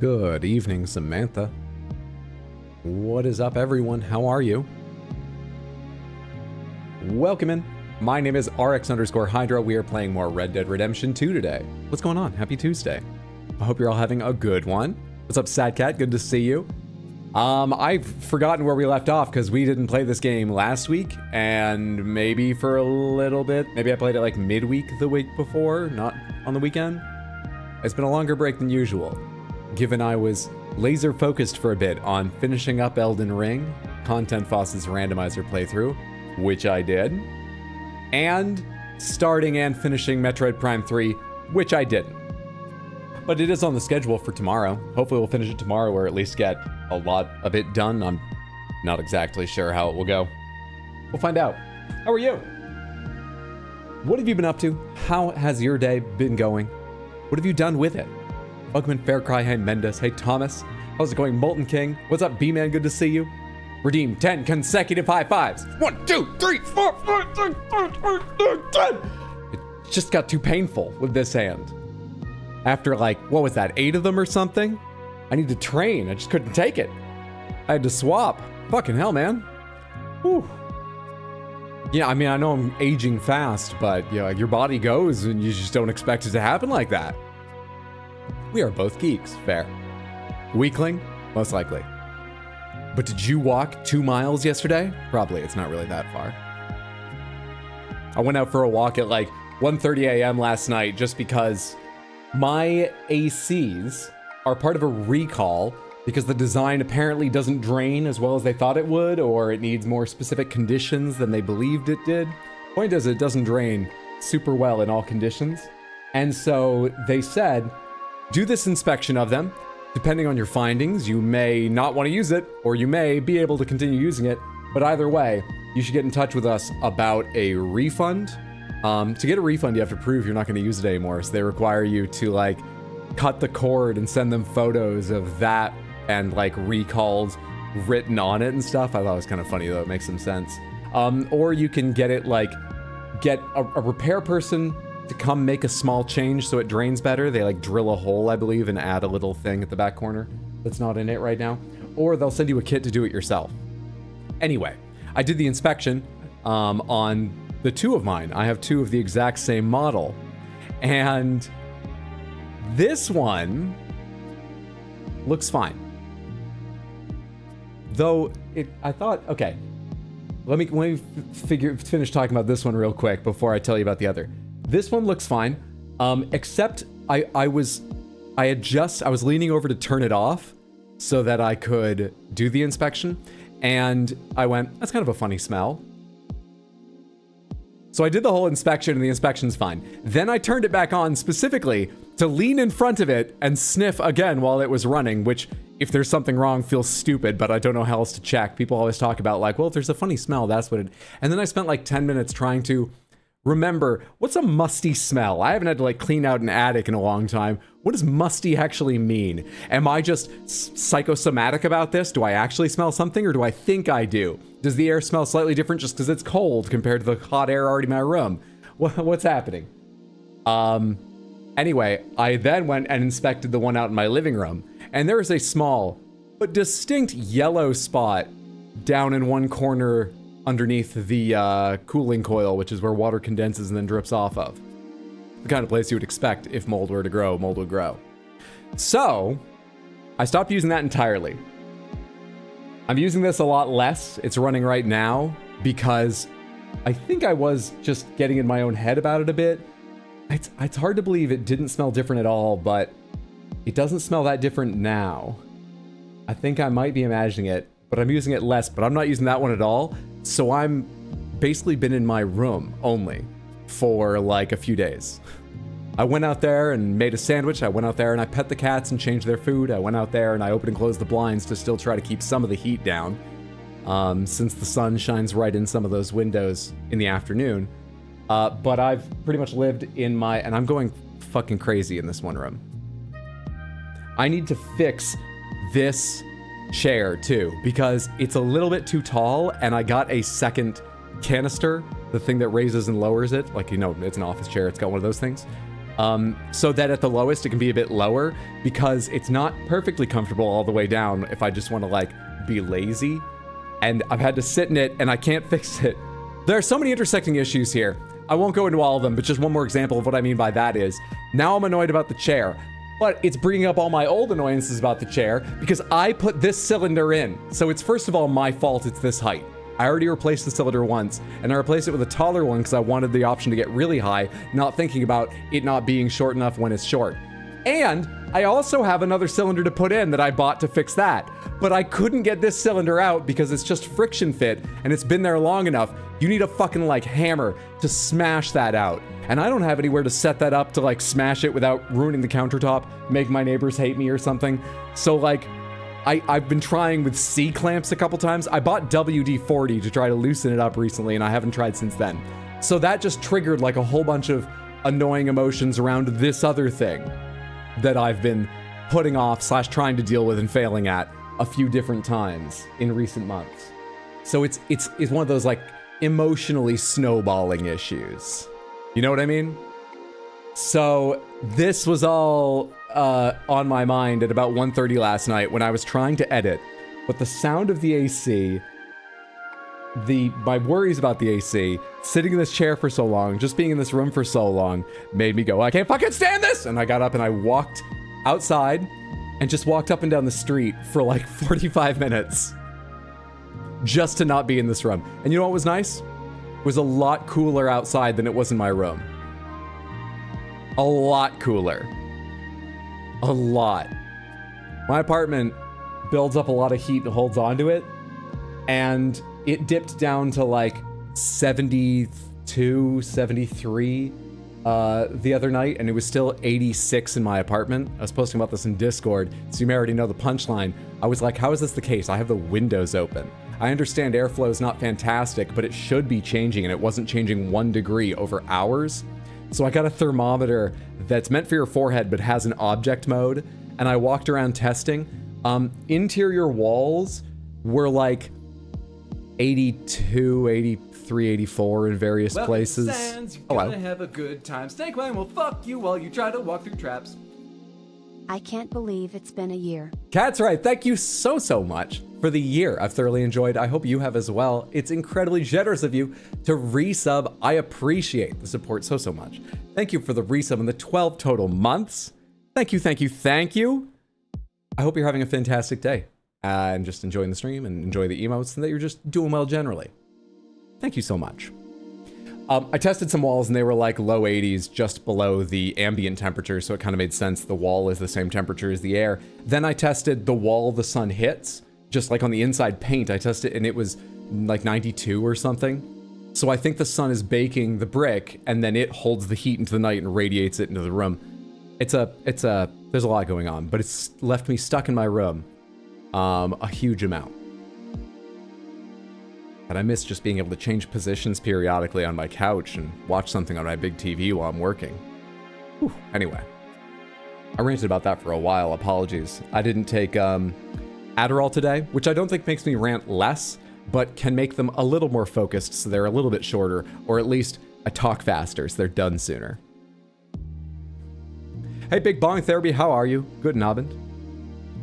Good evening, Samantha. What is up, everyone? How are you? Welcome in. My name is RX_Hydra. We are playing more Red Dead Redemption 2 today. What's going on? Happy Tuesday. I hope you're all having a good one. What's up, Sad Cat? Good to see you. I've forgotten where we left off because we didn't play this game last week, and maybe for a little bit. Maybe I played it like midweek the week before, not on the weekend. It's been a longer break than usual, given I was laser focused for a bit on finishing up Elden Ring, Content Foss's randomizer playthrough, which I did, and starting and finishing Metroid Prime 3, which I didn't. But it is on the schedule for tomorrow. Hopefully we'll finish it tomorrow, or at least get a bit done. I'm not exactly sure how it will go. We'll find out. How are you? What have you been up to? How has your day been going? What have you done with it? Welcome in Faircry. Hey Mendes. Hey Thomas. How's it going? Molten King. What's up, B-Man? Good to see you. Redeem 10 consecutive high fives. 1, 2, 3, 4, 5, 6, 7, 8, 9, 10. It just got too painful with this hand. After like, what was that, 8 of them or something? I need to train. I just couldn't take it. I had to swap. Fucking hell, man. Whew. Yeah, I mean, I know I'm aging fast, but you know, your body goes and you just don't expect it to happen like that. We are both geeks. Fair. Weakling? Most likely. But did you walk 2 miles yesterday? Probably. It's not really that far. I went out for a walk at like 1:30 a.m. last night just because my ACs are part of a recall because the design apparently doesn't drain as well as they thought it would, or it needs more specific conditions than they believed it did. Point is, it doesn't drain super well in all conditions. And so they said, do this inspection of them. Depending on your findings, you may not want to use it, or you may be able to continue using it. But either way, you should get in touch with us about a refund. To get a refund, you have to prove you're not going to use it anymore. So they require you to like cut the cord and send them photos of that and like recalls written on it and stuff. I thought it was kind of funny though. It makes some sense. Or you can get it like, get a repair person to come make a small change so it drains better. They like drill a hole, I believe, and add a little thing at the back corner that's not in it right now. Or they'll send you a kit to do it yourself. Anyway, I did the inspection on the 2 of mine. I have 2 of the exact same model. And this one looks fine. Though I thought, okay, let me finish talking about this one real quick before I tell you about the other. This one looks fine, except I was leaning over to turn it off so that I could do the inspection, and I went, that's kind of a funny smell. So I did the whole inspection, and the inspection's fine. Then I turned it back on specifically to lean in front of it and sniff again while it was running, which, if there's something wrong, feels stupid, but I don't know how else to check. People always talk about like, well, if there's a funny smell, that's what it... And then I spent like 10 minutes trying to remember, what's a musty smell? I haven't had to like clean out an attic in a long time. What does musty actually mean? Am I just psychosomatic about this? Do I actually smell something, or do I think I do? Does the air smell slightly different just because it's cold compared to the hot air already in my room? What's happening? Anyway, I then went and inspected the one out in my living room, and there is a small but distinct yellow spot down in one corner underneath the cooling coil, which is where water condenses and then drips off of. The kind of place you would expect if mold were to grow, mold would grow. So I stopped using that entirely. I'm using this a lot less. It's running right now because I think I was just getting in my own head about it a bit. It's hard to believe it didn't smell different at all, but it doesn't smell that different now. I think I might be imagining it, but I'm using it less, but I'm not using that one at all. So I'm basically been in my room only for like a few days. I went out there and made a sandwich. I went out there and I pet the cats and changed their food. I went out there and I opened and closed the blinds to still try to keep some of the heat down, since the sun shines right in some of those windows in the afternoon. But I've pretty much lived in my, and I'm going fucking crazy in this one room. I need to fix this chair too, because it's a little bit too tall, and I got a second canister, the thing that raises and lowers it, like, you know, it's an office chair, it's got one of those things. so that at the lowest it can be a bit lower, because it's not perfectly comfortable all the way down if I just want to like be lazy. And I've had to sit in it and I can't fix it. There are so many intersecting issues here. I won't go into all of them, but just one more example of what I mean by that is, now I'm annoyed about the chair, but it's bringing up all my old annoyances about the chair because I put this cylinder in. So it's first of all my fault it's this height. I already replaced the cylinder once, and I replaced it with a taller one because I wanted the option to get really high, not thinking about it not being short enough when it's short. And I also have another cylinder to put in that I bought to fix that. But I couldn't get this cylinder out because it's just friction fit, and it's been there long enough. You need a fucking like hammer to smash that out. And I don't have anywhere to set that up to like smash it without ruining the countertop, make my neighbors hate me or something. So like, I've been trying with C-clamps a couple times. I bought WD-40 to try to loosen it up recently, and I haven't tried since then. So that just triggered like a whole bunch of annoying emotions around this other thing that I've been putting off / trying to deal with and failing at a few different times in recent months. So it's one of those like emotionally snowballing issues. You know what I mean? So this was all on my mind at about 1:30 last night when I was trying to edit, but the sound of the AC, my worries about the AC, sitting in this chair for so long, just being in this room for so long, made me go, I can't fucking stand this! And I got up and I walked outside and just walked up and down the street for like 45 minutes just to not be in this room. And you know what was nice? It was a lot cooler outside than it was in my room. A lot cooler. A lot. My apartment builds up a lot of heat and holds onto it, and it dipped down to like 72, 73 the other night, and it was still 86 in my apartment. I was posting about this in Discord, so you may already know the punchline. I was like, how is this the case? I have the windows open. I understand airflow is not fantastic, but it should be changing, and it wasn't changing 1 degree over hours. So I got a thermometer that's meant for your forehead but has an object mode, and I walked around testing. Interior walls were like 82, 83, 84 in various places. Sands, you're gonna have a good time. Snakewine will fuck you while you try to walk through traps. I can't believe it's been a year. Cat's right. Thank you so much for the year. I've thoroughly enjoyed. I hope you have as well. It's incredibly generous of you to resub. I appreciate the support so much. Thank you for the resub in the 12 total months. Thank you. I hope you're having a fantastic day and just enjoying the stream and enjoy the emotes and that you're just doing well generally. Thank you so much. I tested some walls and they were like low 80s, just below the ambient temperature, so it kind of made sense. The wall is the same temperature as the air. Then I tested the wall the sun hits, just like on the inside paint. I tested and it was like 92 or something. So I think the sun is baking the brick and then it holds the heat into the night and radiates it into the room. There's a lot going on, but it's left me stuck in my room a huge amount. And I miss just being able to change positions periodically on my couch and watch something on my big TV while I'm working. Whew. Anyway, I ranted about that for a while. Apologies. I didn't take Adderall today, which I don't think makes me rant less, but can make them a little more focused so they're a little bit shorter, or at least I talk faster so they're done sooner. Hey, Big Bong Therapy, how are you? Good, Nobbin.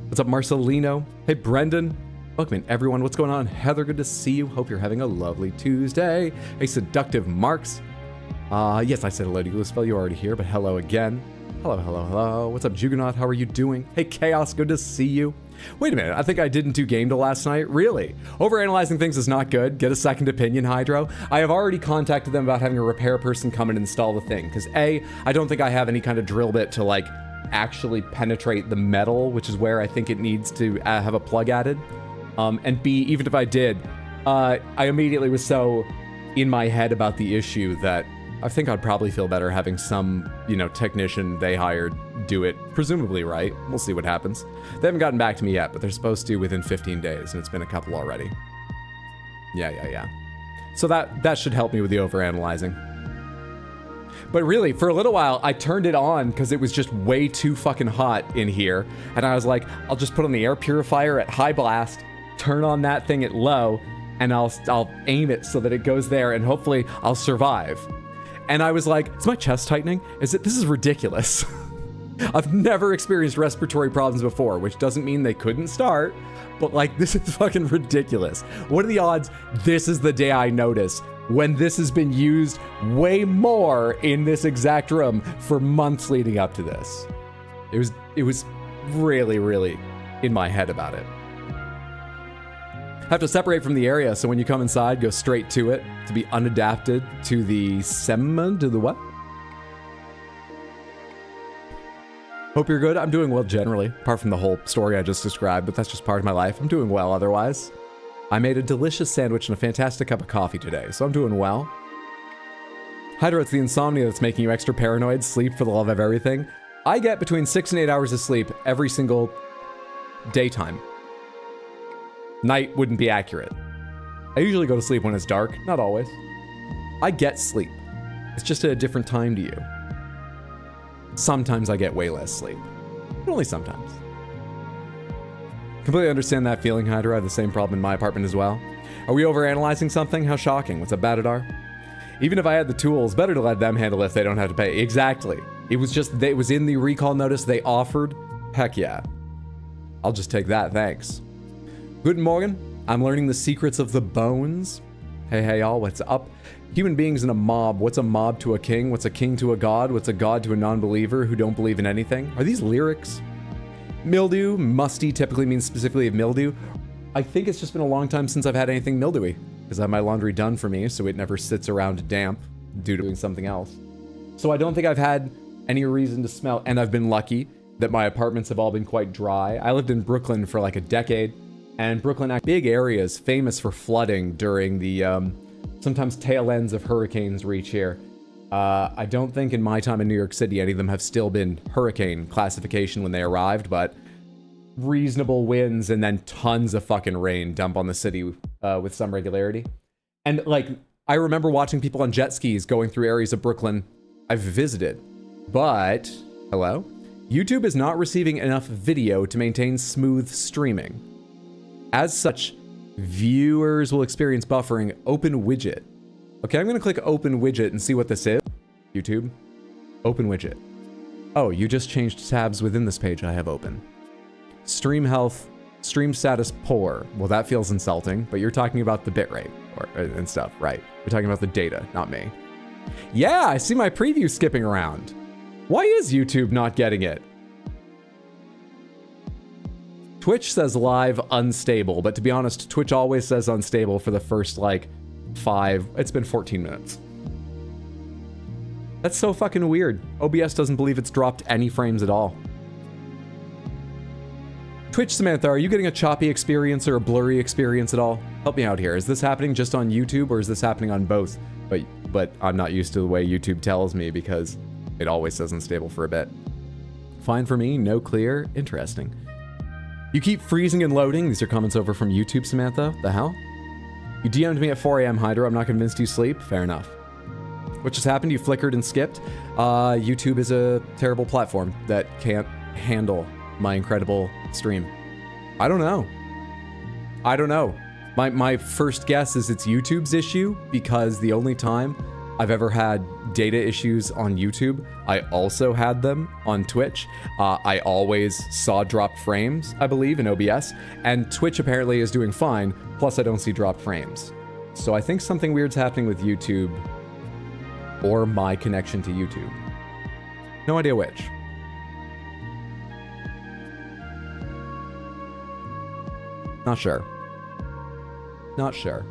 What's up, Marcelino? Hey, Brendan. Welcome in, everyone. What's going on? Heather, good to see you. Hope you're having a lovely Tuesday. Hey, Seductive Marks. Yes, I said hello to you, Spell. You're already here, but hello again. Hello. What's up, Juggernaut? How are you doing? Hey, Chaos, good to see you. Wait a minute, I think I didn't do gamedle last night. Really? Overanalyzing things is not good. Get a second opinion, Hydro. I have already contacted them about having a repair person come and install the thing, because A, I don't think I have any kind of drill bit to like actually penetrate the metal, which is where I think it needs to have a plug added. And B, even if I did, I immediately was so in my head about the issue that I think I'd probably feel better having some, technician they hired do it, presumably, right? We'll see what happens. They haven't gotten back to me yet, but they're supposed to within 15 days, and it's been a couple already. Yeah. So that should help me with the overanalyzing. But really, for a little while, I turned it on because it was just way too fucking hot in here, and I was like, I'll just put on the air purifier at high blast, turn on that thing at low, and I'll aim it so that it goes there, and hopefully I'll survive. And I was like, is my chest tightening? This is ridiculous. I've never experienced respiratory problems before, which doesn't mean they couldn't start, but like, this is fucking ridiculous. What are the odds this is the day I notice when this has been used way more in this exact room for months leading up to this? It was really, really in my head about it. Have to separate from the area, so when you come inside, go straight to it to be unadapted to the to the what? Hope you're good. I'm doing well generally, apart from the whole story I just described, but that's just part of my life. I'm doing well otherwise. I made a delicious sandwich and a fantastic cup of coffee today, so I'm doing well. Hydra, it's the insomnia that's making you extra paranoid. Sleep for the love of everything. I get between 6 and 8 hours of sleep every single daytime. Night wouldn't be accurate. I usually go to sleep when it's dark, not always. I get sleep. It's just at a different time to you. Sometimes I get way less sleep, but only sometimes. Completely understand that feeling, Hydra. I have the same problem in my apartment as well. Are we overanalyzing something? How shocking. What's up, Batadar? Even if I had the tools, better to let them handle it if they don't have to pay. Exactly. It was in the recall notice they offered. Heck yeah. I'll just take that, thanks. Guten Morgen. I'm learning the secrets of the bones. Hey y'all, what's up? Human beings in a mob. What's a mob to a king? What's a king to a god? What's a god to a non-believer who don't believe in anything? Are these lyrics? Mildew, musty typically means specifically of mildew. I think it's just been a long time since I've had anything mildewy, because I have my laundry done for me, so it never sits around damp due to doing something else. So I don't think I've had any reason to smell, and I've been lucky that my apartments have all been quite dry. I lived in Brooklyn for like a decade, and Brooklyn, big areas famous for flooding during the sometimes tail ends of hurricanes reach here. I don't think in my time in New York City any of them have still been hurricane classification when they arrived, but reasonable winds and then tons of fucking rain dump on the city with some regularity. And like, I remember watching people on jet skis going through areas of Brooklyn I've visited, but hello? YouTube is not receiving enough video to maintain smooth streaming. As such, viewers will experience buffering. Open widget. Okay, I'm gonna click open widget and see what this is. YouTube. Open widget. Oh, you just changed tabs within this page I have open. Stream health, stream status poor. Well, that feels insulting, but you're talking about the bitrate and stuff, right? You're talking about the data, not me. Yeah, I see my preview skipping around. Why is YouTube not getting it? Twitch says live unstable, but to be honest, Twitch always says unstable for the first like 5, it's been 14 minutes. That's so fucking weird. OBS doesn't believe it's dropped any frames at all. Twitch Samantha, are you getting a choppy experience or a blurry experience at all? Help me out here. Is this happening just on YouTube or is this happening on both? But I'm not used to the way YouTube tells me because it always says unstable for a bit. Fine for me, no clear, interesting. You keep freezing and loading. These are comments over from YouTube, Samantha. The hell? You DM'd me at 4 a.m. Hydra. I'm not convinced you sleep. Fair enough. What just happened? You flickered and skipped. YouTube is a terrible platform that can't handle my incredible stream. I don't know. I don't know. My first guess is it's YouTube's issue because the only time I've ever had data issues on YouTube, I also had them on Twitch. I always saw dropped frames, I believe, in OBS, and Twitch apparently is doing fine, plus I don't see dropped frames. So I think something weird's happening with YouTube or my connection to YouTube. No idea which. Not sure. Not sure.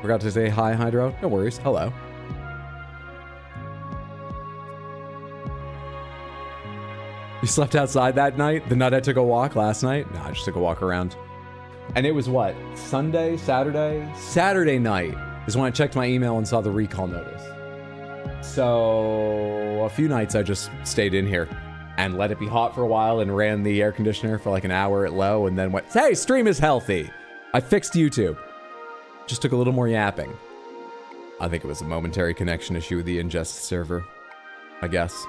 Forgot to say hi, Hydro. No worries. Hello. You slept outside that night? The night I took a walk last night? No, I just took a walk around. And it was what? Sunday? Saturday? Saturday night is when I checked my email and saw the recall notice. So a few nights I just stayed in here and let it be hot for a while and ran the air conditioner for like an hour at low and then went, hey, stream is healthy. I fixed YouTube. Just took a little more yapping. I think it was a momentary connection issue with the ingest server, I guess.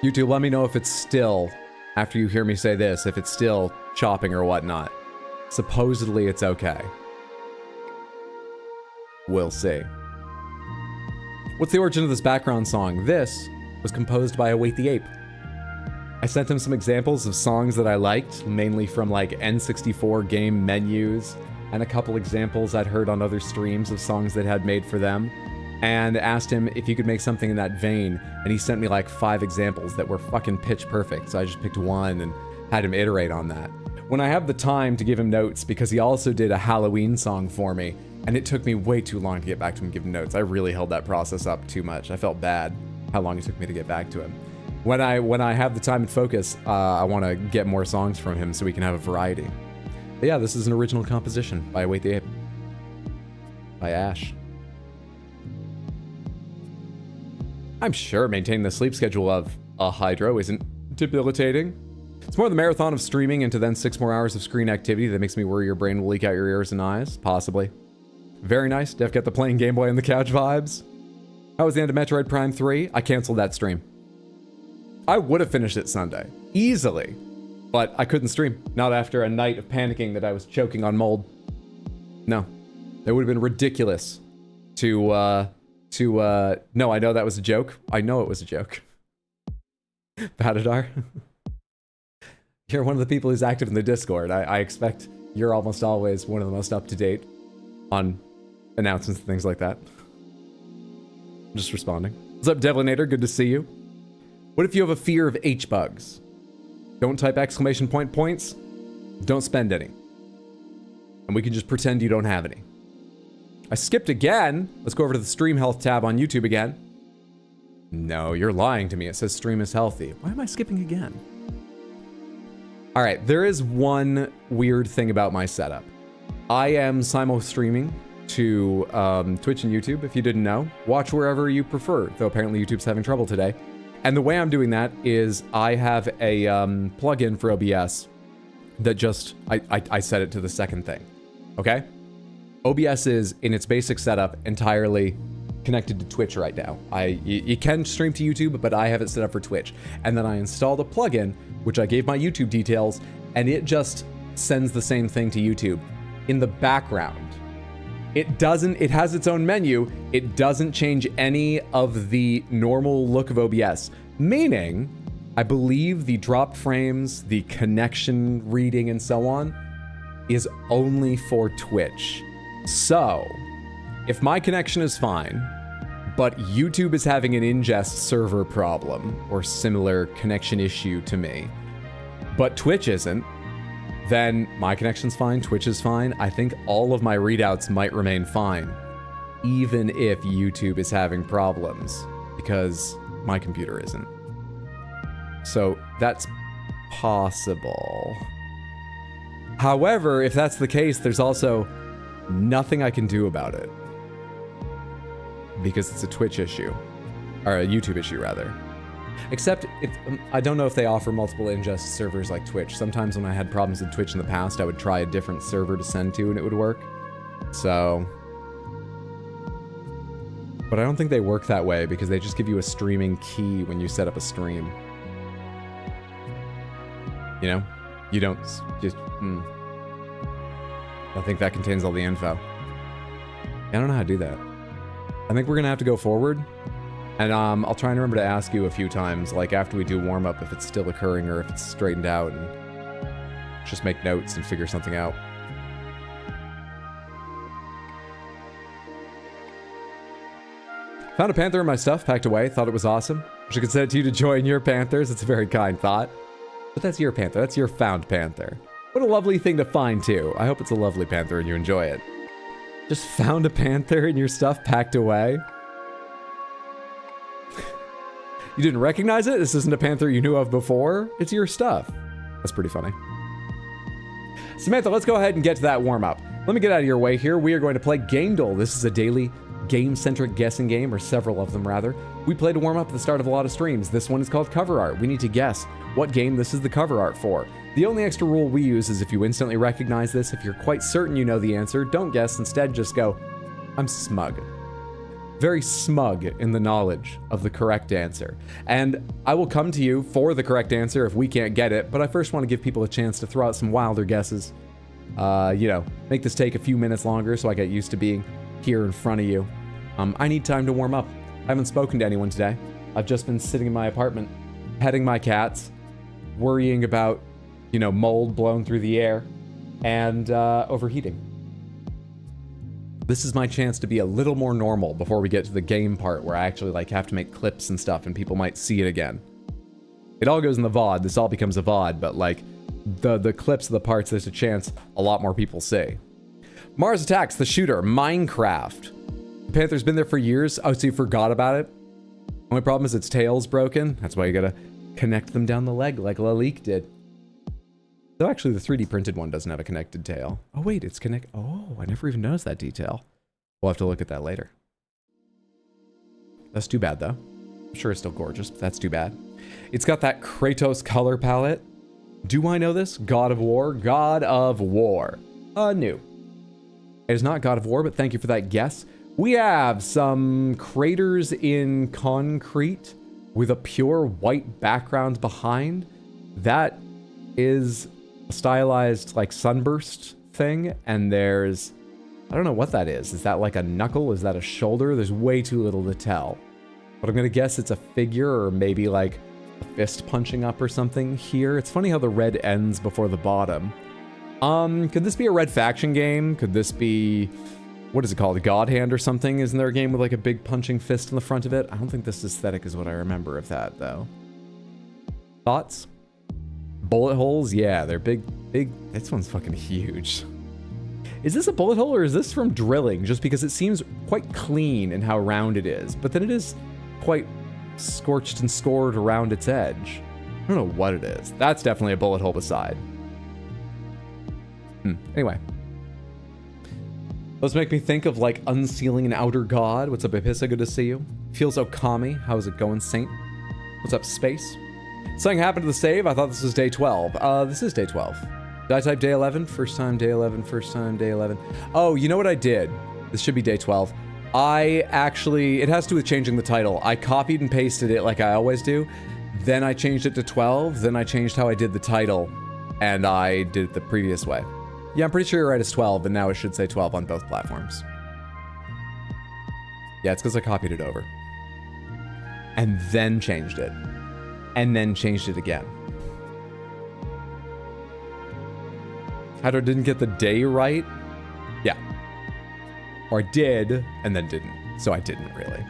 YouTube, let me know if it's still, after you hear me say this, if it's still chopping or whatnot. Supposedly it's okay. We'll see. What's the origin of this background song? This was composed by Await the Ape. I sent him some examples of songs that I liked, mainly from like N64 game menus, and a couple examples I'd heard on other streams of songs that had made for them, and asked him if he could make something in that vein, and he sent me like 5 examples that were fucking pitch perfect, so I just picked one and had him iterate on that. When I have the time to give him notes, because he also did a Halloween song for me, and it took me way too long to get back to him and give him notes. I really held that process up too much. I felt bad how long it took me to get back to him. When I have the time and focus, I want to get more songs from him so we can have a variety. But yeah, this is an original composition by Await the Ape. By Ash. I'm sure maintaining the sleep schedule of a Hydro isn't debilitating. It's more the marathon of streaming into then 6 more hours of screen activity that makes me worry your brain will leak out your ears and eyes. Possibly. Very nice. Def got the playing Game Boy on the couch vibes. How was the end of Metroid Prime 3? I canceled that stream. I would have finished it Sunday. Easily. But I couldn't stream. Not after a night of panicking that I was choking on mold. No. It would have been ridiculous no, I know that was a joke. I know it was a joke. Batadar. You're one of the people who's active in the Discord. I expect you're almost always one of the most up-to-date on announcements and things like that. I'm just responding. What's up, Devlinator? Good to see you. What if you have a fear of H-bugs? Don't type exclamation point points. Don't spend any. And we can just pretend you don't have any. I skipped again. Let's go over to the stream health tab on YouTube again. No, you're lying to me. It says stream is healthy. Why am I skipping again? All right, there is one weird thing about my setup. I am simul-streaming to Twitch and YouTube, if you didn't know. Watch wherever you prefer, though apparently YouTube's having trouble today. And the way I'm doing that is I have a plugin for OBS that just, I set it to the second thing, okay? OBS is, in its basic setup, entirely connected to Twitch right now. You can stream to YouTube, but I have it set up for Twitch. And then I installed a plugin, which I gave my YouTube details, and it just sends the same thing to YouTube in the background. It has its own menu. It doesn't change any of the normal look of OBS, meaning I believe the drop frames, the connection reading and so on is only for Twitch. So if my connection is fine, but YouTube is having an ingest server problem or similar connection issue to me, but Twitch isn't, then my connection's fine, Twitch is fine. I think all of my readouts might remain fine, even if YouTube is having problems, because my computer isn't. So that's possible. However, if that's the case, there's also nothing I can do about it, because it's a Twitch issue, or a YouTube issue rather. Except, I don't know if they offer multiple ingest servers like Twitch. Sometimes when I had problems with Twitch in the past, I would try a different server to send to and it would work. So, but I don't think they work that way because they just give you a streaming key when you set up a stream. You know? You don't just, I think that contains all the info. I don't know how to do that. I think we're gonna have to go forward. And I'll try and remember to ask you a few times, like after we do warm-up, if it's still occurring or if it's straightened out, and just make notes and figure something out. Found a panther in my stuff, packed away, thought it was awesome. Wish I could send it to you to join your panthers. It's a very kind thought. But that's your panther, that's your found panther. What a lovely thing to find too. I hope it's a lovely panther and you enjoy it. Just found a panther in your stuff, packed away. You didn't recognize it? This isn't a panther you knew of before? It's your stuff. That's pretty funny. Samantha, let's go ahead and get to that warm-up. Let me get out of your way here. We are going to play gamedle. This is a daily game-centric guessing game, or several of them rather. We play to warm up at the start of a lot of streams. This one is called cover art. We need to guess what game this is the cover art for. The only extra rule we use is if you instantly recognize this, if you're quite certain you know the answer, don't guess. Instead, just go, I'm smug. Very smug in the knowledge of the correct answer. And I will come to you for the correct answer if we can't get it, but I first want to give people a chance to throw out some wilder guesses. you know, make this take a few minutes longer so I get used to being here in front of you. I need time to warm up. I haven't spoken to anyone today. I've just been sitting in my apartment, petting my cats, worrying about, you know, mold blown through the air, and overheating. This is my chance to be a little more normal before we get to the game part where I actually like have to make clips and stuff and people might see it again. It all goes in the VOD. This all becomes a VOD, but like the clips of the parts, there's a chance a lot more people see. Mars Attacks, the shooter, Minecraft. The Panther's been there for years. Oh, so you forgot about it? Only problem is its tail's broken. That's why you gotta connect them down the leg like Lalik did. Though actually the 3D printed one doesn't have a connected tail. Oh wait, it's oh, I never even noticed that detail. We'll have to look at that later. That's too bad though. I'm sure it's still gorgeous, but that's too bad. It's got that Kratos color palette. Do I know this? God of War? God of War. New. It is not God of War, but thank you for that guess. We have some craters in concrete with a pure white background behind. That is a stylized like sunburst thing, and there's, I don't know what that is. Is that like a knuckle? Is that a shoulder? There's way too little to tell. But I'm gonna guess it's a figure or maybe like a fist punching up or something here. It's funny how the red ends before the bottom. Could this be a Red Faction game? Could this be, what is it called? God Hand or something? Isn't there a game with like a big punching fist in the front of it? I don't think this aesthetic is what I remember of that though. Thoughts? Bullet holes? Yeah, they're big. This one's fucking huge. Is this a bullet hole or is this from drilling? Just because it seems quite clean in how round it is, but then it is quite scorched and scored around its edge. I don't know what it is. That's definitely a bullet hole beside. Anyway. Those make me think of like Unsealing an Outer God. What's up, Epissa? Good to see you. Feels Okami. How's it going, Saint? What's up, Space? Something happened to the save. I thought this was day 12. This is day 12. Did I type day 11? First time, day 11, first time, day 11. Oh, you know what I did? This should be day 12. I actually, it has to do with changing the title. I copied and pasted it like I always do. Then I changed it to 12. Then I changed how I did the title. And I did it the previous way. Yeah, I'm pretty sure you're right, it's 12, and now it should say 12 on both platforms. Yeah, it's because I copied it over. And then changed it. And then changed it again. Hydra didn't get the day right? Yeah. Or I did, and then didn't. So I didn't really.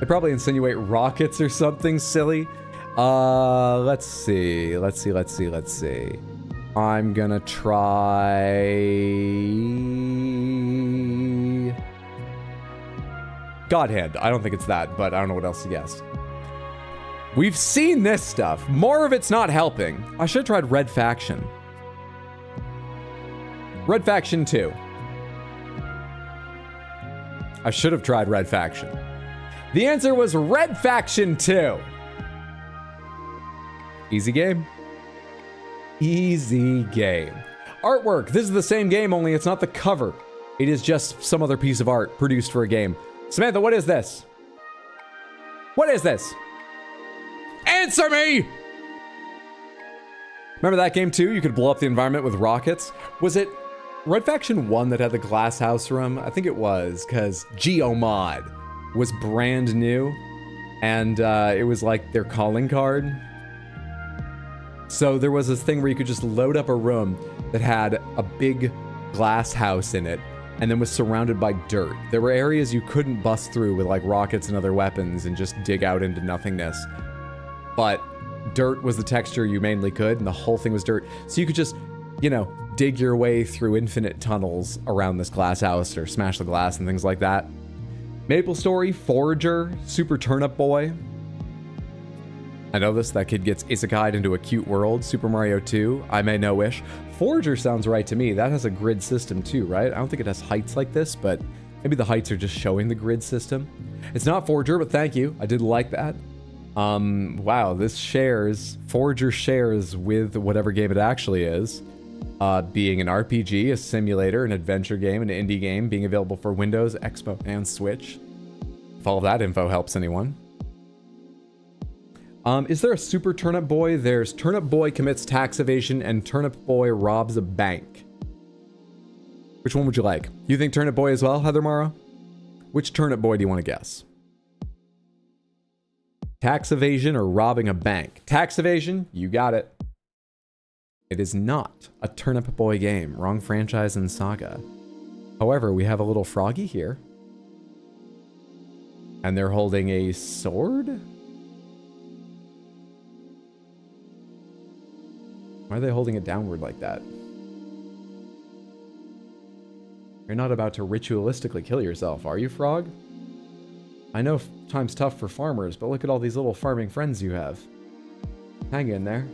They probably insinuate rockets or something silly. Let's see. I'm gonna try... God Hand. I don't think it's that, but I don't know what else to guess. We've seen this stuff. More of it's not helping. I should have tried Red Faction. Red Faction 2. I should have tried Red Faction. The answer was Red Faction 2. Easy game. Easy game. Artwork. This is the same game, only it's not the cover. It is just some other piece of art produced for a game. Samantha, what is this? What is this? Answer me! Remember that game too? You could blow up the environment with rockets. Was it Red Faction 1 that had the glass house room? I think it was, because Geomod was brand new. And it was like their calling card. So there was this thing where you could just load up a room that had a big glass house in it and then was surrounded by dirt. There were areas you couldn't bust through with like rockets and other weapons and just dig out into nothingness. But dirt was the texture you mainly could, and the whole thing was dirt. So you could just, you know, dig your way through infinite tunnels around this glass house or smash the glass and things like that. Maple Story, Forager, Super Turnip Boy. I know this, that kid gets isekai'd into a cute world. Super Mario 2, I May No Wish. Forager sounds right to me. That has a grid system too, right? I don't think it has heights like this, but maybe the heights are just showing the grid system. It's not Forager, but thank you. I did like that. Wow, this shares, Forager shares with whatever game it actually is. Being an RPG, a simulator, an adventure game, an indie game, being available for Windows, Xbox, and Switch. If all of that info helps anyone. Is there a Super Turnip Boy? There's Turnip Boy Commits Tax Evasion and Turnip Boy Robs a Bank. Which one would you like? You think Turnip Boy as well, Heather Morrow? Which Turnip Boy do you want to guess? Tax evasion or robbing a bank? Tax evasion, you got it. It is not a Turnip Boy game. Wrong franchise and saga. However, we have a little froggy here. And they're holding a sword? Why are they holding it downward like that? You're not about to ritualistically kill yourself, are you, frog? I know time's tough for farmers, but look at all these little farming friends you have. Hang in there.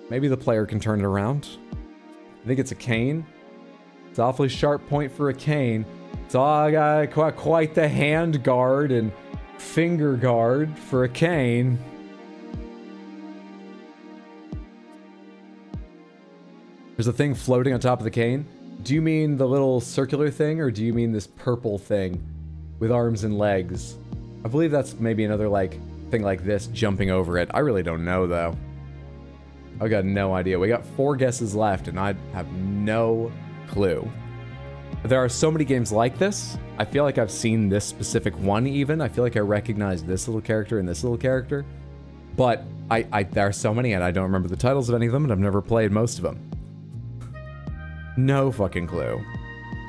Maybe the player can turn it around. I think it's a cane. It's an awfully sharp point for a cane. It's all got quite the hand guard and finger guard for a cane. There's a thing floating on top of the cane. Do you mean the little circular thing, or do you mean this purple thing with arms and legs? I believe that's maybe another thing like this jumping over it. I really don't know though. I've got no idea. We got 4 guesses left and I have no clue. There are so many games like this. I feel like I've seen this specific one even. I feel like I recognize this little character and this little character. But there are so many and I don't remember the titles of any of them, and I've never played most of them. No fucking clue.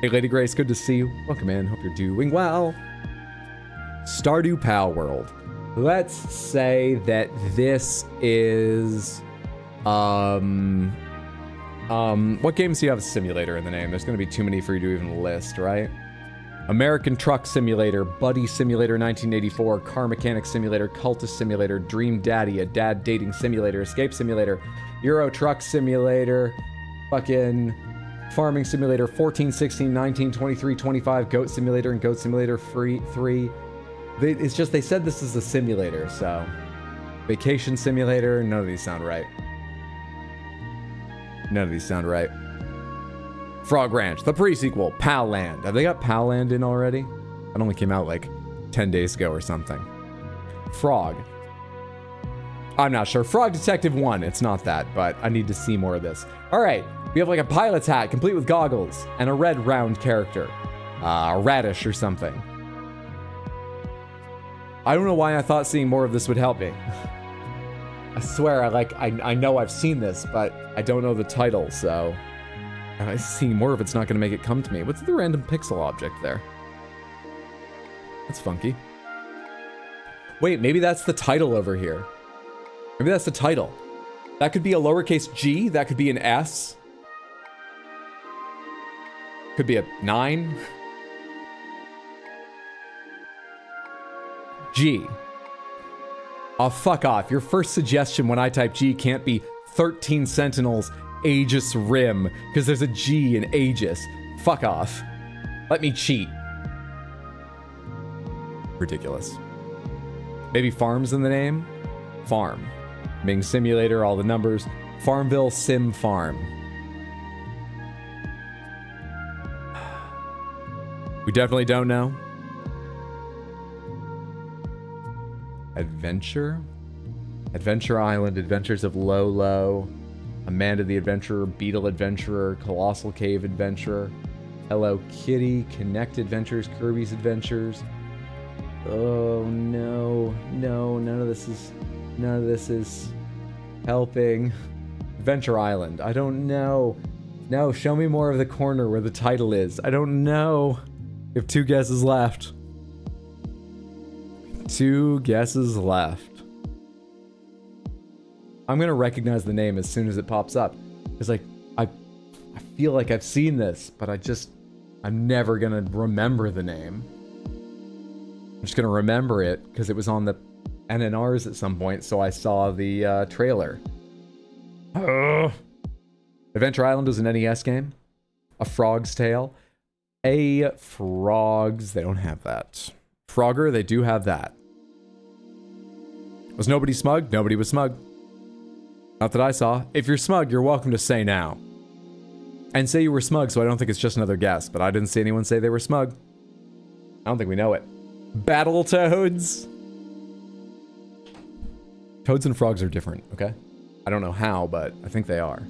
Hey, Lady Grace, good to see you. Welcome in. Hope you're doing well. Stardew Pal World. Let's say that this is... what games do you have a simulator in the name? There's going to be too many for you to even list, right? American Truck Simulator, Buddy Simulator 1984, Car Mechanic Simulator, Cultist Simulator, Dream Daddy, a dad dating simulator, Escape Simulator, Euro Truck Simulator, fucking Farming Simulator 14, 16, 19, 23, 25, Goat Simulator, and Goat Simulator 3. It's just they said this is a simulator, so... Vacation Simulator, none of these sound right. None of these sound right. Frog Ranch, the pre-sequel, Pal Land. Have they got Pal Land in already? That only came out like 10 days ago or something. Frog. I'm not sure. Frog Detective 1. It's not that, but I need to see more of this. All right. We have like a pilot's hat, complete with goggles, and a red round character. Radish or something. I don't know why I thought seeing more of this would help me. I swear, I know I've seen this, but I don't know the title, so... seeing more of it's not going to make it come to me. What's the random pixel object there? That's funky. Wait, maybe that's the title over here. Maybe that's the title. That could be a lowercase g, that could be an S. Could be a 9. G. Oh, fuck off. Your first suggestion when I type G can't be 13 Sentinels Aegis Rim, because there's a G in Aegis. Fuck off. Let me cheat. Ridiculous. Maybe Farm's in the name? Farm. Bing Simulator, all the numbers. Farmville Sim Farm. We definitely don't know. Adventure? Adventure Island, Adventures of Lolo, Amanda the Adventurer, Beetle Adventurer, Colossal Cave Adventurer, Hello Kitty, Connect Adventures, Kirby's Adventures. Oh no, no, none of this is helping. Adventure Island, I don't know. No, show me more of the corner where the title is. I don't know. We have 2 guesses left. 2 guesses left. I'm gonna recognize the name as soon as it pops up. It's like, I feel like I've seen this, but I'm never gonna remember the name. I'm just gonna remember it because it was on the NNRs at some point, so I saw the trailer. Adventure Island was an NES game. A Frog's Tale. They don't have that. Frogger, they do have that. Was nobody smug? Nobody was smug. Not that I saw. If you're smug, you're welcome to say now. And say you were smug, so I don't think it's just another guess, but I didn't see anyone say they were smug. I don't think we know it. Battletoads? Toads and frogs are different, okay? I don't know how, but I think they are.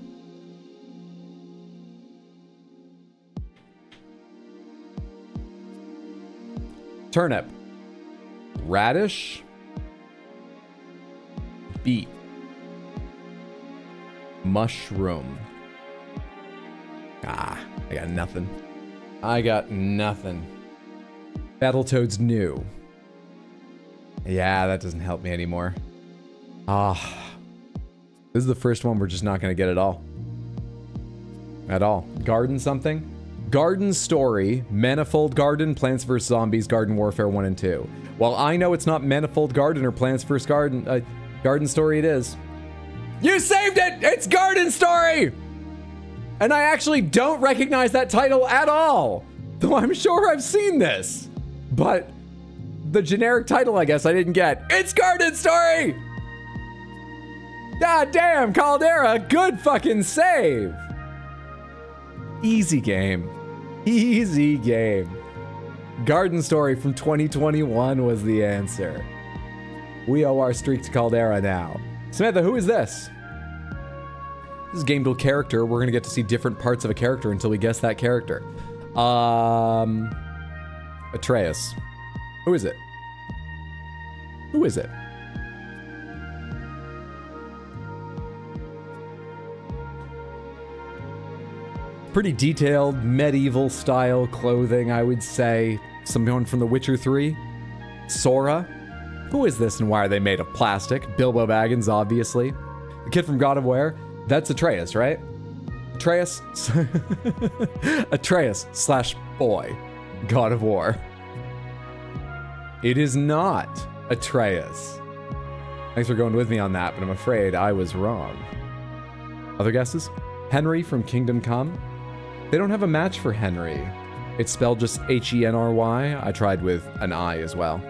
Turnip. Radish. Beet. Mushroom. Ah, I got nothing. I got nothing. Battletoads new. Yeah, that doesn't help me anymore. Ah. This is the first one we're just not going to get at all. At all. Garden something? Garden Story, Manifold Garden, Plants vs. Zombies, Garden Warfare 1 and 2. Well, I know it's not Manifold Garden or Plants vs. Garden. Garden Story it is. You saved it! It's Garden Story! And I actually don't recognize that title at all. Though I'm sure I've seen this. But the generic title, I guess I didn't get. It's Garden Story! God damn, Caldera, good fucking save. Easy game. Easy game. Garden Story from 2021 was the answer. We owe our streak to Caldera now. Samantha, who is this? This is gamedle character. We're gonna get to see different parts of a character until we guess that character. Atreus. Who is it? Who is it? Pretty detailed medieval style clothing, I would say. Someone from The Witcher 3. Sora. Who is this and why are they made of plastic? Bilbo Baggins, obviously. The kid from God of War. That's Atreus, right? Atreus. Atreus / boy. God of War. It is not Atreus. Thanks for going with me on that, but I'm afraid I was wrong. Other guesses? Henry from Kingdom Come. They don't have a match for Henry. It's spelled just Henry. I tried with an I as well.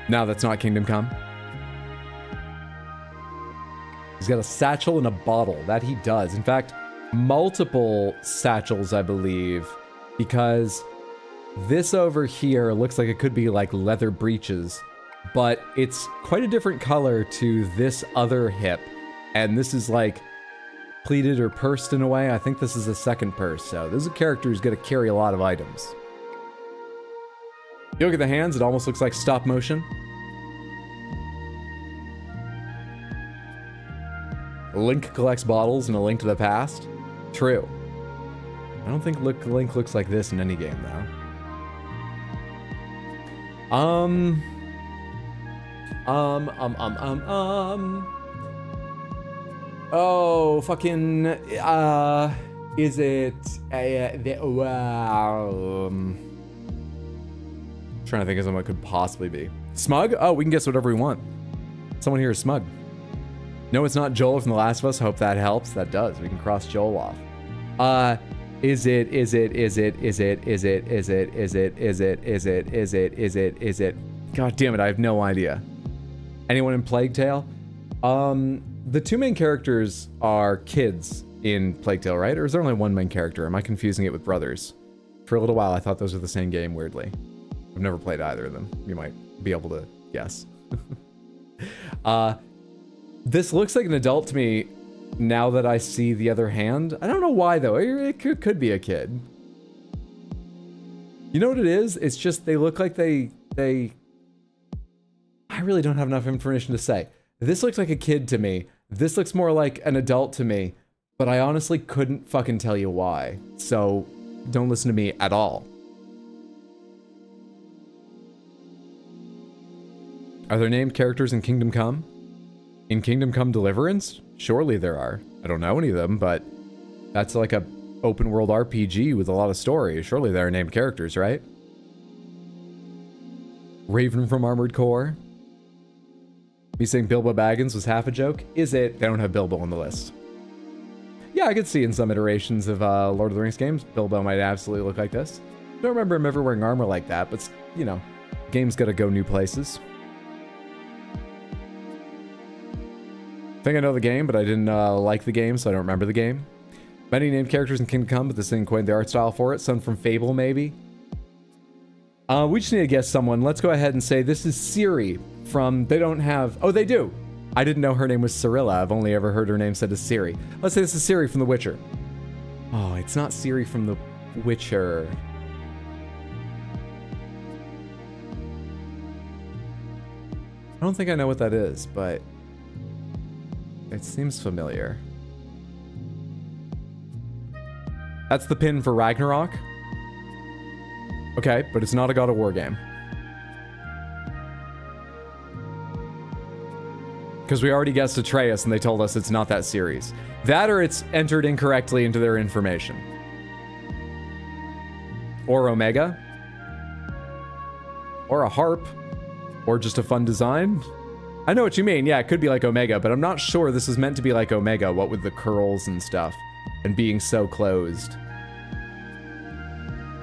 No, that's not Kingdom Come. He's got a satchel and a bottle. That he does. In fact, multiple satchels, I believe, because this over here looks like it could be like leather breeches, but it's quite a different color to this other hip. And this is like pleated or pursed in a way. I think this is a second purse, so this is a character who's going to carry a lot of items. You look at the hands, it almost looks like stop motion. Link collects bottles in A Link to the Past. True. I don't think Link looks like this in any game, though. Oh, fucking, is it, trying to think of someone it could possibly be. Smug? Oh, we can guess whatever we want. Someone here is Smug. No, it's not Joel from The Last of Us. Hope that helps. That does. We can cross Joel off. Is it? God damn it, I have no idea. Anyone in Plague Tale? The two main characters are kids in Plague Tale, right? Or is there only one main character? Am I confusing it with brothers? For a little while, I thought those were the same game, weirdly. I've never played either of them. You might be able to guess. This looks like an adult to me now that I see the other hand. I don't know why, though. It could be a kid. You know what it is? It's just they look like they... I really don't have enough information to say. This looks like a kid to me. This looks more like an adult to me. But I honestly couldn't fucking tell you why. So don't listen to me at all. Are there named characters in Kingdom Come? In Kingdom Come Deliverance? Surely there are. I don't know any of them, but that's like a open world RPG with a lot of story. Surely there are named characters, right? Raven from Armored Core. Me saying Bilbo Baggins was half a joke? Is it? They don't have Bilbo on the list. Yeah, I could see in some iterations of Lord of the Rings games, Bilbo might absolutely look like this. Don't remember him ever wearing armor like that, but, you know, game's gotta go new places. I think I know the game, but I didn't like the game, so I don't remember the game. Many named characters in Kingdom Come, but this didn't quite the art style for it. Some from Fable, maybe. We just need to guess someone. Let's go ahead and say this is Ciri from... They don't have... Oh, they do. I didn't know her name was Cirilla. I've only ever heard her name said as Ciri. Let's say this is Ciri from The Witcher. Oh, it's not Ciri from The Witcher. I don't think I know what that is, but it seems familiar. That's the pin for Ragnarok. Okay, but it's not a God of War game. Because we already guessed Atreus and they told us it's not that series. That or it's entered incorrectly into their information. Or Omega. Or a harp. Or just a fun design. I know what you mean. Yeah, it could be like Omega, but I'm not sure this is meant to be like Omega, what with the curls and stuff. And being so closed.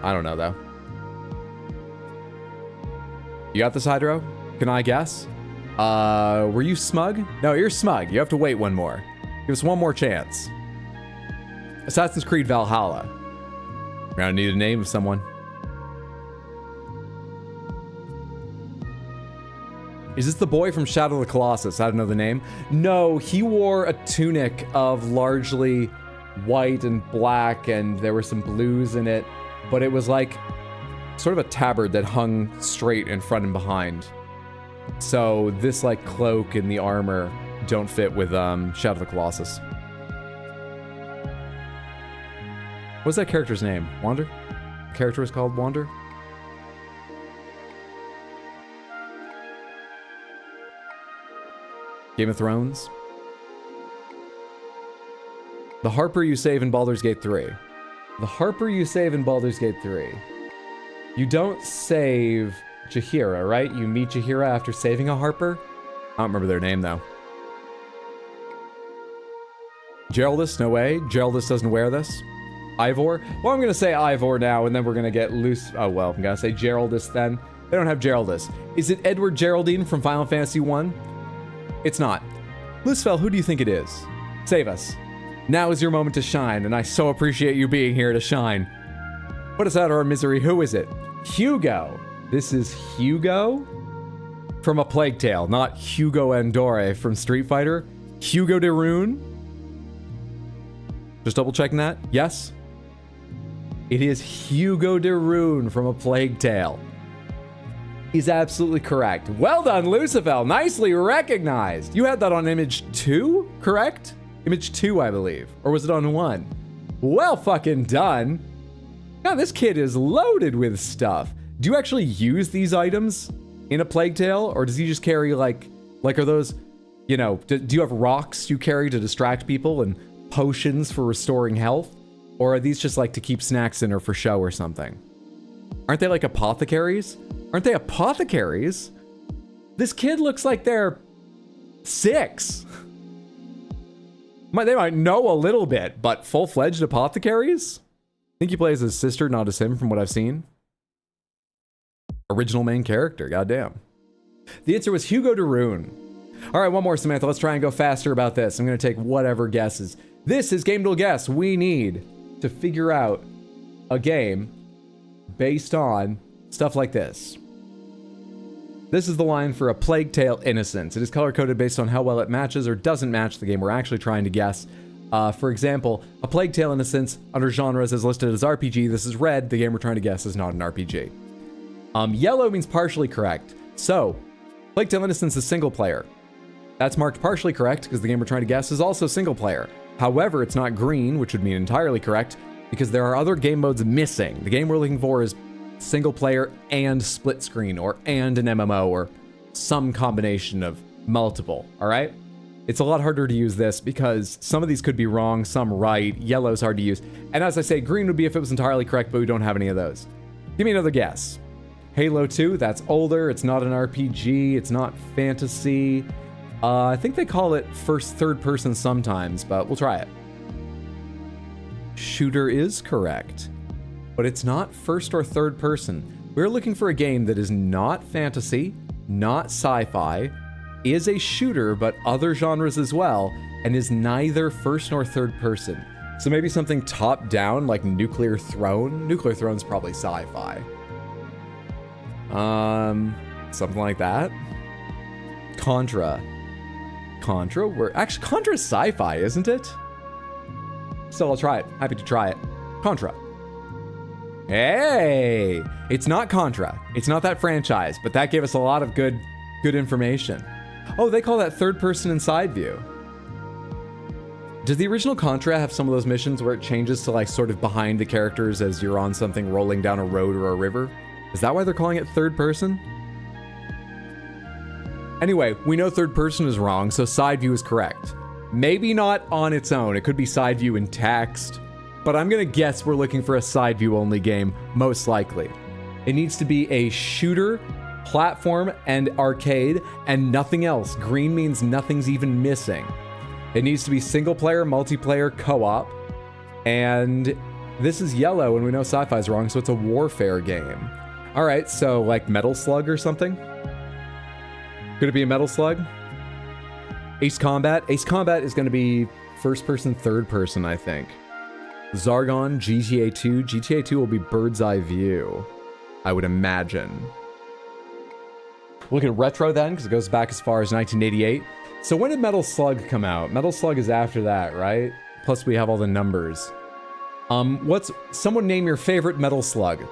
I don't know, though. You got this, Hydro? Can I guess? Were you smug? No, you're smug. You have to wait one more. Give us one more chance. Assassin's Creed Valhalla. We're gonna need a name of someone. Is this the boy from Shadow of the Colossus? I don't know the name. No, he wore a tunic of largely white and black, and there were some blues in it, but it was like sort of a tabard that hung straight in front and behind. So this like cloak and the armor don't fit with Shadow of the Colossus. What's that character's name? Wander? The character is called Wander? Game of Thrones? The Harper you save in Baldur's Gate 3. The Harper you save in Baldur's Gate 3. You don't save Jaheira, right? You meet Jaheira after saving a Harper? I don't remember their name, though. Geraldus? No way. Geraldus doesn't wear this. Ivor? Well, I'm going to say Ivor now, and then we're going to get loose. Oh, well, I'm going to say Geraldus then. They don't have Geraldus. Is it Edward Geraldine from Final Fantasy 1? It's not. Lucifel, who do you think it is? Save us. Now is your moment to shine, and I so appreciate you being here to shine. Put us out of our misery. Who is it? Hugo. This is Hugo from A Plague Tale, not Hugo Andore from Street Fighter. Hugo de Rune. Just double checking that. Yes. It is Hugo de Rune from A Plague Tale. He's absolutely correct. Well done, Lucifel. Nicely recognized. You had that on image 2, correct? Image 2, I believe. Or was it on 1? Well fucking done. Now, this kid is loaded with stuff. Do you actually use these items in A Plague Tale? Or does he just carry, like are those, you know, do you have rocks you carry to distract people and potions for restoring health? Or are these just, like, to keep snacks in or for show or something? Aren't they, like, apothecaries? Aren't they apothecaries? This kid looks like they're 6. They might know a little bit, but full-fledged apothecaries? I think he plays his sister, not as him, from what I've seen. Original main character, goddamn. The answer was Hugo de Rune. All right, one more, Samantha. Let's try and go faster about this. I'm going to take whatever guesses. This is gamedle guess. We need to figure out a game based on stuff like this. This is the line for A Plague Tale Innocence. It is color-coded based on how well it matches or doesn't match the game we're actually trying to guess. For example, A Plague Tale Innocence under genres is listed as RPG. This is red. The game we're trying to guess is not an RPG. Yellow means partially correct. So, Plague Tale Innocence is single player. That's marked partially correct because the game we're trying to guess is also single player. However, it's not green, which would mean entirely correct because there are other game modes missing. The game we're looking for is single player and split screen or and an MMO or some combination of multiple, all right? It's a lot harder to use this because some of these could be wrong, some right. Yellow's hard to use. And as I say, green would be if it was entirely correct, but we don't have any of those. Give me another guess. Halo 2, that's older. It's not an RPG. It's not fantasy. I think they call it first, third person sometimes, but we'll try it. Shooter is correct, but it's not first or third person. We're looking for a game that is not fantasy, not sci-fi, is a shooter, but other genres as well, and is neither first nor third person. So maybe something top-down like Nuclear Throne. Nuclear Throne's probably sci-fi. Something like that. Contra. Actually, Contra is sci-fi, isn't it? Still, I'll try it. Happy to try it. Contra. Hey! It's not Contra. It's not that franchise, but that gave us a lot of good Good information. Oh, they call that third person and side view. Does the original Contra have some of those missions where it changes to like sort of behind the characters as you're on something rolling down a road or a river? Is that why they're calling it third person? Anyway, we know third person is wrong, so side view is correct. Maybe not on its own. It could be side view in text, but I'm gonna guess we're looking for a side view only game, most likely. It needs to be a shooter, platform, and arcade, and nothing else. Green means nothing's even missing. It needs to be single player, multiplayer, co-op, and this is yellow, and we know sci-fi is wrong, so it's a warfare game. All right, so like Metal Slug or something? Could it be a Metal Slug? Ace Combat? Ace Combat is going to be first person, third person, I think. Zargon, GTA 2. GTA 2 will be bird's eye view, I would imagine. Look at retro then, because it goes back as far as 1988. So when did Metal Slug come out? Metal Slug is after that, right? Plus we have all the numbers. Someone name your favorite Metal Slug.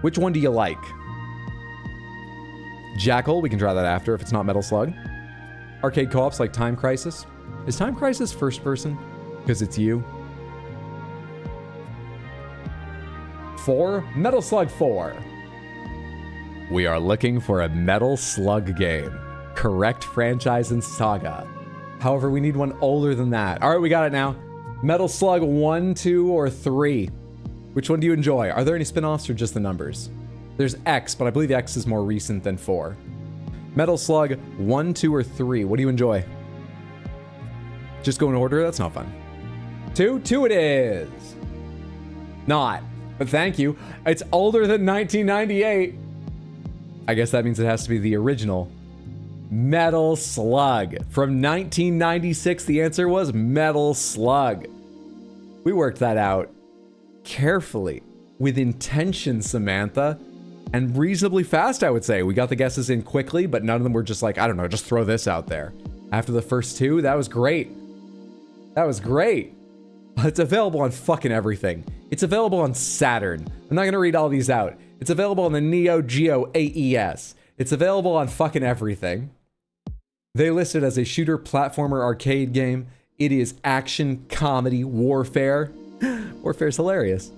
Which one do you like? Jackal, we can try that after if it's not Metal Slug. Arcade co-ops like Time Crisis. Is Time Crisis first person? Because it's you. 4? Metal Slug 4. We are looking for a Metal Slug game. Correct franchise and saga. However, we need one older than that. All right, we got it now. Metal Slug 1, 2, or 3. Which one do you enjoy? Are there any spin-offs or just the numbers? There's X, but I believe X is more recent than 4. Metal Slug 1, 2, or 3. What do you enjoy? Just go in order? That's not fun. 2? 2 it is. Not. But thank you. It's older than 1998. I guess that means it has to be the original. Metal Slug. From 1996, the answer was Metal Slug. We worked that out carefully, with intention, Samantha, and reasonably fast, I would say. We got the guesses in quickly, but none of them were just like, I don't know, just throw this out there. After the first 2, that was great. That was great. It's available on fucking everything. It's available on Saturn. I'm not gonna read all these out. It's available on the Neo Geo AES. It's available on fucking everything. They list it as a shooter platformer arcade game. It is action, comedy, warfare. Warfare's hilarious.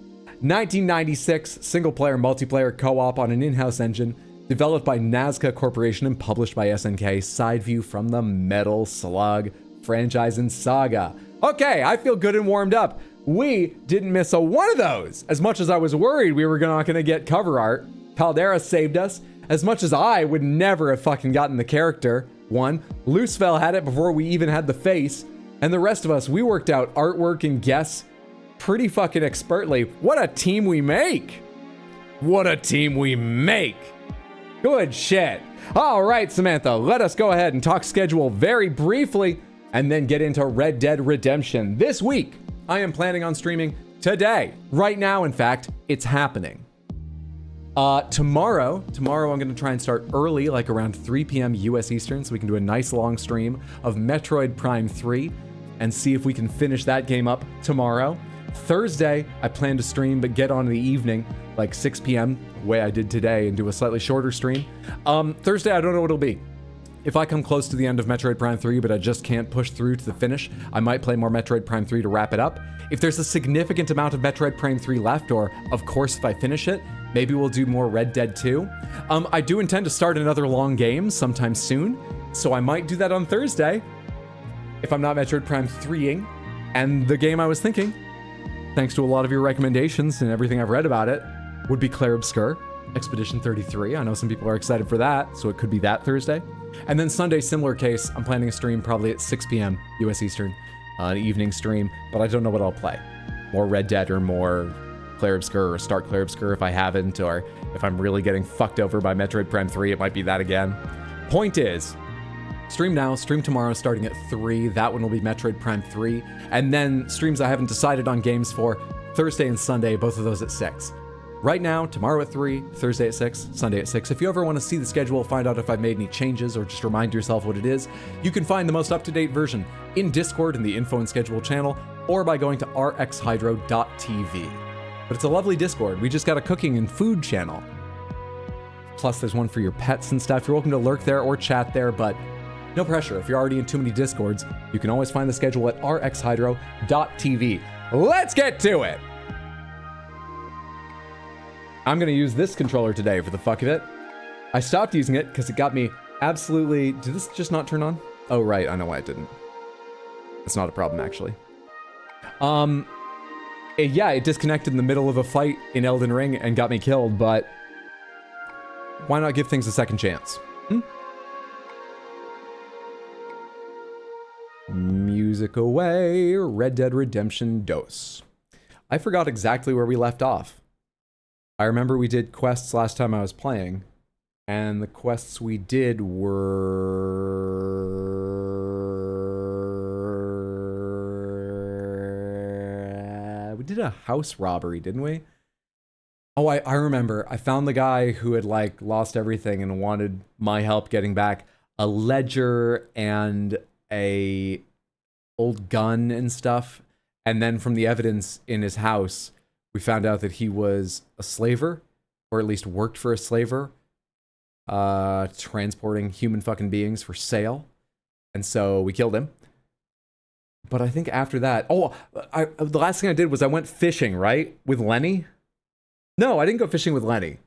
1996, single player, multiplayer, co-op on an in-house engine, developed by Nazca Corporation and published by SNK, side view from the Metal Slug franchise and saga. Okay, I feel good and warmed up. We didn't miss a one of those. As much as I was worried we were not gonna get cover art, Caldera saved us. As much as I would never have fucking gotten the character. 1, Loosefell had it before we even had the face. And the rest of us, we worked out artwork and guess pretty fucking expertly. What a team we make. What a team we make. Good shit. All right, Samantha, let us go ahead and talk schedule very briefly and then get into Red Dead Redemption. This week, I am planning on streaming today. Right now, in fact, it's happening. Tomorrow I'm gonna try and start early, like around 3 p.m. US Eastern, so we can do a nice long stream of Metroid Prime 3 and see if we can finish that game up tomorrow. Thursday, I plan to stream, but get on in the evening, like 6 p.m., the way I did today, and do a slightly shorter stream. Thursday, I don't know what it'll be. If I come close to the end of Metroid Prime 3, but I just can't push through to the finish, I might play more Metroid Prime 3 to wrap it up. If there's a significant amount of Metroid Prime 3 left, or of course if I finish it, maybe we'll do more Red Dead 2. I do intend to start another long game sometime soon, so I might do that on Thursday, if I'm not Metroid Prime 3ing. And the game I was thinking, thanks to a lot of your recommendations and everything I've read about it, would be Clair Obscur, Expedition 33. I know some people are excited for that, so it could be that Thursday. And then Sunday, similar case, I'm planning a stream probably at 6 p.m. US Eastern, an evening stream, but I don't know what I'll play. More Red Dead or more Clair Obscur, or start Clair Obscur if I haven't, or if I'm really getting fucked over by Metroid Prime 3, it might be that again. Point is, stream now, stream tomorrow starting at 3, that one will be Metroid Prime 3, and then streams I haven't decided on games for, Thursday and Sunday, both of those at 6. Right now, tomorrow at 3, Thursday at 6, Sunday at 6. If you ever want to see the schedule, find out if I've made any changes, or just remind yourself what it is, you can find the most up-to-date version in Discord in the info and schedule channel, or by going to rxhydro.tv. But it's a lovely Discord. We just got a cooking and food channel. Plus, there's one for your pets and stuff. You're welcome to lurk there or chat there, but no pressure. If you're already in too many Discords, you can always find the schedule at rxhydro.tv. Let's get to it! I'm gonna use this controller today for the fuck of it. I stopped using it because it got me absolutely... Did this just not turn on? Oh, right. I know why it didn't. It's not a problem, actually. Yeah, it disconnected in the middle of a fight in Elden Ring and got me killed, but... Why not give things a second chance? Music away, Red Dead Redemption Dos. I forgot exactly where we left off. I remember we did quests last time I was playing, and the quests we did were... We did a house robbery, didn't we? Oh, I remember. I found the guy who had, like, lost everything and wanted my help getting back a ledger and a old gun and stuff. And then from the evidence in his house, we found out that he was a slaver, or at least worked for a slaver, transporting human fucking beings for sale. And so we killed him. But I think after that... Oh, the last thing I did was I went fishing, right? With Lenny? No, I didn't go fishing with Lenny.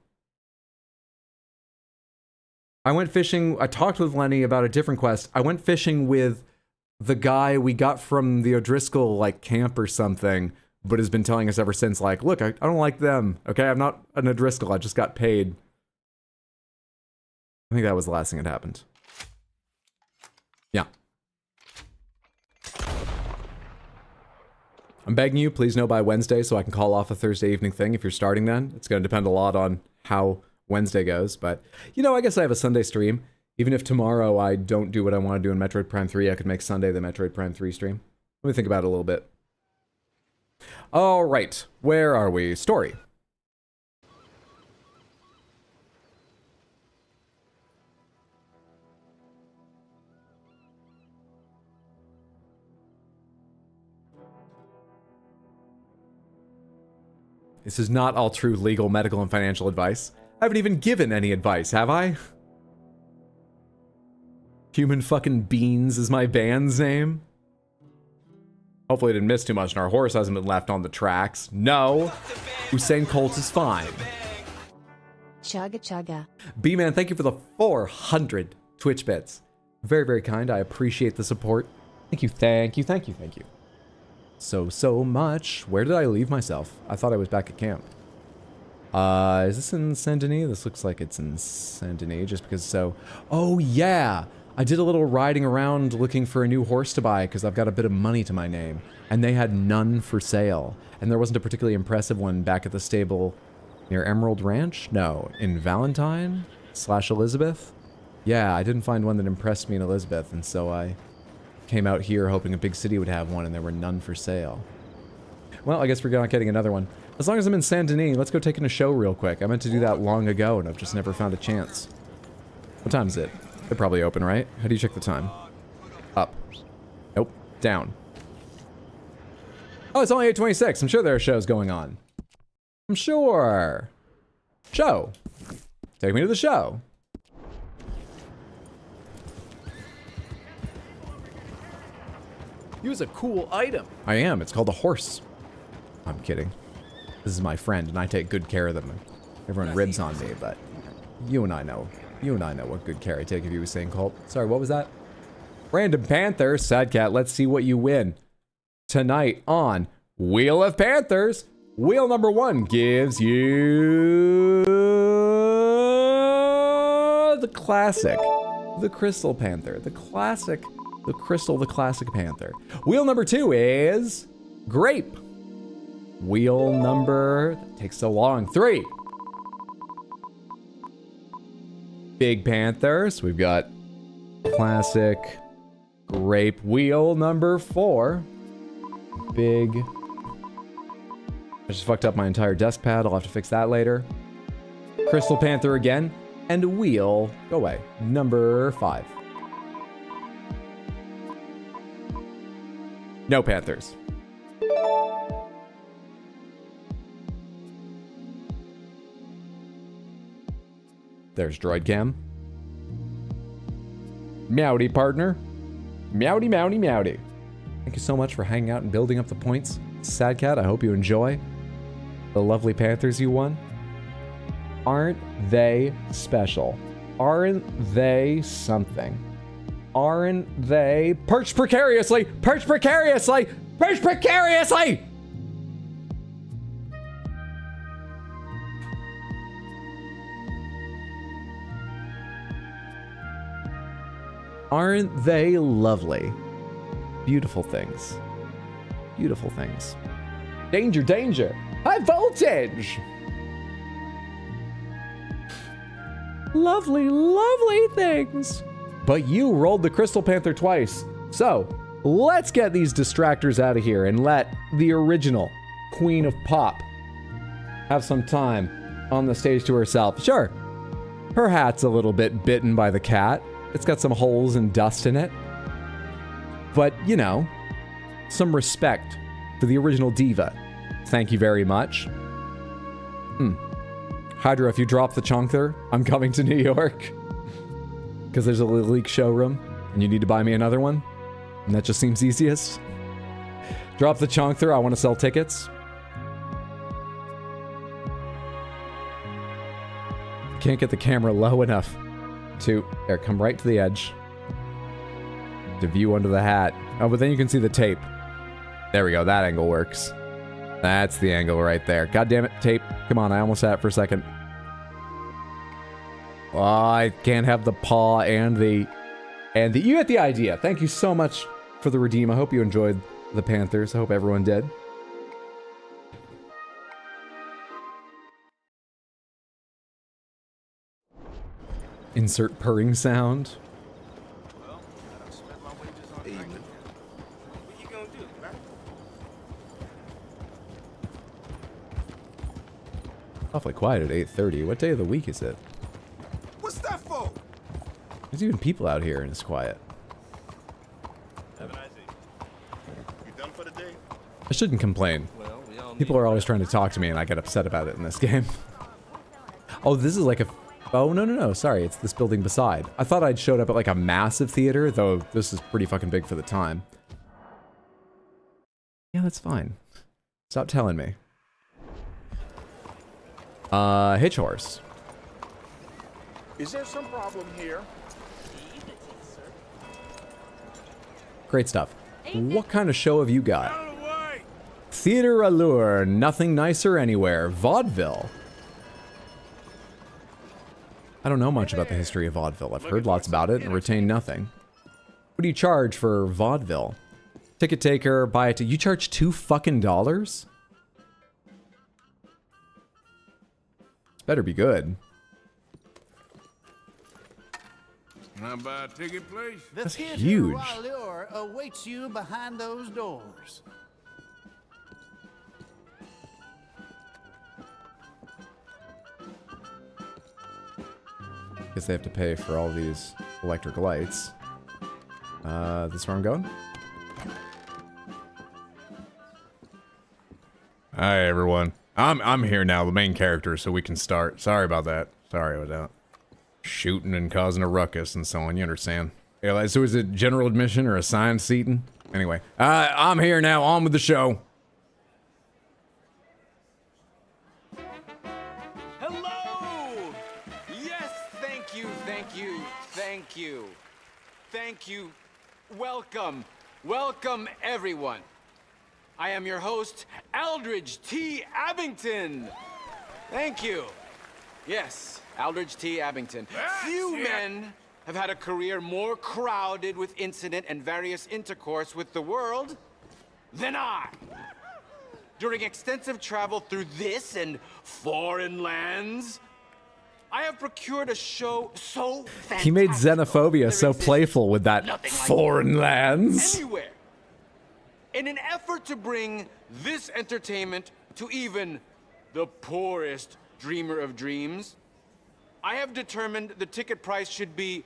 I went fishing... I talked with Lenny about a different quest. I went fishing with the guy we got from the O'Driscoll, like, camp or something, but has been telling us ever since, like, look, I don't like them, okay? I'm not an O'Driscoll, I just got paid. I think that was the last thing that happened. Yeah. I'm begging you, please know by Wednesday so I can call off a Thursday evening thing if you're starting then. It's going to depend a lot on how Wednesday goes, but, you know, I guess I have a Sunday stream. Even if tomorrow I don't do what I want to do in Metroid Prime 3, I could make Sunday the Metroid Prime 3 stream. Let me think about it a little bit. All right, where are we? Story. This is not all true legal, medical, and financial advice. I haven't even given any advice, have I? Human fucking Beans is my band's name. Hopefully I didn't miss too much and our horse hasn't been left on the tracks. No. Usain Colt is fine. Chugga chugga. B-Man, thank you for the 400 Twitch bits. Very, very kind. I appreciate the support. Thank you, thank you, thank you, thank you. So much. Where did I leave myself? I thought I was back at camp. Is this in Saint Denis? This looks like it's in Saint Denis just because so... Oh, yeah. I did a little riding around looking for a new horse to buy because I've got a bit of money to my name. And they had none for sale. And there wasn't a particularly impressive one back at the stable near Emerald Ranch? No, in Valentine / Elizabeth? Yeah, I didn't find one that impressed me in Elizabeth, and so I came out here hoping a big city would have one, and there were none for sale. Well, I guess we're not getting another one. As long as I'm in Saint Denis, let's go take in a show real quick. I meant to do that long ago, and I've just never found a chance. What time is it? They're probably open, right? How do you check the time? Up. Nope. Down. Oh, it's only 8:26. I'm sure there are shows going on. I'm sure. Show. Take me to the show. Use a cool item. I am. It's called a horse. I'm kidding. This is my friend, and I take good care of them. Everyone ribs on me, but you and I know. You and I know what good care I take of you, Usain Colt. Sorry, what was that? Random Panther, Sad Cat, let's see what you win. Tonight on Wheel of Panthers, wheel number 1 gives you the classic, the Crystal Panther, the classic, the classic Panther. Wheel number 2 is Grape. Wheel number, that takes so long, 3. Big Panthers. We've got classic Grape. Wheel number 4. Big. I just fucked up my entire desk pad. I'll have to fix that later. Crystal Panther again. And wheel, go away, number 5. No Panthers. There's Droid Cam. Meowdy, partner. Meowdy, meowdy, meowdy. Thank you so much for hanging out and building up the points. Sad Cat, I hope you enjoy the lovely Panthers you won. Aren't they special? Aren't they something? Aren't they perched precariously? Perched precariously! Perched precariously! Aren't they lovely? Beautiful things. Beautiful things. Danger, danger! High voltage! Lovely, lovely things. But you rolled the Crystal Panther twice. So, let's get these distractors out of here and let the original Queen of Pop have some time on the stage to herself. Sure, her hat's a little bit bitten by the cat. It's got some holes and dust in it. But, you know, some respect for the original diva. Thank you very much. Hydra, if you drop the chunkter, I'm coming to New York. Because there's a leak showroom, and you need to buy me another one. And that just seems easiest. Drop the chunkter, I want to sell tickets. Can't get the camera low enough to... There, come right to the edge. To view under the hat. Oh, but then you can see the tape. There we go, that angle works. That's the angle right there. God damn it, tape. Come on, I almost had it for a second. Oh, I can't have the paw and the... You get the idea. Thank you so much for the redeem. I hope you enjoyed the Panthers. I hope everyone did. Insert purring sound. Well, I spent my wages on drinking. What you gonna do, man? Awfully quiet at 8:30. What day of the week is it? What's that for? There's even people out here and it's quiet. Have a nice day. You done for the day? I shouldn't complain. Well, we all People are always trying to talk to me and I get upset about it in this game. Oh, this is like a... Oh, no. Sorry, it's this building beside. I thought I'd showed up at like a massive theater, though this is pretty fucking big for the time. Yeah, that's fine. Stop telling me. Hitch horse. Is there some problem here? Great stuff. What kind of show have you got? Out of the way! Theater allure, nothing nicer anywhere. Vaudeville. I don't know much about the history of vaudeville. I've heard lots about it and retained nothing. What do you charge for vaudeville? Ticket taker, buy it. You charge $2 fucking? This better be good. Can I buy a ticket, please? That's huge. Allure awaits you behind those doors. Guess they have to pay for all these electric lights. This is where I'm going? Hi everyone. I'm here now, the main character, so we can start. Sorry about that. Sorry about that. Shooting and causing a ruckus and so on, you understand. Yeah, like, so is it general admission or assigned seating? Anyway, I'm here now, on with the show. Hello! Yes, thank you. Thank you. Welcome. Welcome, everyone. I am your host, Aldridge T. Abington. Thank you. Yes, Aldridge T. Abington. Few men have had a career more crowded with incident and various intercourse with the world than I. During extensive travel through this and foreign lands, I have procured a show so fantastic. He made xenophobia so playful with that nothing like foreign lands. Anywhere. In an effort to bring this entertainment to even the poorest dreamer of dreams, I have determined the ticket price should be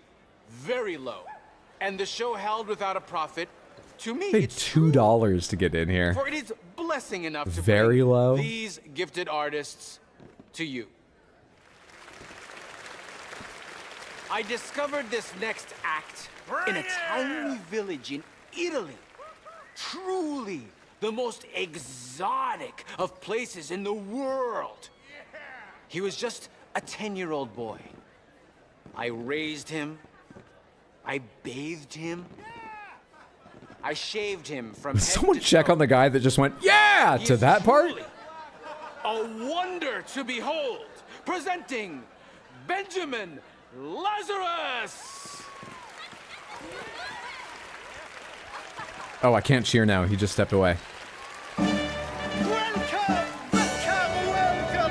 very low, and the show held without a profit. To me, Paid it's true, $2 to get in here. for it is blessing enough to Very bring low. these gifted artists to you. I discovered this next act in a tiny village in Italy. Truly the most exotic of places in the world. He was just a 10-year-old boy. I raised him. I bathed him. I shaved him from head Someone to check toe. on the guy that just went, yeah, He to is that part? truly a wonder to behold. Presenting Benjamin Lazarus. Oh, I can't cheer now. He just stepped away. Welcome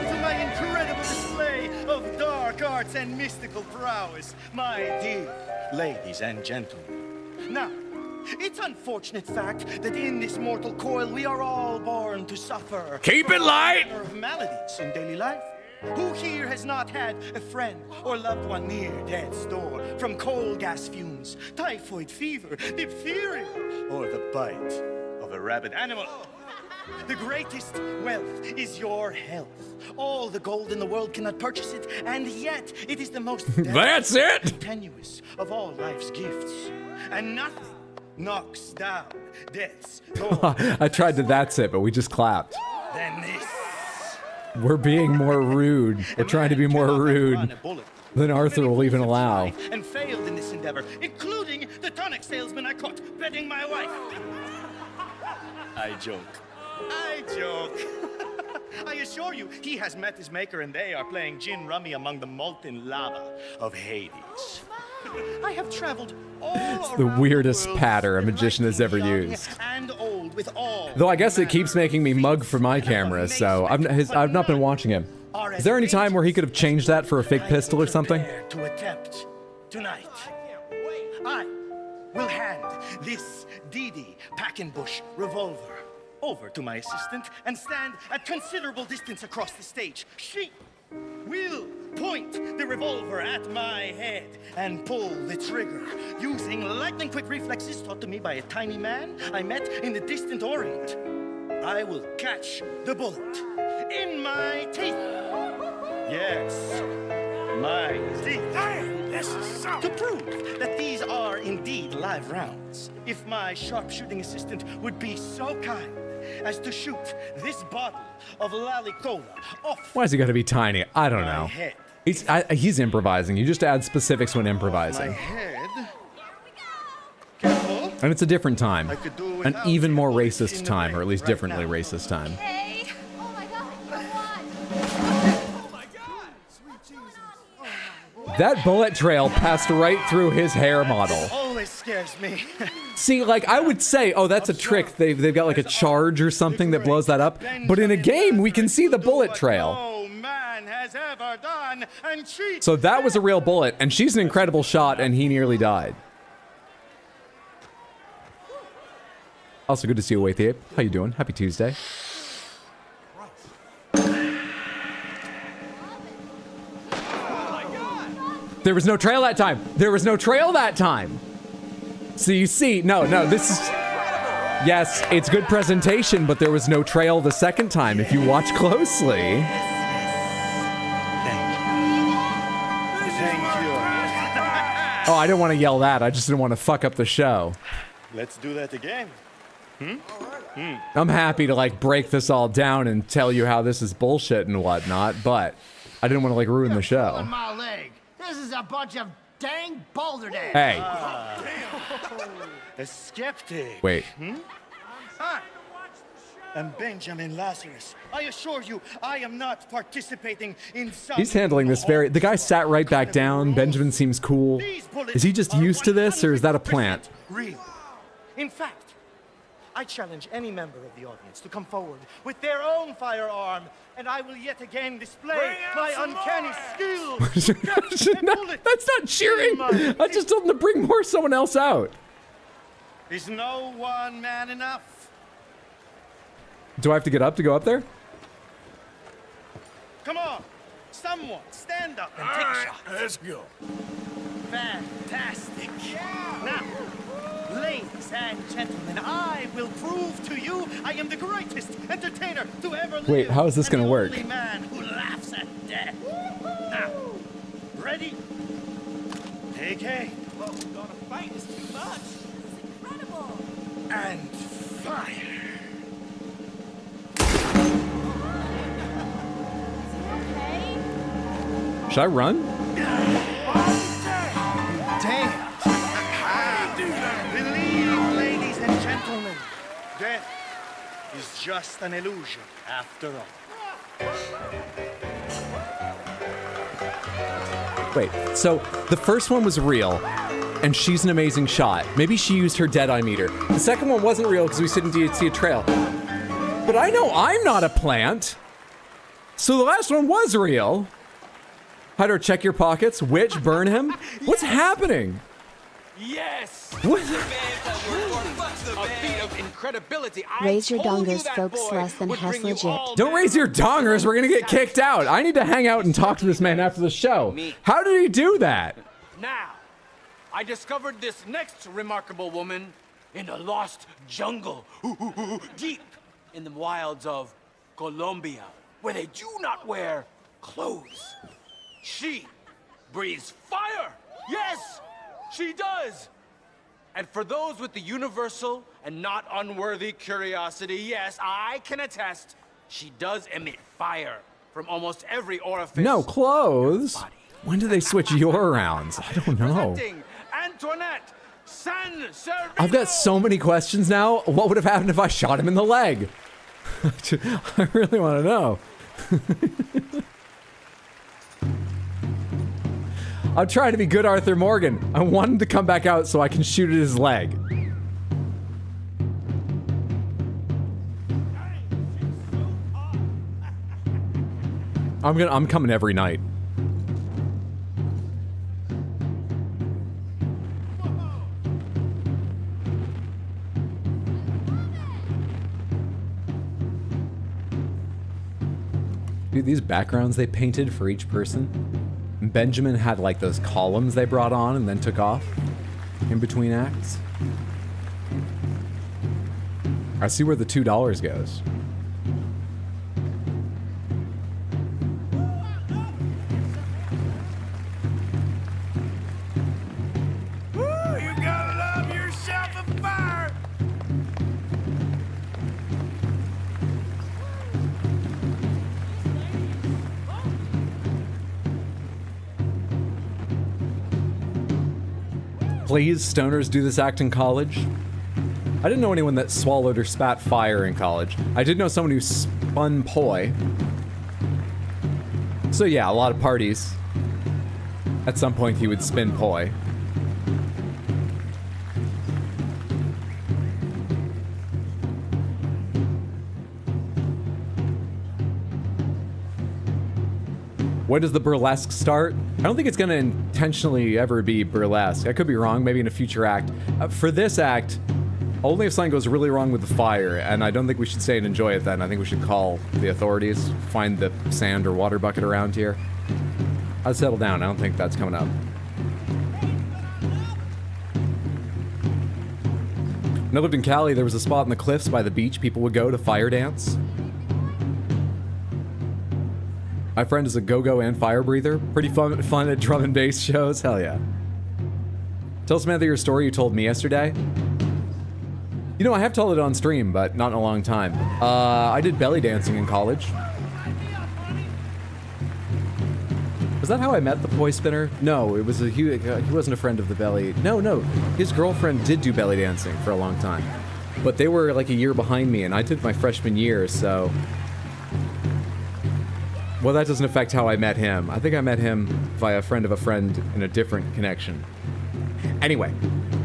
to my incredible display of dark arts and mystical prowess, my dear ladies and gentlemen. Now, it's unfortunate fact that in this mortal coil we are all born to suffer. Keep it light! Of maladies in daily life. Who here has not had a friend or loved one near death's door from coal gas fumes, typhoid fever, diphtheria, or the bite of a rabid animal? The greatest wealth is your health. All the gold in the world cannot purchase it, and yet it is the most That's it! tenuous of all life's gifts. And nothing knocks down death's door I tried to that's it, but we just clapped. than this. We're being more rude. We're trying to be more rude than Arthur will even allow. And failed in this endeavor, including the tonic salesman I caught betting my wife. I joke. I joke. I assure you, he has met his maker and they are playing gin rummy among the molten lava of Hades. I have traveled all the around weirdest world, patter a magician has ever young used. and old with all Though I guess it keeps making me mug for my camera, so I've not been watching him. Is there any time where he could have changed that for a fake pistol or something? To attempt tonight. I will hand this DD Packenbush revolver over to my assistant and stand at considerable distance across the stage. She will point the revolver at my head and pull the trigger using lightning quick reflexes taught to me by a tiny man I met in the distant Orient. I will catch the bullet in my teeth. Yes, my teeth. To prove that these are indeed live rounds, if my sharpshooting assistant would be so kind as to shoot this bottle of Lalicola off Why has he got to be tiny? I don't my know. head. He's improvising. You just add specifics when My improvising. head. Careful. And it's a different time. I could do An without even more bullets in racist the time, or at brain least right differently now. racist time. Hey! Oh my god, what? That bullet trail passed right through his hair model. Always scares me. See, like, I would say, oh, that's a trick. They've got like a charge or something that blows that up. But in a game, we can see the bullet trail. No man has ever done and cheat. So that was a real bullet, and she's an incredible shot, and he nearly died. Also, good to see you, Wait the Ape. How you doing? Happy Tuesday. There was no trail that time. There was no trail that time. So you see, no, this is... Yes, it's good presentation, but there was no trail the second time if you watch closely. Thank you. Oh, I didn't want to yell that. I just didn't want to fuck up the show. Let's do that again. I'm happy to like break this all down and tell you how this is bullshit and whatnot, but I didn't want to like ruin the show. My leg. This is a bunch of dang boulder days. Hey, A skeptic. wait. I am Benjamin Lazarus. I assure you, I am not participating in some... He's handling this very... The guy sat right back down. Benjamin seems cool. Is he just used to this, or is that a plant? Real. In fact, I challenge any member of the audience to come forward with their own firearm, and I will yet again display my uncanny skill. That's not cheering. I just told him to bring more someone else out. Is no one man enough? Do I have to get up to go up there? Come on, someone stand up and take a shot. Let's go. Fantastic. Now, ladies and gentlemen, I will prove to you I am the greatest entertainer to ever live. Wait, how is this and gonna the work? only man who laughs at death. Now, ready? AK. Well, gonna fight is too much. Incredible! And fire. Okay. Should I run? Damn. Believe, ladies and gentlemen, death is just an illusion after all. Wait, so the first one was real, and she's an amazing shot. Maybe she used her Deadeye meter. The second one wasn't real because we didn't see a trail. But I know I'm not a plant. So the last one was real. Hydro, check your pockets. Witch, burn him. What's happening? Yes! What? A feat of incredibility. I Raise your told you dongers, that folks, boy less than would half bring you legit. all Don't raise your dongers. We're gonna get kicked out. I need to hang out and talk to this man after the show. How did he do that? Now, I discovered this next remarkable woman in a lost jungle, deep in the wilds of Colombia, where they do not wear clothes. She breathes fire. Yes, she does. And for those with the universal and not unworthy curiosity, yes, I can attest, she does emit fire from almost every orifice. No clothes. When do they switch your rounds? I don't know. Presenting Antoinette San Servino. I've got so many questions now. What would have happened if I shot him in the leg? I really want to know. I'm trying to be good Arthur Morgan. I want him to come back out so I can shoot at his leg. I'm coming every night. Dude, these backgrounds they painted for each person. Benjamin had like those columns they brought on and then took off in between acts. I see where the $2 goes. You gotta love yourself a fire. Please, stoners do this act in college. I didn't know anyone that swallowed or spat fire in college. I did know someone who spun poi. So yeah, a lot of parties. At some point he would spin poi. When does the burlesque start? I don't think it's gonna intentionally ever be burlesque. I could be wrong, maybe in a future act. For this act, only if something goes really wrong with the fire, and I don't think we should stay and enjoy it then. I think we should call the authorities, find the sand or water bucket around here. I'd settle down, I don't think that's coming up. When I lived in Cali, there was a spot in the cliffs by the beach people would go to fire dance. My friend is a go-go and fire breather. Pretty fun at drum and bass shows. Hell yeah. Tell Samantha your story you told me yesterday. You know, I have told it on stream, but not in a long time. I did belly dancing in college. Was that how I met the poi spinner? No, it was he wasn't a friend of the belly. No, his girlfriend did do belly dancing for a long time. But they were like a year behind me, and I did my freshman year, so... Well, that doesn't affect how I met him. I think I met him via a friend of a friend in a different connection. Anyway,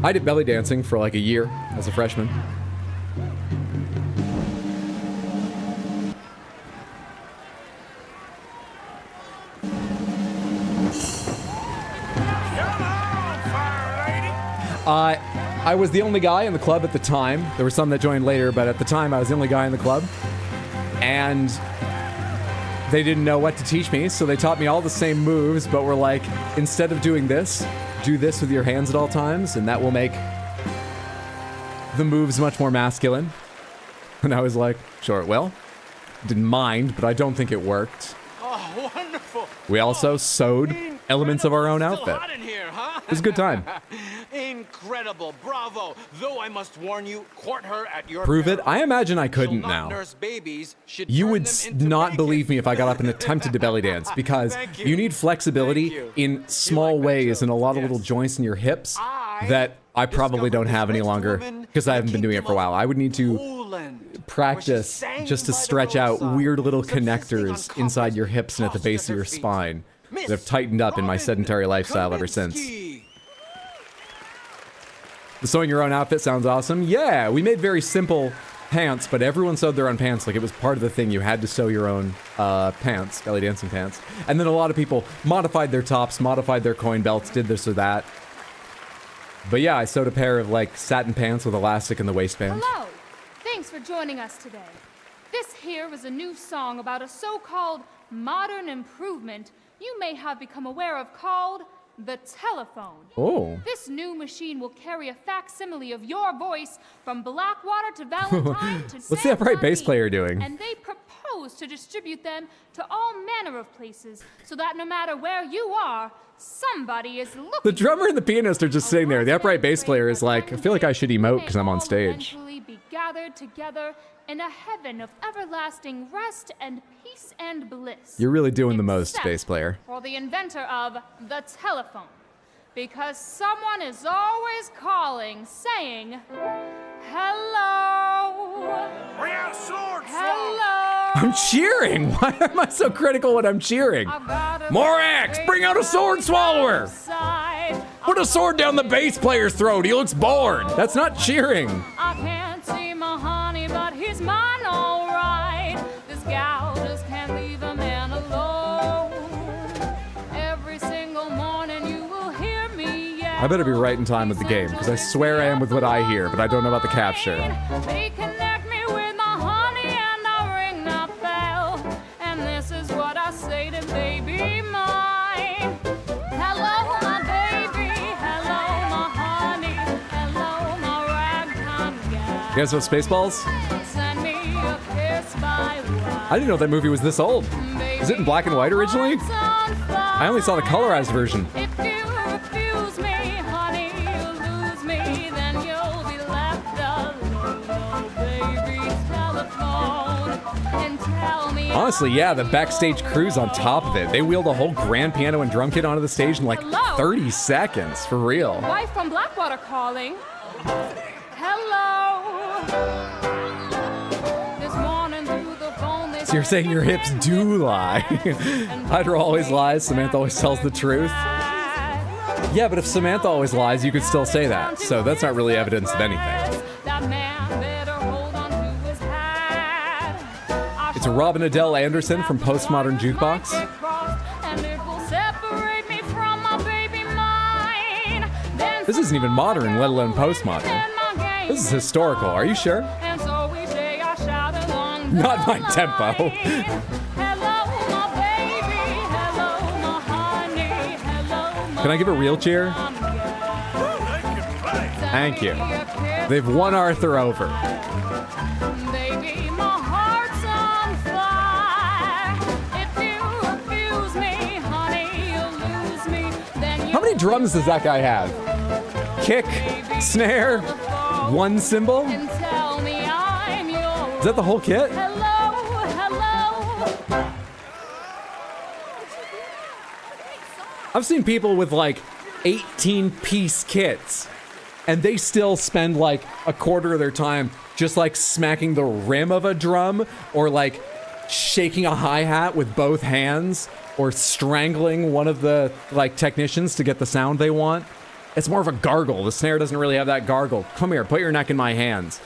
I did belly dancing for like a year as a freshman. I was the only guy in the club at the time. There were some that joined later, but at the time I was the only guy in the club. And they didn't know what to teach me, so they taught me all the same moves, but were like, instead of doing this, do this with your hands at all times, and that will make the moves much more masculine. And I was like, sure, it will. Didn't mind, but I don't think it worked. Oh, wonderful. We also sewed elements of our own Still outfit. hot in here, huh? It was a good time. Incredible, bravo. Though I must warn you, court her at your Prove it? peril. I imagine I She'll couldn't not now. nurse babies, should You turn would them into not bacon. believe me if I got up and attempted to belly dance because Thank you. you need flexibility Thank you. in small like that ways joke. and a lot of Yes. little joints in your hips I that I probably don't discovered have any this longer woman because I in the haven't been doing it for a kingdom while. I would need to Poland, where she practice sang just to by the stretch out roadside, weird little subsisting on connectors coppers inside your hips and at the tossed to base of her your feet. spine Miss that have tightened up in my Robin sedentary lifestyle ever since. Kaminsky. The sewing your own outfit sounds awesome. Yeah, we made very simple pants, but everyone sewed their own pants. Like it was part of the thing. You had to sew your own pants, belly dancing pants. And then a lot of people modified their tops, modified their coin belts, did this or that. But yeah, I sewed a pair of like satin pants with elastic in the waistband. Hello! Thanks for joining us today. This here is a new song about a so-called modern improvement you may have become aware of called the telephone. Oh. This new machine will carry a facsimile of your voice from Blackwater to Valentine to What's the San upright bass Juan, player doing? And they propose to distribute them to all manner of places so that no matter where you are, somebody is looking. The drummer and the pianist are just sitting there. The upright bass player is like, I feel like I should emote because I'm on stage. Eventually be gathered together in a heaven of everlasting rest and peace and bliss. You're really doing the most, Except bass player. for the inventor of the telephone. Because someone is always calling, saying, hello. Bring out sword, Hello. I'm cheering. Why am I so critical when I'm cheering? I've got a More axe! Bring out a sword swallower! side. Put a sword down the bass player's throat. He looks bored. That's not cheering. I can't see my honey, but he's mine all right. This gal just can't leave a man alone. Every single morning you will hear me yell. I better be right in time with the game because I swear I am with what I hear, but I don't know about the capture. They connect me with my honey and I ring that bell. And this is what I say to baby mine. Hello, my baby. Hello, my honey. Hello, my ragtime gal. You guys know Spaceballs? Send me a kiss by I didn't know that movie was this old. Is it in black and white originally? I only saw the colorized version. If you refuse me, honey, you'll lose me, then you'll be left alone. Oh, baby, telephone and tell me. Honestly, yeah, the backstage crew's on top of it. They wheeled a whole grand piano and drum kit onto the stage in like Hello? 30 seconds, for real. Wife from Blackwater calling. Hello. This morning through the phone they So you're saying your hips do lie. Hydra always lies, Samantha always tells the truth. Yeah, but if Samantha always lies, you could still say that. So that's not really evidence of anything. That man better hold on to his hat. It's Robin Adele Anderson from Postmodern Jukebox. And it will separate me from my baby mine. Then This isn't even modern, let alone postmodern. in my game. This is historical, are you sure? And so each day I shout along Not my the tempo. line. Hello, my baby. Hello, my honey. Hello, my Can I give a real cheer? Thank you. They've won Arthur over. Baby, my heart's on fire. If you refuse me, honey, you'll lose me. Then How many drums does that guy have? Kick, snare, one cymbal? and tell me I'm yours. Is that the whole kit? Hello, hello. I've seen people with like 18-piece kits, and they still spend like a quarter of their time just like smacking the rim of a drum, or like shaking a hi-hat with both hands, or strangling one of the like technicians to get the sound they want. It's more of a gargle. The snare doesn't really have that gargle. Come here, put your neck in my hands.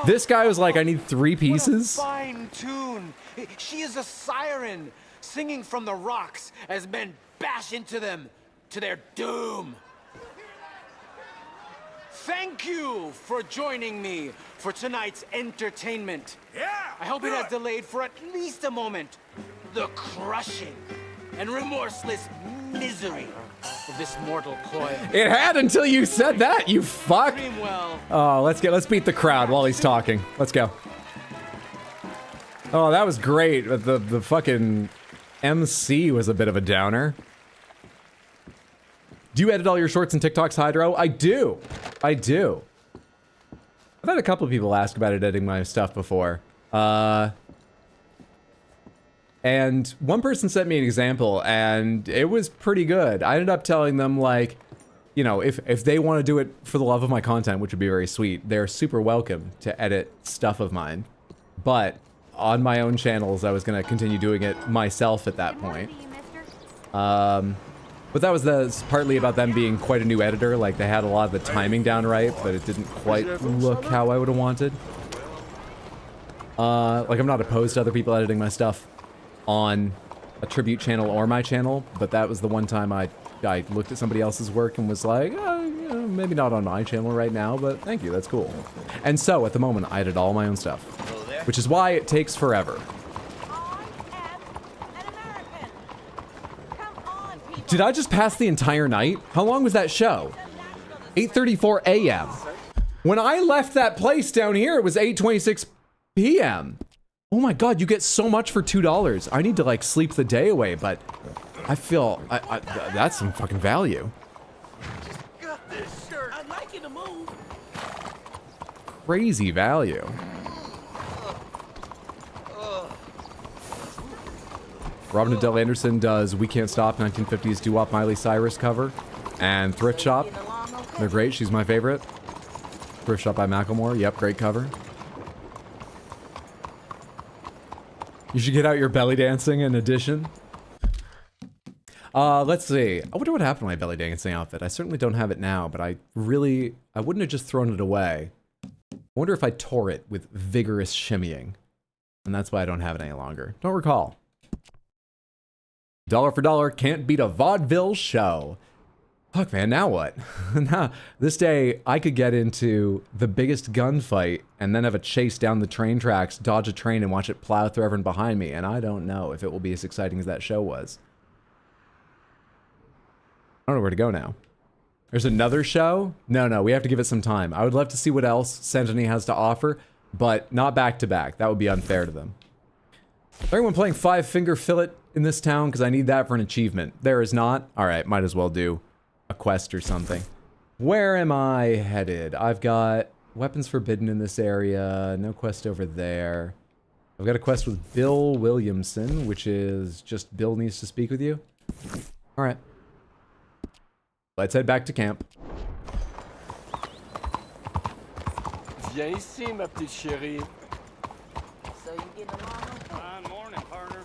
This guy was like, I need 3 pieces. What a fine tune. She is a siren singing from the rocks as men bash into them to their doom. Thank you for joining me for tonight's entertainment. Yeah. I hope it has delayed for at least a moment the crushing and remorseless misery of this mortal coil. It had until you said that, you fuck. Dream well. Oh, let's beat the crowd while he's talking. Let's go. Oh, that was great. The fucking MC was a bit of a downer. Do you edit all your shorts and TikToks, Hydro? I do. I do. I've had a couple of people ask about editing my stuff before. And one person sent me an example, and it was pretty good. I ended up telling them, like, you know, if they want to do it for the love of my content, which would be very sweet, they're super welcome to edit stuff of mine. But on my own channels, I was going to continue doing it myself at that point. But that was partly about them being quite a new editor. Like, they had a lot of the timing down right, but it didn't quite look how I would have wanted. Like, I'm not opposed to other people editing my stuff on a tribute channel or my channel, but that was the one time I looked at somebody else's work and was like, oh, you know, maybe not on my channel right now, but thank you, that's cool. And so, at the moment, I edit all my own stuff, which is why it takes forever. Did I just pass the entire night? How long was that show? 8:34 a.m. When I left that place down here, it was 8:26 p.m. Oh my god, you get so much for $2. I need to, like, sleep the day away, but I feel... that's some fucking value. Got this shirt. I'd like you to move. Crazy value. Robin Adele Anderson does We Can't Stop 1950s doo-wop Miley Cyrus cover. And Thrift Shop. They're great. She's my favorite. Thrift Shop by Macklemore. Yep, great cover. You should get out your belly dancing in addition. Let's see. I wonder what happened to my belly dancing outfit. I certainly don't have it now, but I wouldn't have just thrown it away. I wonder if I tore it with vigorous shimmying. And that's why I don't have it any longer. Don't recall. Dollar for dollar, can't beat a vaudeville show. Fuck, man, now what? Now, this day, I could get into the biggest gunfight and then have a chase down the train tracks, dodge a train, and watch it plow through everyone behind me, and I don't know if it will be as exciting as that show was. I don't know where to go now. There's another show? No, we have to give it some time. I would love to see what else Sentiny has to offer, but not back-to-back. That would be unfair to them. Everyone playing Five Finger Fillet in this town? Because I need that for an achievement. There is not? Alright, might as well do a quest or something. Where am I headed? I've got weapons forbidden in this area. No quest over there. I've got a quest with Bill Williamson, which is just Bill needs to speak with you. Alright. Let's head back to camp. Viens ici, ma petite chérie. So you getting along? Morning, partner.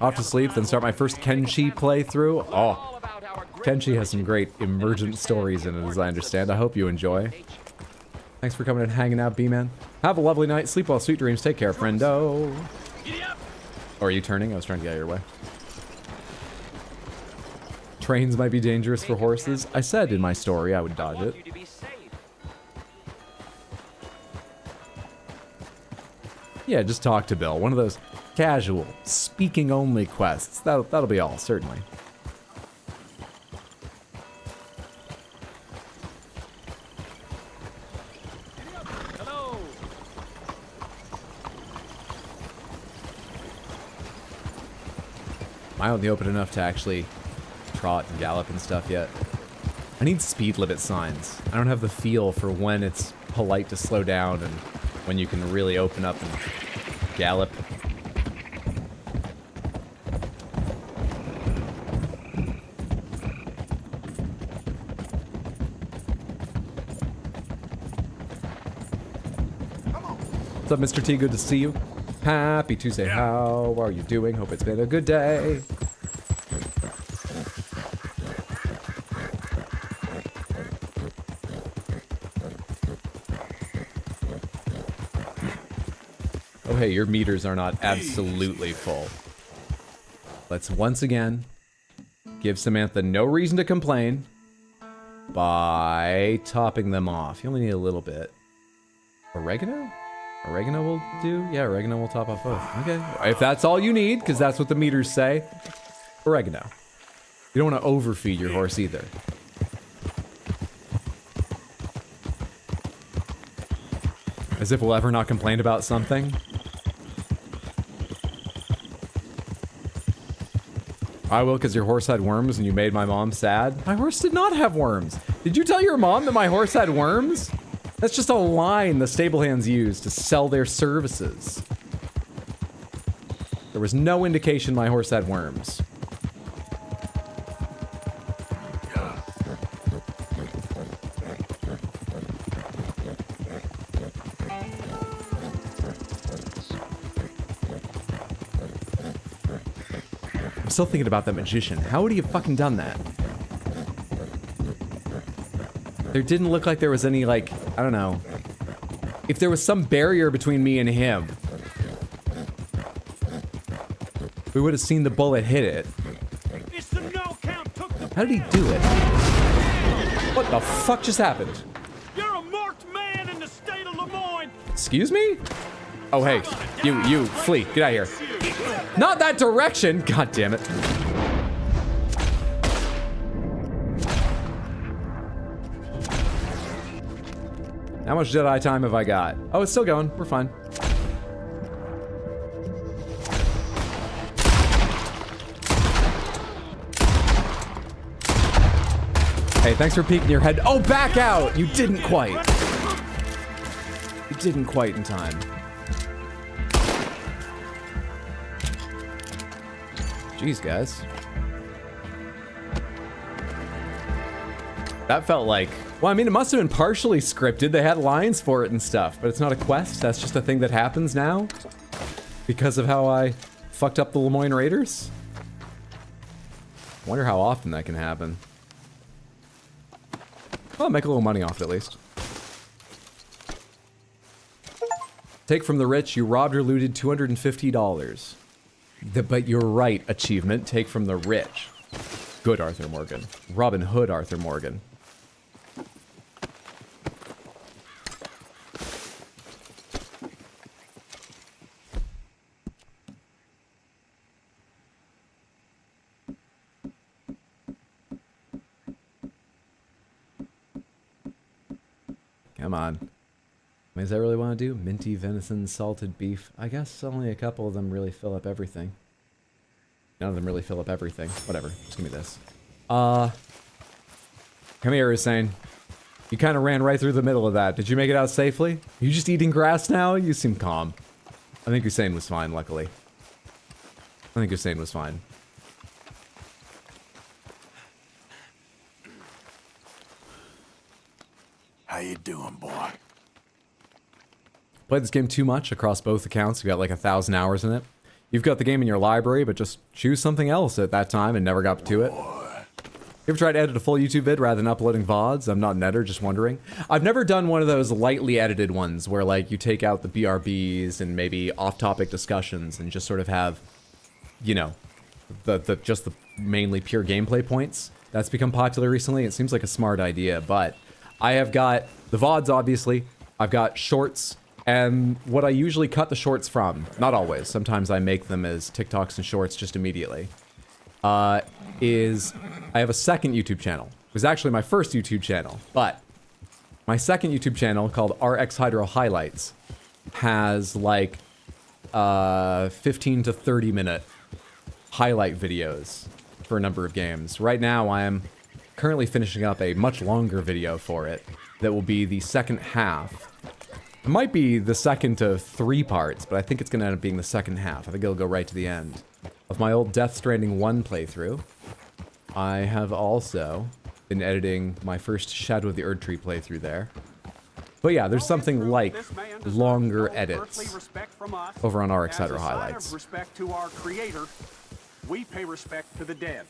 Off to sleep, then start my first Kenshi playthrough. Oh, Kenshi has some great emergent stories in it, as I understand. I hope you enjoy. Thanks for coming and hanging out, B-Man. Have a lovely night. Sleep well, sweet dreams. Take care, friendo. Or are you turning? I was trying to get out of your way. Trains might be dangerous for horses. I said in my story I would dodge it. Yeah, just talk to Bill. One of those casual, speaking-only quests. That'll be all, certainly. Hello. Am I out in the open enough to actually trot and gallop and stuff yet? I need speed limit signs. I don't have the feel for when it's polite to slow down and when you can really open up and gallop. What's up, Mr. T? Good to see you. Happy Tuesday. How are you doing? Hope it's been a good day. Oh, hey, your meters are not absolutely full. Let's once again give Samantha no reason to complain by topping them off. You only need a little bit. Oregano? Oregano will do? Yeah, oregano will top off both. Okay. If that's all you need, because that's what the meters say, oregano. You don't want to overfeed your horse either. As if we'll ever not complain about something. I will, because your horse had worms and you made my mom sad. My horse did not have worms. Did you tell your mom that my horse had worms? That's just a line the stable hands use to sell their services. There was no indication my horse had worms. I'm still thinking about that magician. How would he have fucking done that? There didn't look like there was any, like, I don't know. If there was some barrier between me and him, we would have seen the bullet hit it. How did he do it? What the fuck just happened? You're a marked man in the state of Lemoyne. Excuse me? Oh, hey, you, flee, get out of here. Not that direction! God damn it. How much Jedi time have I got? Oh, it's still going. We're fine. Hey, thanks for peeking your head. Oh, back out! You didn't quite. You didn't quite in time. Jeez, guys. That felt like... Well, I mean, it must have been partially scripted. They had lines for it and stuff, but it's not a quest. That's just a thing that happens now because of how I fucked up the Lemoyne Raiders. Wonder how often that can happen. Well, I'll make a little money off it at least. Take from the rich, you robbed or looted $250. But you're right, achievement. Take from the rich. Good Arthur Morgan. Robin Hood Arthur Morgan. Come on. I mean, does that really want to do? Minty venison, salted beef. I guess only a couple of them really fill up everything. None of them really fill up everything. Whatever. Just give me this. Come here, Hussein. You kind of ran right through the middle of that. Did you make it out safely? You just eating grass now? You seem calm. I think Hussein was fine, luckily. I think Hussein was fine. How you doing, boy? Played this game too much across both accounts. You got like 1,000 hours in it. You've got the game in your library, but just choose something else at that time and never got to it. You ever tried to edit a full YouTube vid rather than uploading VODs? I'm not an editor, just wondering. I've never done one of those lightly edited ones where like you take out the BRBs and maybe off-topic discussions and just sort of have, you know, just the mainly pure gameplay points. That's become popular recently. It seems like a smart idea, but I have got the VODs, obviously. I've got shorts, and what I usually cut the shorts from, not always, sometimes I make them as TikToks and shorts just immediately, is I have a second YouTube channel. It was actually my first YouTube channel, but my second YouTube channel called RX Hydro Highlights has like 15 to 30 minute highlight videos for a number of games. Right now I am currently finishing up a much longer video for it that will be the second half. It might be the second to 3 parts, but I think it's going to end up being the second half. I think it'll go right to the end of my old Death Stranding 1 playthrough. I have also been editing my first Shadow of the Erdtree playthrough there. But yeah, there's something like longer edits over on RX Hydro Highlights. Respect to our creator, we pay respect to the dead.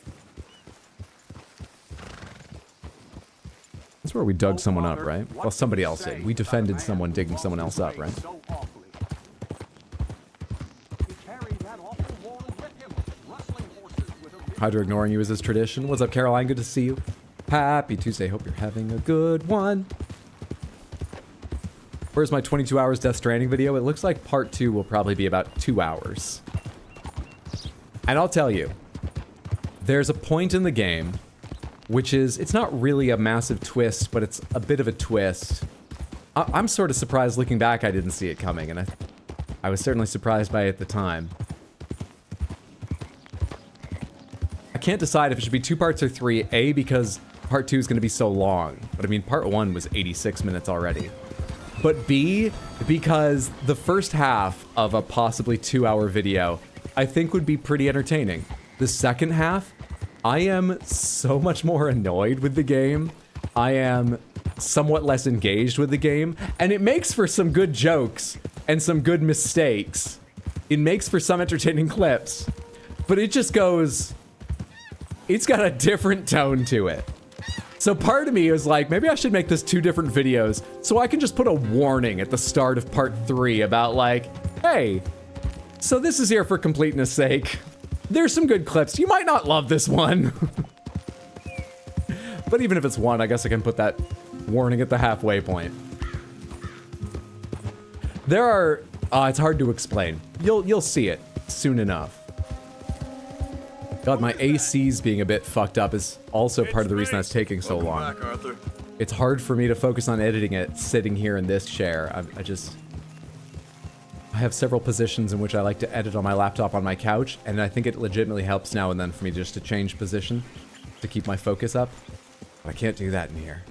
That's where we dug someone up, right? Well, somebody else did. We defended someone digging someone else up, right? Hydro ignoring you is his tradition. What's up, Caroline? Good to see you. Happy Tuesday. Hope you're having a good one. Where's my 22 hours Death Stranding video? It looks like part 2 will probably be about 2 hours. And I'll tell you, there's a point in the game which is, it's not really a massive twist, but it's a bit of a twist. I'm sort of surprised looking back I didn't see it coming, and I was certainly surprised by it at the time. I can't decide if it should be 2 parts or 3. A, because part 2 is going to be so long. But I mean, part 1 was 86 minutes already. But B, because the first half of a possibly 2-hour video, I think would be pretty entertaining. The second half, I am so much more annoyed with the game. I am somewhat less engaged with the game, and it makes for some good jokes and some good mistakes. It makes for some entertaining clips, but it just goes, it's got a different tone to it. So part of me is like, maybe I should make this 2 different videos so I can just put a warning at the start of part 3 about like, hey, so this is here for completeness sake. There's some good clips. You might not love this one. But even if it's 1, I guess I can put that warning at the halfway point. There are, it's hard to explain. You'll see it soon enough. God, my AC's being a bit fucked up is also part of the reason that's taking so long. Back, Arthur. It's hard for me to focus on editing it sitting here in this chair. I have several positions in which I like to edit on my laptop on my couch, and I think it legitimately helps now and then for me just to change position to keep my focus up. But I can't do that in here.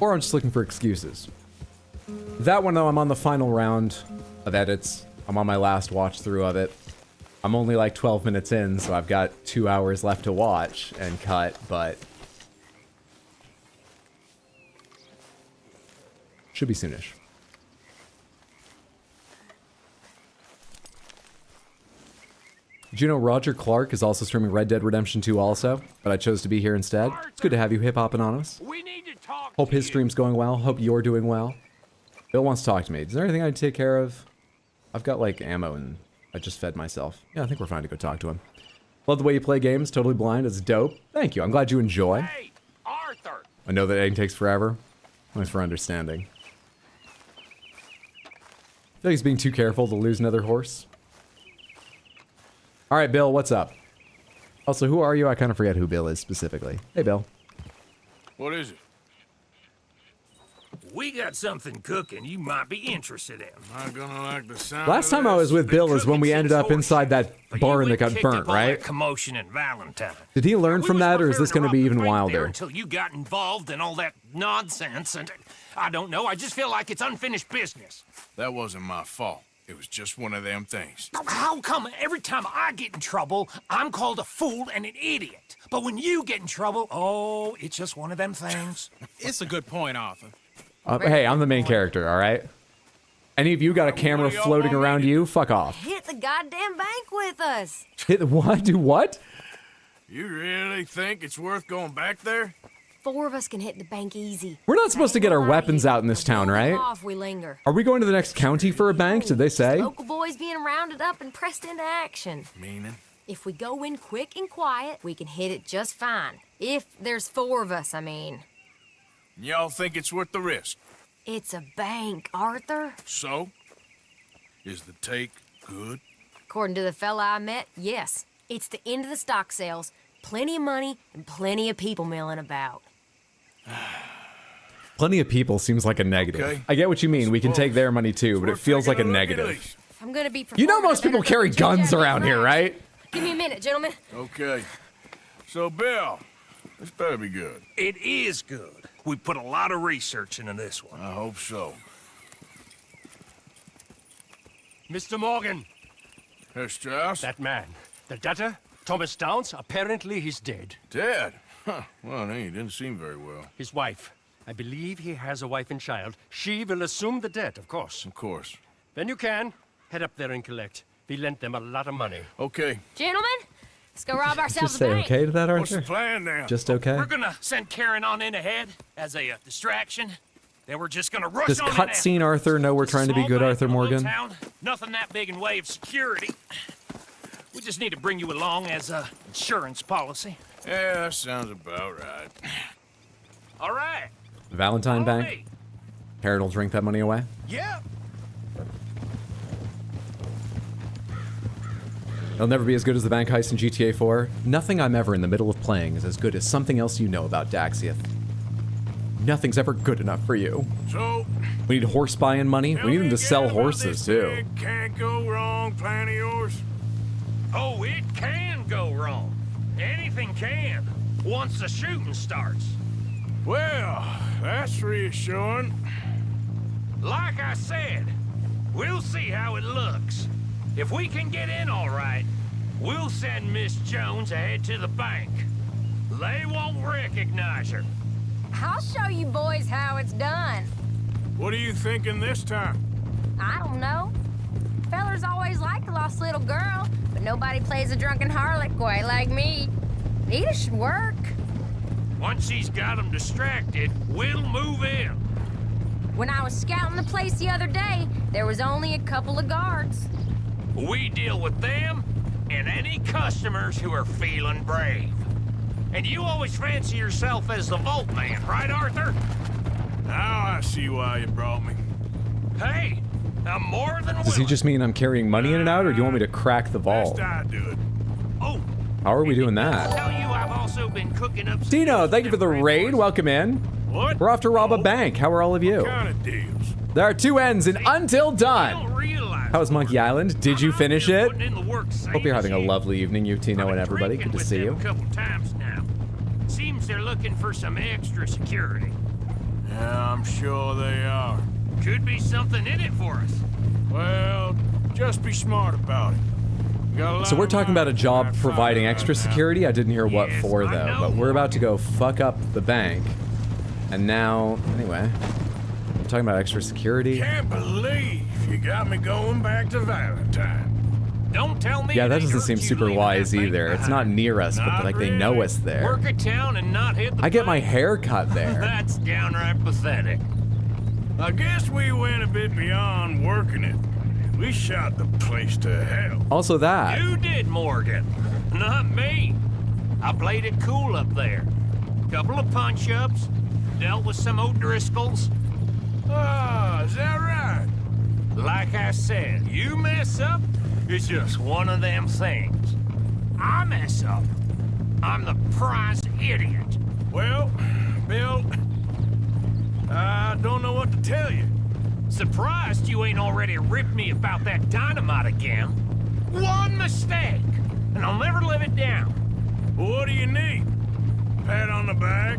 Or I'm just looking for excuses. That one, though, I'm on the final round of edits. I'm on my last watch through of it. I'm only like 12 minutes in, so I've got 2 hours left to watch and cut, but should be soonish. Did you know Roger Clark is also streaming Red Dead Redemption 2 also, but I chose to be here instead? It's good to have you hip-hopping on us. Hope his stream's going well. Hope you're doing well. Bill wants to talk to me. Is there anything I'd take care of? I've got like ammo and I just fed myself. Yeah, I think we're fine to go talk to him. Love the way you play games. Totally Blind. It's dope. Thank you. I'm glad you enjoy. Hey, Arthur! I know that editing takes forever. Thanks for understanding. I feel like he's being too careful to lose another horse. All right, Bill, what's up? Also, who are you? I kind of forget who Bill is specifically. Hey, Bill. What is it? We got something cooking you might be interested in. Am I gonna like the sound Last of time I was with Bill is when we ended up inside that barn that got burnt, right? Commotion in Valentine. Did he learn from that, or is this going to be even wilder? Until you got involved in all that nonsense, and I don't know. I just feel like it's unfinished business. That wasn't my fault. It was just one of them things. How come every time I get in trouble, I'm called a fool and an idiot? But when you get in trouble, oh, it's just one of them things. It's a good point, Arthur. Hey, I'm the main character, all right? Any of you got a camera floating around you? Fuck off. Hit the goddamn bank with us. Hit what? Do what? You really think it's worth going back there? 4 of us can hit the bank easy. We're not supposed to get our weapons out in this town, right? Off we linger. Are we going to the next county for a bank, did they say? Local boys being rounded up and pressed into action. Meaning? If we go in quick and quiet, we can hit it just fine. If there's 4 of us, I mean. Y'all think it's worth the risk? It's a bank, Arthur. So? Is the take good? According to the fella I met, yes. It's the end of the stock sales. Plenty of money and plenty of people milling about. Plenty of people seems like a negative. Okay. I get what you mean. We can take their money too, but it feels like a negative. I'm gonna be. You know most people carry guns around here, right? Give me a minute, gentlemen. Okay. So, Bill, this better be good. It is good. We put a lot of research into this one. I hope so. Mr. Morgan. Herr Strauss? That man. The debtor, Thomas Downs, apparently he's dead. Dead? Huh. Well, he didn't seem very well. His wife. I believe he has a wife and child. She will assume the debt, of course. Of course. Then you can head up there and collect. We lent them a lot of money. Okay. Gentlemen, let's go rob ourselves Just say a bank. okay to that, Arthur? What's the plan now? Just okay? We're gonna send Karen on in ahead as a distraction. Then we're just gonna rush Does on in cutscene Arthur know we're trying to be good Arthur Morgan? Town. Nothing that big in way of security. We just need to bring you along as a insurance policy. Yeah, that sounds about right. All right. Valentine Bank? Me. Harold will drink that money away? Yeah. It'll never be as good as the bank heist in GTA 4. Nothing I'm ever in the middle of playing is as good as something else you know about Daxiath. Nothing's ever good enough for you. So, we need horse buying money. We need them to sell horses, too. Can't go wrong plan of yours. Oh, it can go wrong. Anything can, once the shooting starts. Well, that's reassuring. Like I said, we'll see how it looks. If we can get in all right, we'll send Miss Jones ahead to the bank. They won't recognize her. I'll show you boys how it's done. What are you thinking this time? I don't know. Fellers always like a lost little girl, but nobody plays a drunken harlot quite like me. It should work. Once he's got them distracted, we'll move in. When I was scouting the place the other day, there was only a couple of guards. We deal with them and any customers who are feeling brave. And you always fancy yourself as the Vault Man, right, Arthur? Now I see why you brought me. Hey, I'm more than willing. Does he just mean I'm carrying money in and out, or do you want me to crack the vault? Best I do it. Oh, How are we doing that? tell you I've also been cooking up. Dino, thank you for the raid. Welcome in. What? We're off to rob a bank. How are all of you? What kind of deals? There are two ends in Until Dawn. How was Monkey Island? Did you finish it? Hope you're having a lovely evening, you Tino and everybody. Good to see you. A couple times now. Seems they're looking for some extra security. Yeah, I'm sure they are. Could be something in it for us. Well, just be smart about it. So we're talking about a job providing extra security. I didn't hear what for though, but we're about to go fuck up the bank. And now, anyway, I'm talking about extra security. Can't believe you got me going back to Valentine. Don't tell me. Yeah, that doesn't seem super wise either. It's not near us, but like they know us there. Work a town and not hit the I get my hair cut there. That's downright pathetic. I guess we went a bit beyond working it. We shot the place to hell. Also that. You did, Morgan. Not me. I played it cool up there. Couple of punch-ups. Dealt with some O'Driscolls. Ah, is that right? Like I said, you mess up, it's just one of them things. I mess up, I'm the prize idiot. Well, Bill, I don't know what to tell you. Surprised you ain't already ripped me about that dynamite again. One mistake, and I'll never live it down. What do you need? Pat on the back?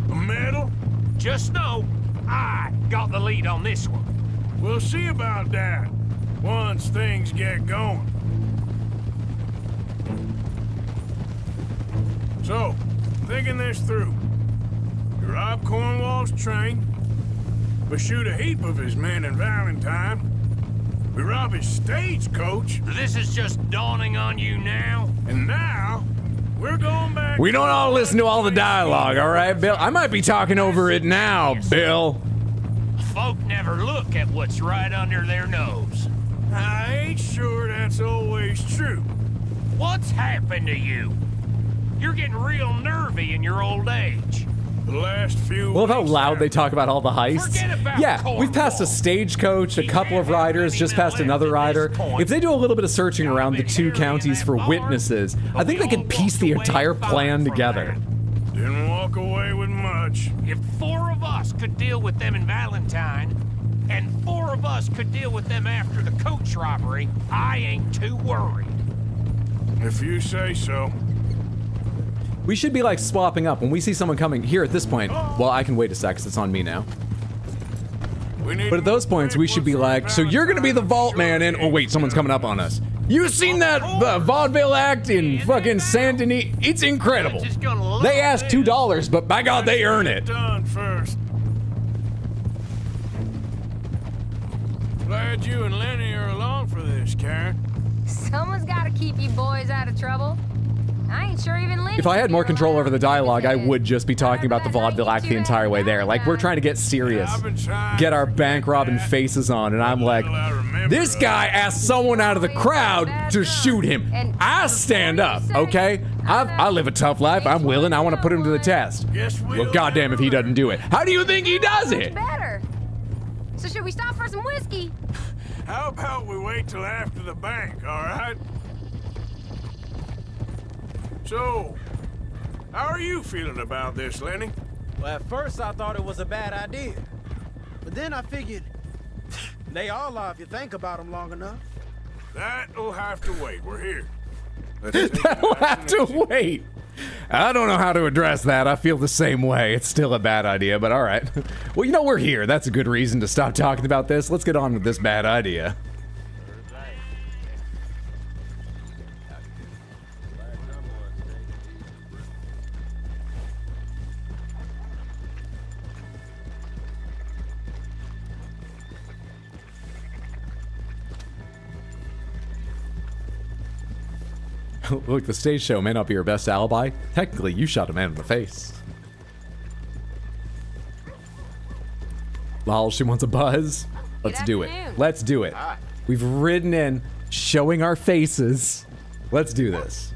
A medal? Just know, I got the lead on this one. We'll see about that once things get going. So, thinking this through. You rob Cornwall's train. We shoot a heap of his men in Valentine. We rob his stagecoach. This is just dawning on you now. And now, we're going back. We don't all listen to all the dialogue, all right, Bill? I might be talking over it now, Bill. Folk never look at what's right under their nose. I ain't sure that's always true. What's happened to you? You're getting real nervy in your old age. The last few Love how loud they talk about all the heists. Yeah, we've passed a stagecoach, a couple of riders, just past another rider. If they do a little bit of searching around the two counties for witnesses, I think they could piece the entire plan together. Didn't walk away with much. If 4 of us could deal with them in Valentine, and 4 of us could deal with them after the coach robbery, I ain't too worried. If you say so. We should be like swapping up when we see someone coming here at this point. Well, I can wait a sec, 'cause it's on me now. But at those points, we should be like, so you're gonna be the vault man and, oh wait, someone's coming up on us. You seen that vaudeville act in fucking Saint Denis? It's incredible. They ask $2, but by God, they earn it. Done first. Glad you and Lenny are along for this, Karen. Someone's got to keep you boys out of trouble. I ain't sure even Lenny. If I had more control over the dialogue, I would just be talking about the vaudeville act the entire way there. Like, we're trying to get serious. Get our bank robbing faces on, and I'm like, this guy asked someone out of the crowd to shoot him. I stand up, okay? I live a tough life. I'm willing. I want to put him to the test. Well, goddamn if he doesn't do it. How do you think he does it? Better. So should we stop for some whiskey? How about we wait till after the bank, all right? So, how are you feeling about this, Lenny? Well, at first I thought it was a bad idea. But then I figured, they all are if you think about them long enough. That'll have to wait. We're here. That'll have to wait. I don't know how to address that. I feel the same way. It's still a bad idea, but all right. Well, you know, we're here. That's a good reason to stop talking about this. Let's get on with this bad idea. Look, the stage show may not be your best alibi. Technically, you shot a man in the face. Lol, she wants a buzz. Let's do it. Let's do it. We've ridden in, showing our faces. Let's do this.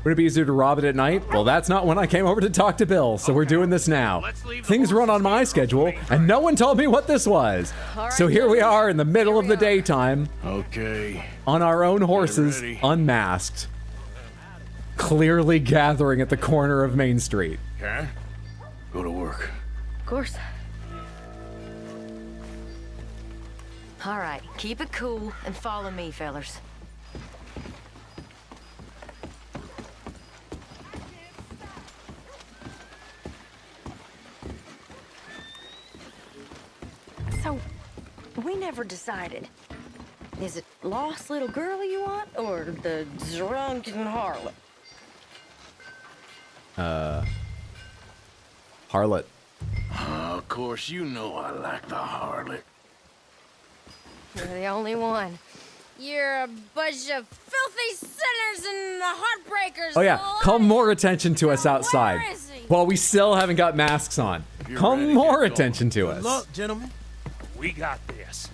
Would it be easier to rob it at night? Well, that's not when I came over to talk to Bill, so we're doing this now. Things run on my schedule, and no one told me what this was. So here we are in the middle of the daytime. Okay. On our own horses, unmasked. Clearly gathering at the corner of Main Street. Okay. Go to work. Of course. All right, keep it cool and follow me, fellers. So, we never decided. Is it lost little girl you want, or the drunken harlot? Harlot. Of course, you know I like the harlot. You're the only one. You're a bunch of filthy sinners and the heartbreakers. Oh yeah, call more attention to us outside. Where is he? While we still haven't got masks on. Call more attention to us. Look, gentlemen. We got this.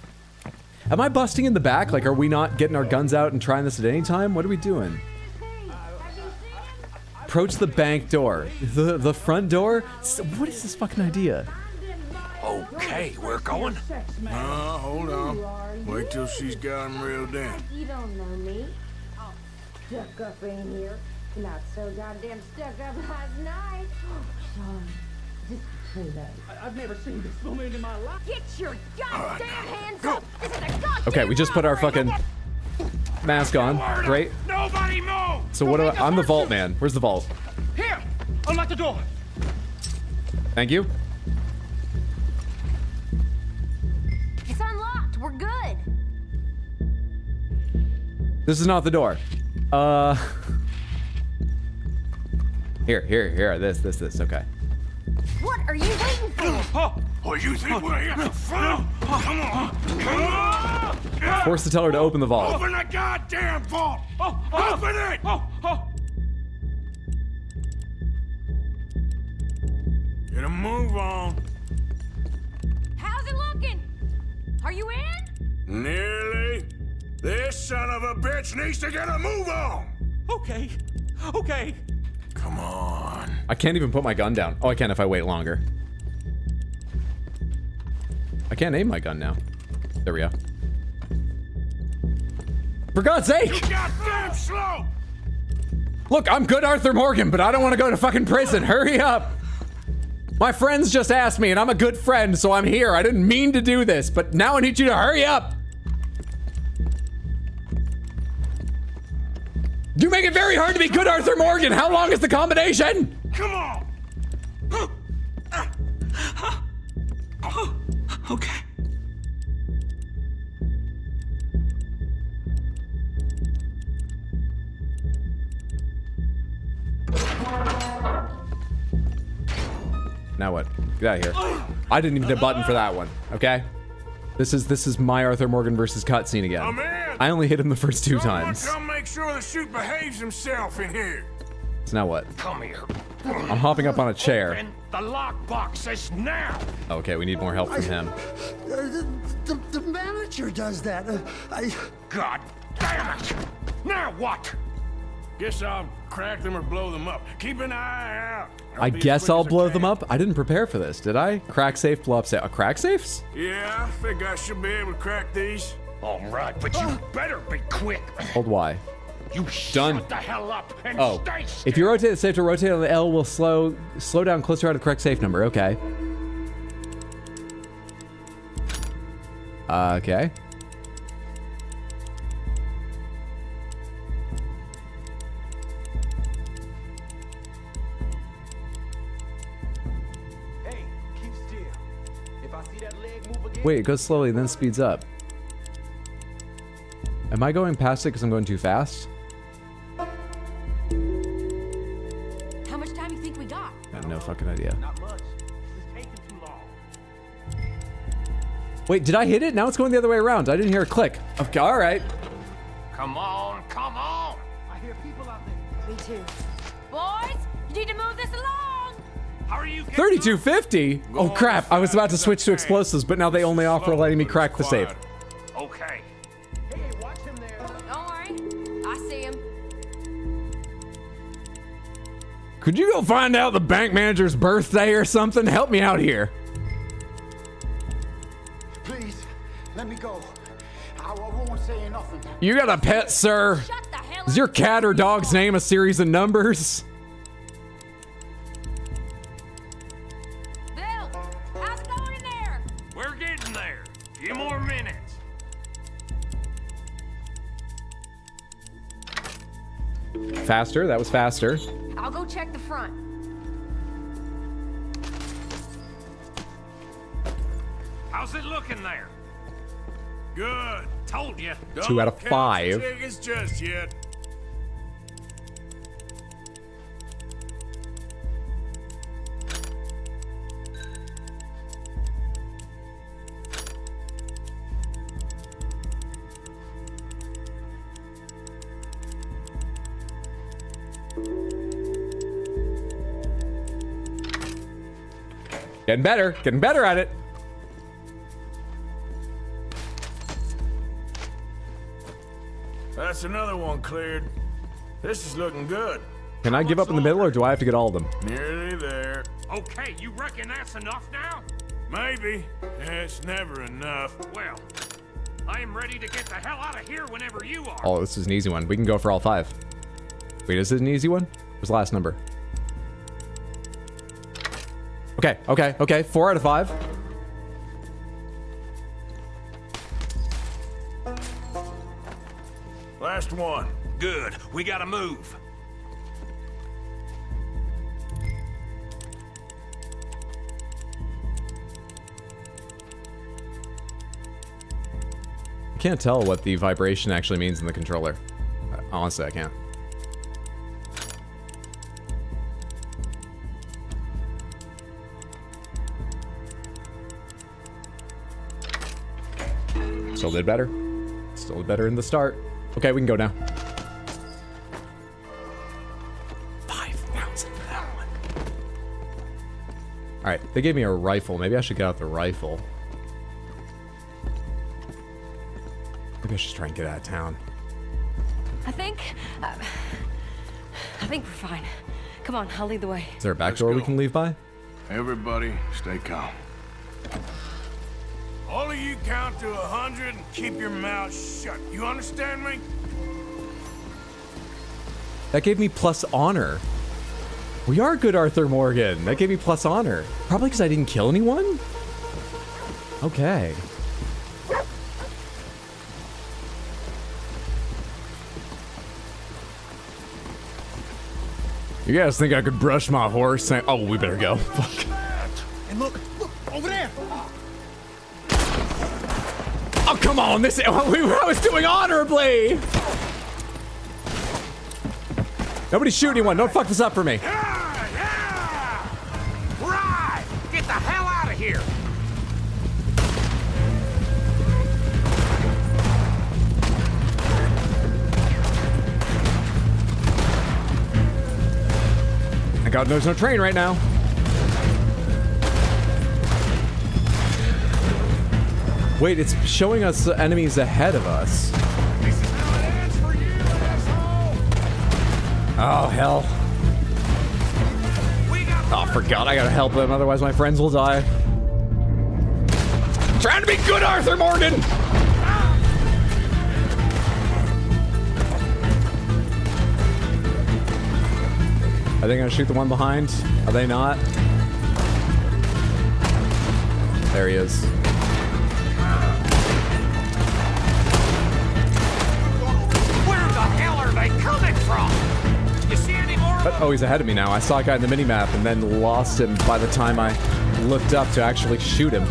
Am I busting in the back? Like, are we not getting our guns out and trying this at any time? What are we doing? Approach the bank door. The front door? What is this fucking idea? Okay, we're going. Hold on. Wait till she's got him reeled in. You don't know me. Stuck up in here. Not so goddamn stuck up last night. Oh, Sean, just between us. I've never seen this woman in my life. Get your goddamn hands up! This is a goddamn Okay, we just put our fucking mask on. Great. Nobody move! So what do I... I'm the vault man. Where's the vault? Here! Unlock the door! Thank you. It's unlocked. We're good. This is not the door. Here. This. Okay. What are you waiting for? Oh, you think we're here for fun? Come on! Force the teller to open the vault. Open the goddamn vault! Open it! Get a move on. How's it looking? Are you in? Nearly. This son of a bitch needs to get a move on. Okay. Come on. I can't even put my gun down. Oh, I can if I wait longer. I can't aim my gun now. There we go. For God's sake! You goddamn slow! Look, I'm good Arthur Morgan, but I don't want to go to fucking prison. Hurry up! My friends just asked me, and I'm a good friend, so I'm here. I didn't mean to do this, but now I need you to hurry up! You make it very hard to be good Arthur Morgan! How long is the combination? Come on! Okay. Now what? Get out of here. I didn't even hit a button for that one, okay? This is my Arthur Morgan versus cutscene again. I'm in. I only hit him the first 2 times. Come make sure the chute behaves himself in here. So now what? Come here. I'm hopping up on a chair. Open the lockbox is now. Okay, we need more help from him. The manager does that. God damn it! Now what? Guess I'll crack them or blow them up. Keep an eye out. I guess I'll blow them up. I didn't prepare for this, did I? Crack safe, blow up safe. Crack safes? Yeah, I think I should be able to crack these. All right, but you better be quick. Hold Y. You Done. shut the hell up and stay still. If you rotate the safe to rotate on the L, will slow down closer out of the correct safe number. Okay. Wait, it goes slowly, then speeds up. Am I going past it because I'm going too fast? How much time do you think we got? I have no fucking idea. Not much. This is taking too long. Wait, did I hit it? Now it's going the other way around. I didn't hear a click. Okay, all right. Come on, come on. I hear people out there. Me too. Boys, you need to move this along. How are you getting 3250? Oh crap, I was about to switch to explosives, but now they only offer letting me crack the safe. Okay. Hey, watch him there. Don't worry. I see him. Could you go find out the bank manager's birthday or something? Help me out here. Please, let me go. I won't say nothing. You got a pet, sir? Shut the hell Is your cat or dog's name a series of numbers? Bill, how's it going in there? We're getting there. Few more minutes. Faster, that was faster. I'll go check the front. How's it looking there? Good. Told you. 2 out of 5. Tickets just yet. Getting better at it. That's another one cleared. This is looking good. Can I give up in the middle or do I have to get all of them? Nearly there. Okay, you reckon that's enough now? Maybe. It's never enough. Well, I am ready to get the hell out of here whenever you are. Oh, this is an easy one. We can go for all 5. Wait, is this an easy one? What's the last number? Okay. 4 out of 5. Last one. Good. We gotta move. I can't tell what the vibration actually means in the controller. Honestly, I can't. Still did better. Still did better in the start. Okay, we can go now. 5,000 for that one. All right, they gave me a rifle. Maybe I should get out the rifle. Maybe I should try and get out of town. I think we're fine. Come on, I'll lead the way. Is there a back door we can leave by? Everybody, stay calm. All of you count to 100 and keep your mouth shut. You understand me? That gave me plus honor. We are good, Arthur Morgan. That gave me plus honor. Probably because I didn't kill anyone? Okay. You guys think I could brush my horse? Oh, we better go. Fuck. And look, over there. Oh, come on. I was doing honorably. Nobody shoot anyone. Don't fuck this up for me. Yeah! Right! Get the hell out of here! Thank God there's no train right now. Wait, it's showing us enemies ahead of us. This is how it ends for you, asshole! Oh, hell. Oh, forgot. I gotta help them, otherwise my friends will die. Trying to be good, Arthur Morgan! Are they gonna shoot the one behind? Are they not? There he is. Where the hell are they coming from? You see any more of them? Oh, he's ahead of me now. I saw a guy in the minimap and then lost him by the time I looked up to actually shoot him.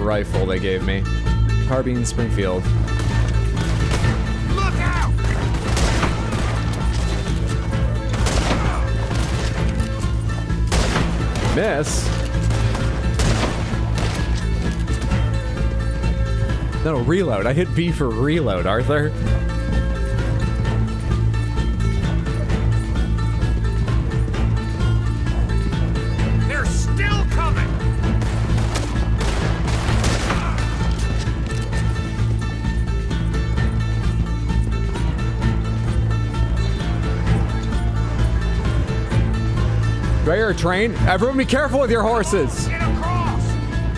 rifle they gave me. Carbine Springfield. Look out! Miss? No, reload. I hit B for reload, Arthur. They're still coming! Do I hear a train? Everyone be careful with your horses. Get across!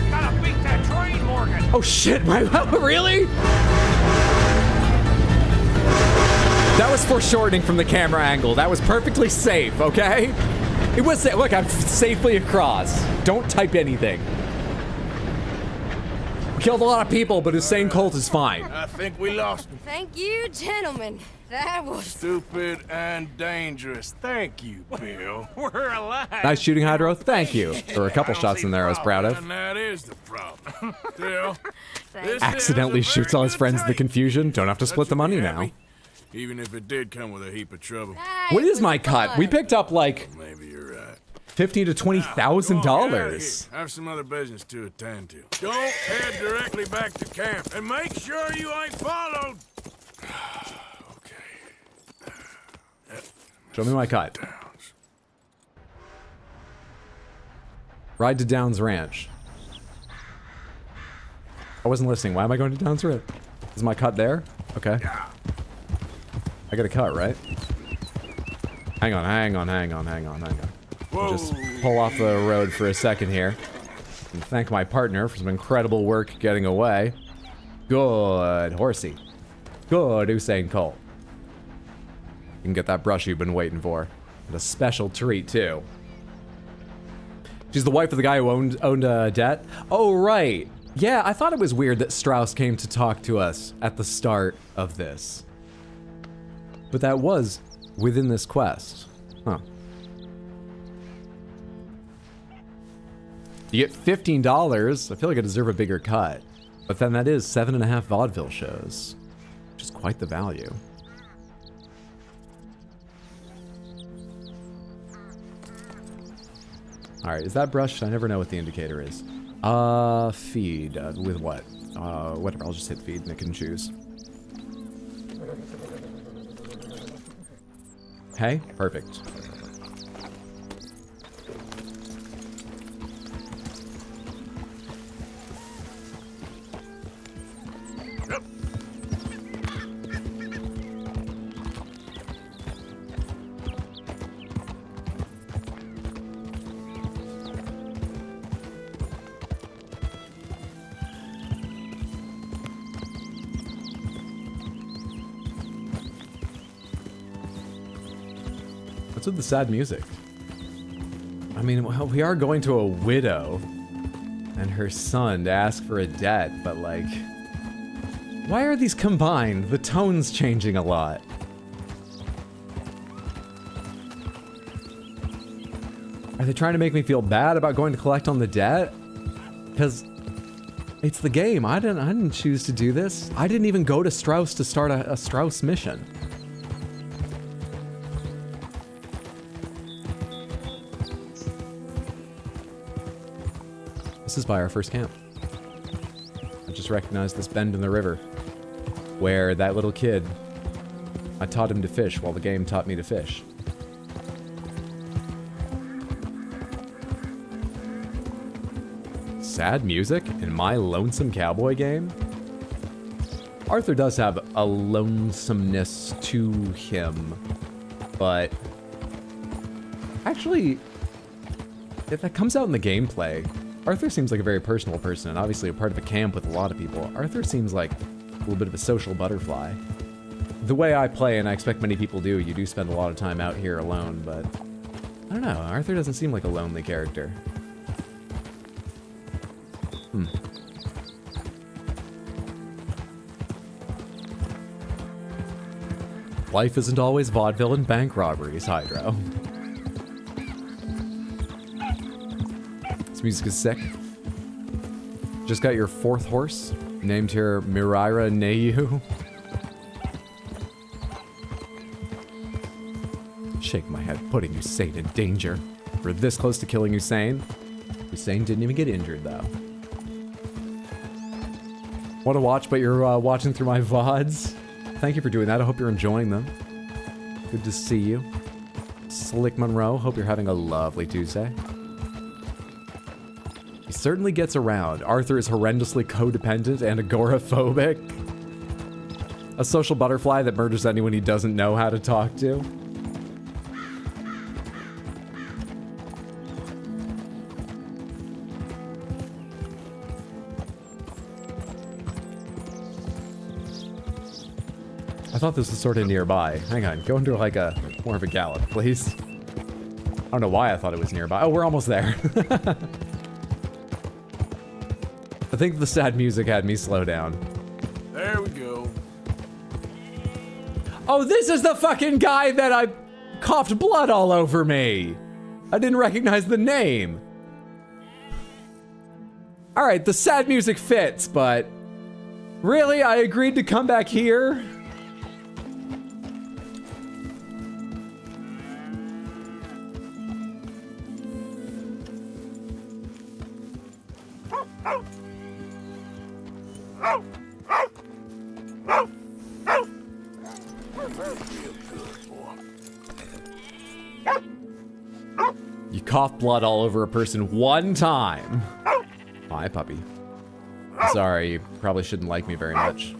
Gotta beat that train, Morgan! Oh shit, really? That was foreshortening from the camera angle. That was perfectly safe, okay? It was, look, I'm safely across. Don't type anything. We killed a lot of people, but Hussein Colt is fine. I think we lost him. Thank you, gentlemen. That was Stupid and dangerous. Thank you, Bill. We're alive! Nice shooting, Hydro. Thank you. There were a couple shots in there I was proud of. And that is the problem. Still, this Accidentally is a shoots very all his good friends in the tank. confusion. Don't have to split the money now. Even if it did come with a heap of trouble. What is my cut? We picked up like Maybe you're right. $15,000 to $20,000. Have some other business to attend to. Don't head directly back to camp, and make sure you ain't followed. Show me my cut. Ride to Downs Ranch. I wasn't listening. Why am I going to Downs Ranch? Is my cut there? Okay. I got a cut, right? Hang on. I'll just pull off the road for a second here. And thank my partner for some incredible work getting away. Good, horsey. Good, Usain Colt. You can get that brush you've been waiting for. And a special treat, too. She's the wife of the guy who owned a debt? Oh, right. Yeah, I thought it was weird that Strauss came to talk to us at the start of this. But that was within this quest. Huh. You get $15. I feel like I deserve a bigger cut. But then that is 7.5 vaudeville shows. Which is quite the value. Alright, is that brushed? I never know what the indicator is. Feed. With what? Whatever, I'll just hit feed and I can choose. Okay, perfect. What's with the sad music? I mean, well, we are going to a widow and her son to ask for a debt, but like, why are these combined? The tone's changing a lot. Are they trying to make me feel bad about going to collect on the debt? Because it's the game. I didn't choose to do this. I didn't even go to Strauss to start a Strauss mission. This is by our first camp. I just recognized this bend in the river where that little kid, I taught him to fish while the game taught me to fish. Sad music in my Lonesome Cowboy game? Arthur does have a lonesomeness to him, but actually, if that comes out in the gameplay, Arthur seems like a very personal person, and obviously a part of a camp with a lot of people. Arthur seems like a little bit of a social butterfly. The way I play, and I expect many people do, you do spend a lot of time out here alone, but I don't know, Arthur doesn't seem like a lonely character. Life isn't always vaudeville and bank robberies, Hydro. This music is sick. Just got your 4th horse, named here Miraira Neyu. Shake my head, putting Usain in danger. We're this close to killing Usain. Usain didn't even get injured, though. Want to watch, but you're watching through my VODs? Thank you for doing that. I hope you're enjoying them. Good to see you. Slick Monroe, hope you're having a lovely Tuesday. He certainly gets around. Arthur is horrendously codependent and agoraphobic. A social butterfly that murders anyone he doesn't know how to talk to. I thought this was sort of nearby. Hang on, go into like a more of a gallop, please. I don't know why I thought it was nearby. Oh, we're almost there. I think the sad music had me slow down. There we go. Oh, this is the fucking guy that I coughed blood all over me. I didn't recognize the name. All right, the sad music fits, but really, I agreed to come back here? You cough blood all over a person one time. Hi, puppy. Sorry, you probably shouldn't like me very much.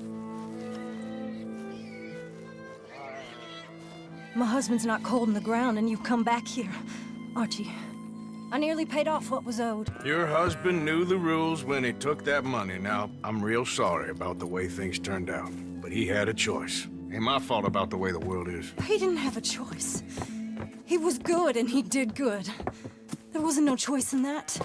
My husband's not cold in the ground and you've come back here. Archie, I nearly paid off what was owed. Your husband knew the rules when he took that money. Now, I'm real sorry about the way things turned out. But he had a choice. Ain't my fault about the way the world is. He didn't have a choice. He was good and he did good. There wasn't no choice in that.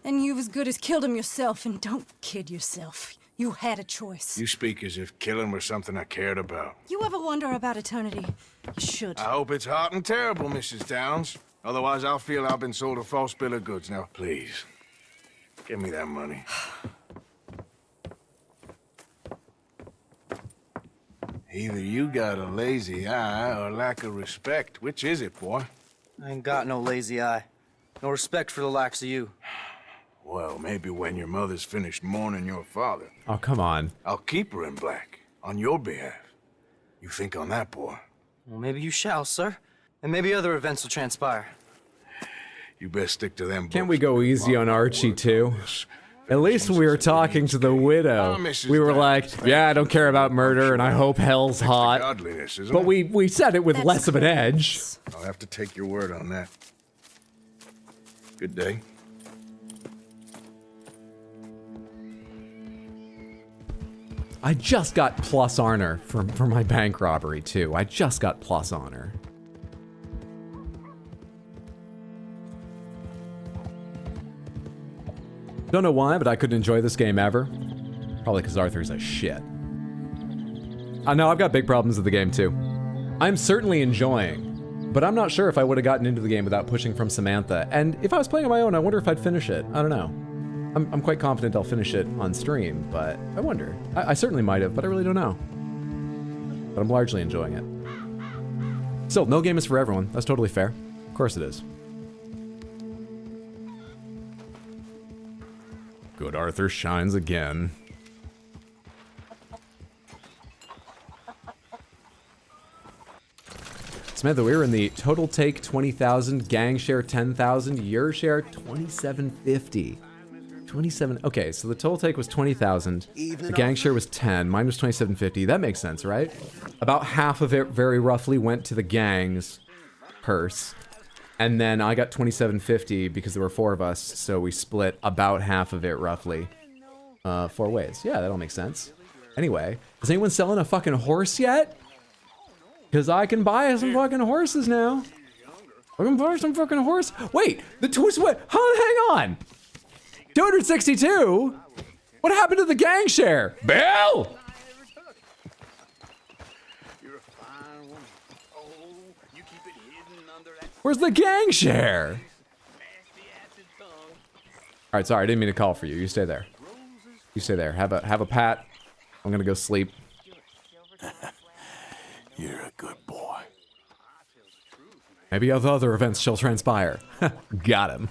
And you've as good as killed him yourself, and don't kid yourself. You had a choice. You speak as if killing was something I cared about. You ever wonder about eternity? You should. I hope it's hot and terrible, Mrs. Downs. Otherwise, I'll feel I've been sold a false bill of goods. Now, please, give me that money. Either you got a lazy eye or lack of respect. Which is it, boy? I ain't got no lazy eye. No respect for the likes of you. Well, maybe when your mother's finished mourning your father. Oh, come on. I'll keep her in black, on your behalf. You think on that, boy? Well, maybe you shall, sir. And maybe other events will transpire. You best stick to them. Can't we go easy on Archie, too? At least we were talking to the widow. We were like, yeah, I don't care about murder, and I hope hell's hot. But we said it with less of an edge. I'll have to take your word on that. Good day. I just got plus honor for my bank robbery, too. I just got plus honor. Don't know why, but I couldn't enjoy this game ever. Probably because Arthur's a shit. I know, I've got big problems with the game, too. I'm certainly enjoying, but I'm not sure if I would have gotten into the game without pushing from Samantha. And if I was playing on my own, I wonder if I'd finish it. I don't know. I'm quite confident I'll finish it on stream, but I wonder. I certainly might have, but I really don't know. But I'm largely enjoying it. Still, no game is for everyone. That's totally fair. Of course it is. Good Arthur shines again. Samantha, we were in the total take 20,000, gang share 10,000, your share 2750. 27. Okay, so the total take was 20,000. The gang share was 10. Mine was 2750. That makes sense, right? About half of it, very roughly, went to the gang's purse. And then I got 2750 because there were 4 of us, so we split about half of it, roughly. 4 ways. Yeah, that all makes sense. Anyway, is anyone selling a fucking horse yet? Because I can buy some fucking horses now. I can buy some fucking horse. Wait, the twist. What? Hang on. 262? What happened to the gang share? Bill! Where's the gang share? All right, sorry, I didn't mean to call for you. You stay there. You stay there. Have a pat. I'm gonna go sleep. You're a good boy. Maybe other events shall transpire. Got him.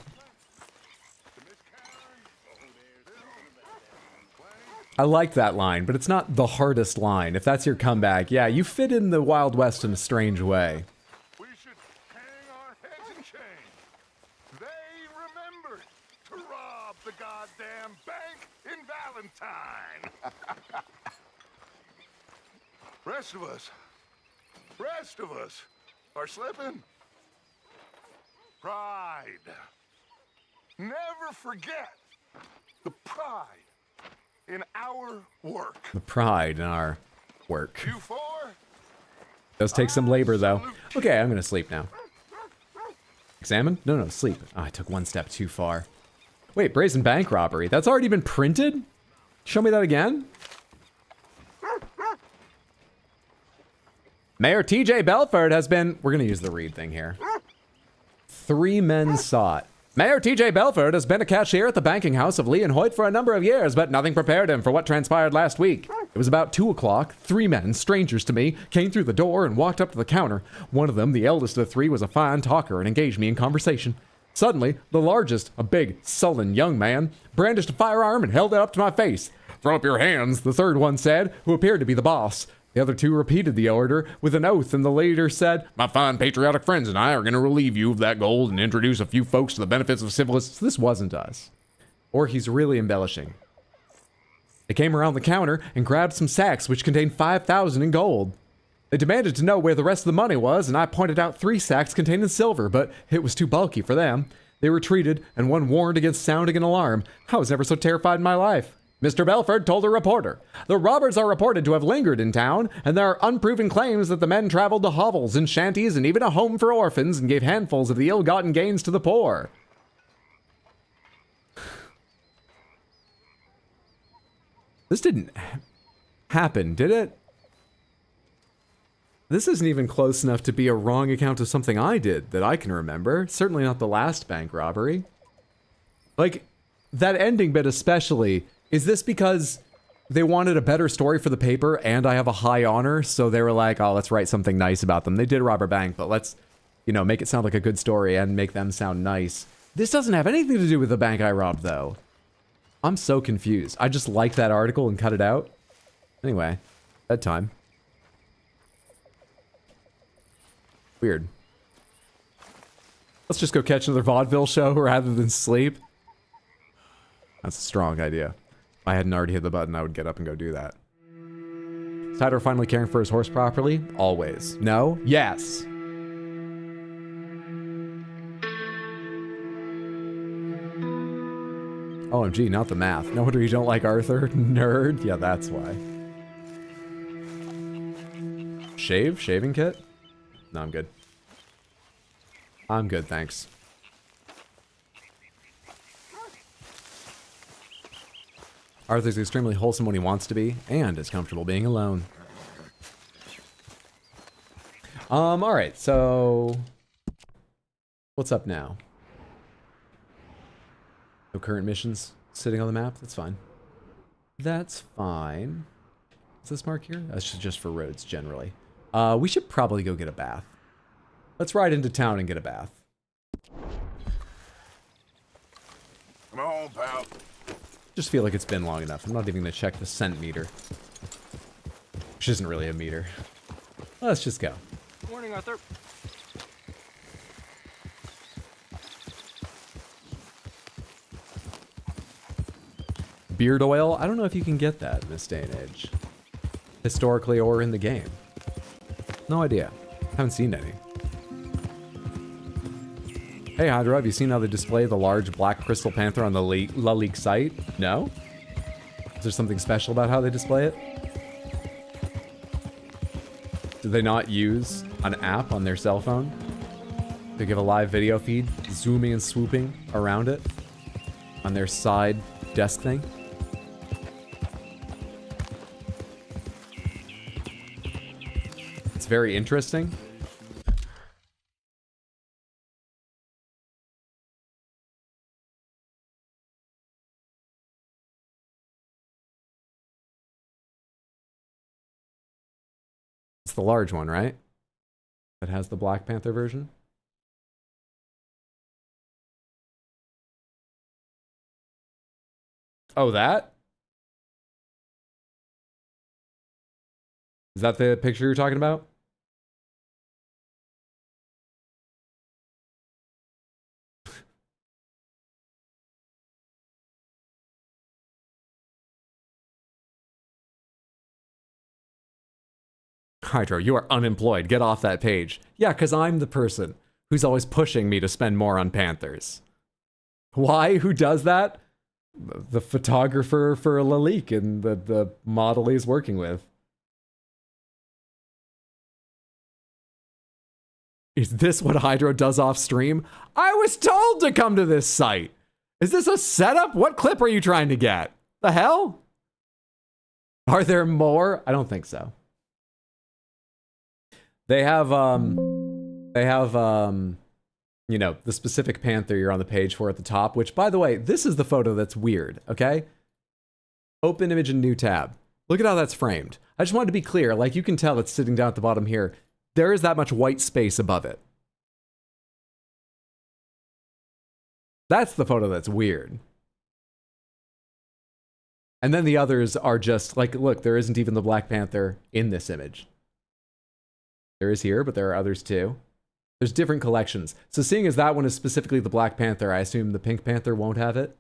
I like that line, but it's not the hardest line. If that's your comeback, yeah, you fit in the Wild West in a strange way. We should hang our heads in shame. They remembered to rob the goddamn bank in Valentine. Rest of us are slipping. Pride. Never forget the pride in our work. The pride in our work. You four? Does take some labor, though. Okay, I'm gonna sleep now. Examine? No, sleep. Oh, I took one step too far. Wait, brazen bank robbery. That's already been printed? Show me that again? Mayor TJ Belford has been... We're gonna use the read thing here. 3 men sought. Mayor TJ Belford has been a cashier at the banking house of Lee and Hoyt for a number of years, but nothing prepared him for what transpired last week. It was about 2 o'clock. 3 men, strangers to me, came through the door and walked up to the counter. One of them, the eldest of the 3, was a fine talker and engaged me in conversation. Suddenly, the largest, a big, sullen young man, brandished a firearm and held it up to my face. "Throw up your hands," the third one said, who appeared to be the boss. The other 2 repeated the order with an oath, and the leader said, "My fine patriotic friends and I are going to relieve you of that gold and introduce a few folks to the benefits of civilization." So this wasn't us. Or he's really embellishing. They came around the counter and grabbed some sacks which contained 5,000 in gold. They demanded to know where the rest of the money was, and I pointed out 3 sacks containing silver, but it was too bulky for them. They retreated, and one warned against sounding an alarm. I was never so terrified in my life. Mr. Belford told a reporter, "The robbers are reported to have lingered in town, and there are unproven claims that the men traveled to hovels and shanties and even a home for orphans and gave handfuls of the ill-gotten gains to the poor." This didn't happen, did it? This isn't even close enough to be a wrong account of something I did that I can remember. Certainly not the last bank robbery. Like, that ending bit especially... Is this because they wanted a better story for the paper and I have a high honor, so they were like, oh, let's write something nice about them. They did rob a bank, but let's, you know, make it sound like a good story and make them sound nice. This doesn't have anything to do with the bank I robbed, though. I'm so confused. I just liked that article and cut it out. Anyway, bedtime. Weird. Let's just go catch another vaudeville show rather than sleep. That's a strong idea. If I hadn't already hit the button, I would get up and go do that. Is Tyler finally caring for his horse properly? Always. No? Yes. OMG, not the math. No wonder you don't like Arthur. Nerd. Yeah, that's why. Shaving kit? No, I'm good. I'm good, thanks. Arthur's extremely wholesome when he wants to be, and is comfortable being alone. Alright, so... What's up now? No current missions sitting on the map? That's fine. That's fine. What's this mark here? That's just for roads, generally. We should probably go get a bath. Let's ride into town and get a bath. Come on, pal. Just feel like it's been long enough. I'm not even gonna check the scent meter. Which isn't really a meter. Let's just go. Morning, Arthur. Beard oil? I don't know if you can get that in this day and age. Historically or in the game. No idea. Haven't seen any. Hey Hydra, have you seen how they display the large black crystal panther on the La League site? No? Is there something special about how they display it? Do they not use an app on their cell phone? They give a live video feed, zooming and swooping around it on their side desk thing? It's very interesting. It's the large one, right? That has the Black Panther version. Oh, that? Is that the picture you're talking about? Hydro, you are unemployed. Get off that page. Yeah, because I'm the person who's always pushing me to spend more on Panthers. Why? Who does that? The photographer for Lalique and the model he's working with. Is this what Hydro does off stream? I was told to come to this site. Is this a setup? What clip are you trying to get? The hell? Are there more? I don't think so. They have, you know, the specific Panther you're on the page for at the top, which, by the way, this is the photo that's weird, okay? Open image in new tab. Look at how that's framed. I just wanted to be clear, like you can tell it's sitting down at the bottom here. There is that much white space above it. That's the photo that's weird. And then the others are just like, look, there isn't even the Black Panther in this image. There is here, but there are others too. There's different collections. So seeing as that one is specifically the Black Panther, I assume the Pink Panther won't have it.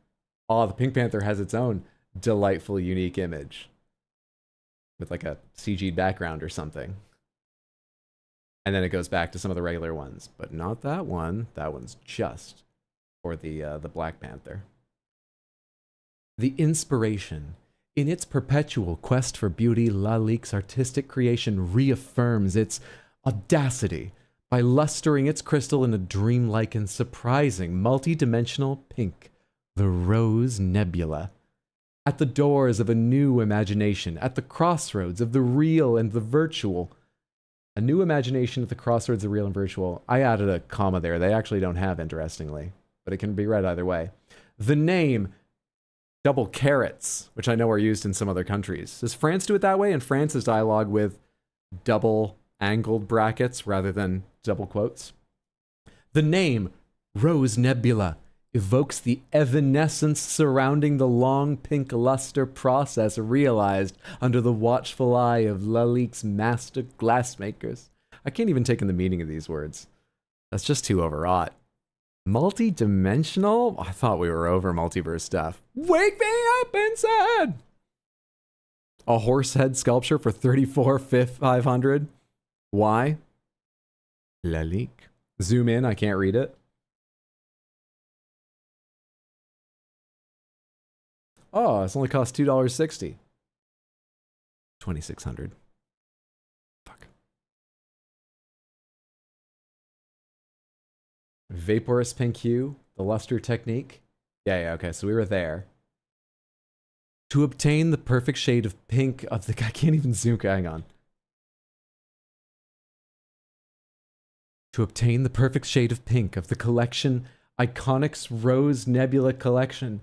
Oh, the Pink Panther has its own delightful, unique image. With like a CG'd background or something. And then it goes back to some of the regular ones. But not that one. That one's just for the Black Panther. The inspiration. In its perpetual quest for beauty, Lalique's artistic creation reaffirms its audacity by lustering its crystal in a dreamlike and surprising multi-dimensional pink, the Rose Nebula. At the doors of a new imagination, at the crossroads of the real and the virtual. A new imagination at the crossroads of real and virtual. I added a comma there. They actually don't have, interestingly, but it can be read either way. The name, double carrots, which I know are used in some other countries. Does France do it that way? And France is dialogue with double angled brackets rather than double quotes. The name, Rose Nebula, evokes the evanescence surrounding the long pink luster process realized under the watchful eye of Lalique's master glassmakers. I can't even take in the meaning of these words. That's just too overwrought. Multi-dimensional? I thought we were over multiverse stuff. Wake me up inside! A horse head sculpture for $34,500. Why? Lalique. Zoom in, I can't read it. Oh, it's only cost $2.60. $2,600. Fuck. Vaporous pink hue, the luster technique. Yeah, okay, so we were there. To obtain the perfect shade of pink of the... I can't even zoom, hang on. To obtain the perfect shade of pink of the collection, Iconic's Rose Nebula collection.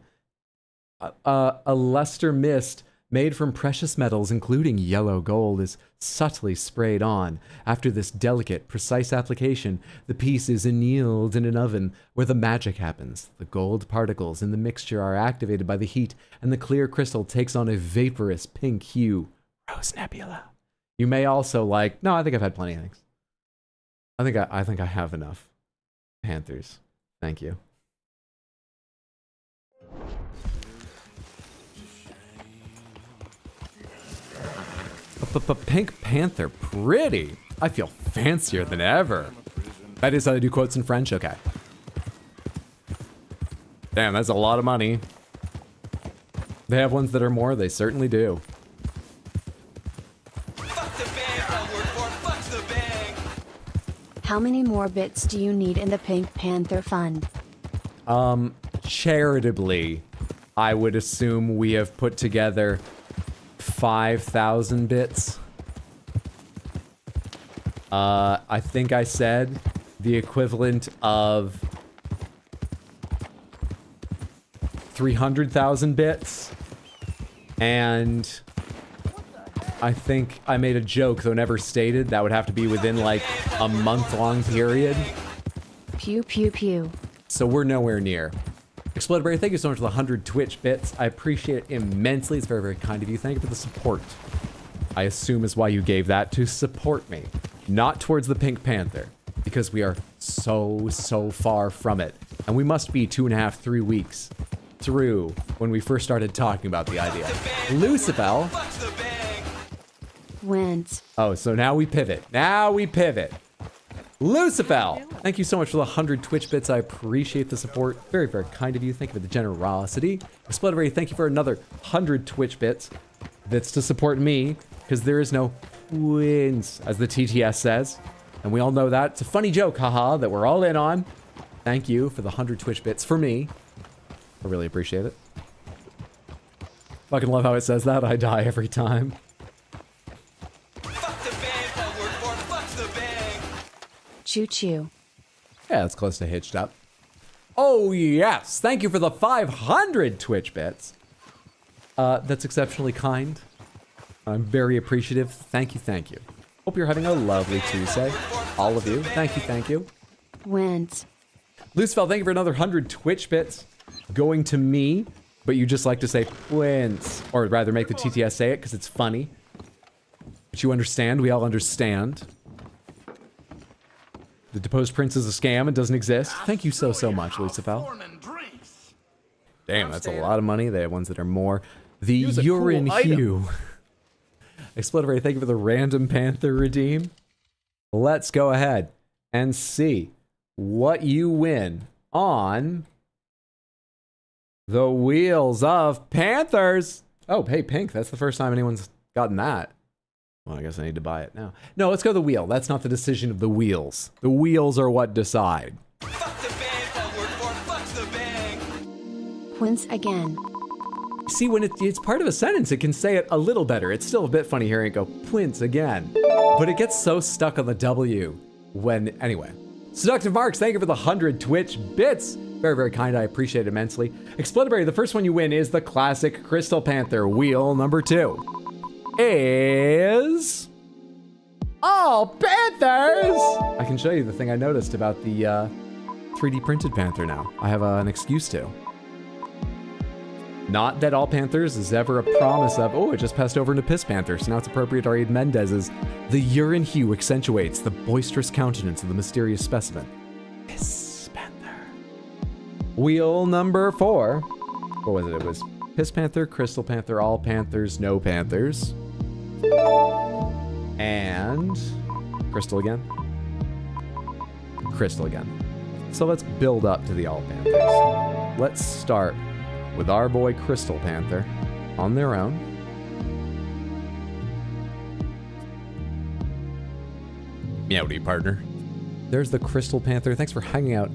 A luster mist made from precious metals, including yellow gold, is subtly sprayed on. After this delicate, precise application, the piece is annealed in an oven where the magic happens. The gold particles in the mixture are activated by the heat, and the clear crystal takes on a vaporous pink hue. Rose Nebula. You may also like... No, I think I've had plenty of things. I think I have enough. Panthers. Thank you. Pink Panther, pretty. I feel fancier than ever. That is how they do quotes in French? Okay. Damn, that's a lot of money. They have ones that are more, they certainly do. How many more bits do you need in the Pink Panther Fund? Charitably, I would assume we have put together 5,000 bits. I think I said the equivalent of 300,000 bits. And I think I made a joke, though never stated. That would have to be within like a month-long period. Pew pew pew. So we're nowhere near. Exploderberry, thank you so much for the 100 Twitch bits. I appreciate it immensely. It's very, very kind of you. Thank you for the support. I assume is why you gave that, to support me. Not towards the Pink Panther, because we are so far from it. And we must be 2.5, 3 weeks through when we first started talking about the idea. Lucifer. Wins. Oh, so now we pivot. Now we pivot. Lucifer, thank you so much for the 100 Twitch bits. I appreciate the support. Very, very kind of you. Thank you for the generosity. Exploderberry, thank you for another 100 Twitch bits. That's to support me, because there is no wins, as the TTS says. And we all know that. It's a funny joke, haha, that we're all in on. Thank you for the 100 Twitch bits for me. I really appreciate it. Fucking love how it says that. I die every time. Choo choo. Yeah, it's close to hitched up. Oh, yes. Thank you for the 500 Twitch bits. That's exceptionally kind. I'm very appreciative. Thank you, thank you. Hope you're having a lovely Tuesday. All of you. Thank you, thank you. Wins. Lucefeld, thank you for another 100 Twitch bits. Going to me, but you just like to say Prince. Or rather make the TTS say it, because it's funny. But you understand. We all understand. The deposed prince is a scam and doesn't exist. Thank you so much, Lucifel. Damn, that's a lot of money. They have ones that are more. The urine hue. Exploderberry, thank you for the random panther redeem. Let's go ahead and see what you win on the Wheels of Panthers. Oh, hey, Pink, that's the first time anyone's gotten that. Well, I guess I need to buy it now. No, let's go the wheel. That's not the decision of the wheels. The wheels are what decide. Wins again. See, when it's part of a sentence, it can say it a little better. It's still a bit funny hearing it go, Prince again. But it gets so stuck on the W when, anyway. Seductive Marks, thank you for the 100 Twitch bits. Very, very kind. I appreciate it immensely. Exploderberry, the first one you win is the classic Crystal Panther. Wheel number 2 is all Panthers. I can show you the thing I noticed about the 3D printed Panther now. I have an excuse to. Not that all Panthers is ever a promise of, oh, it just passed over into Piss Panther, so now it's appropriate to read Mendez's. The urine hue accentuates the boisterous countenance of the mysterious specimen. Piss Panther. Wheel number 4. What was it? It was Piss Panther, Crystal Panther, All Panthers, No Panthers. And Crystal again. Crystal again. So let's build up to the All Panthers. Let's start with our boy Crystal Panther on their own. Meowdy, partner. There's the Crystal Panther. Thanks for hanging out,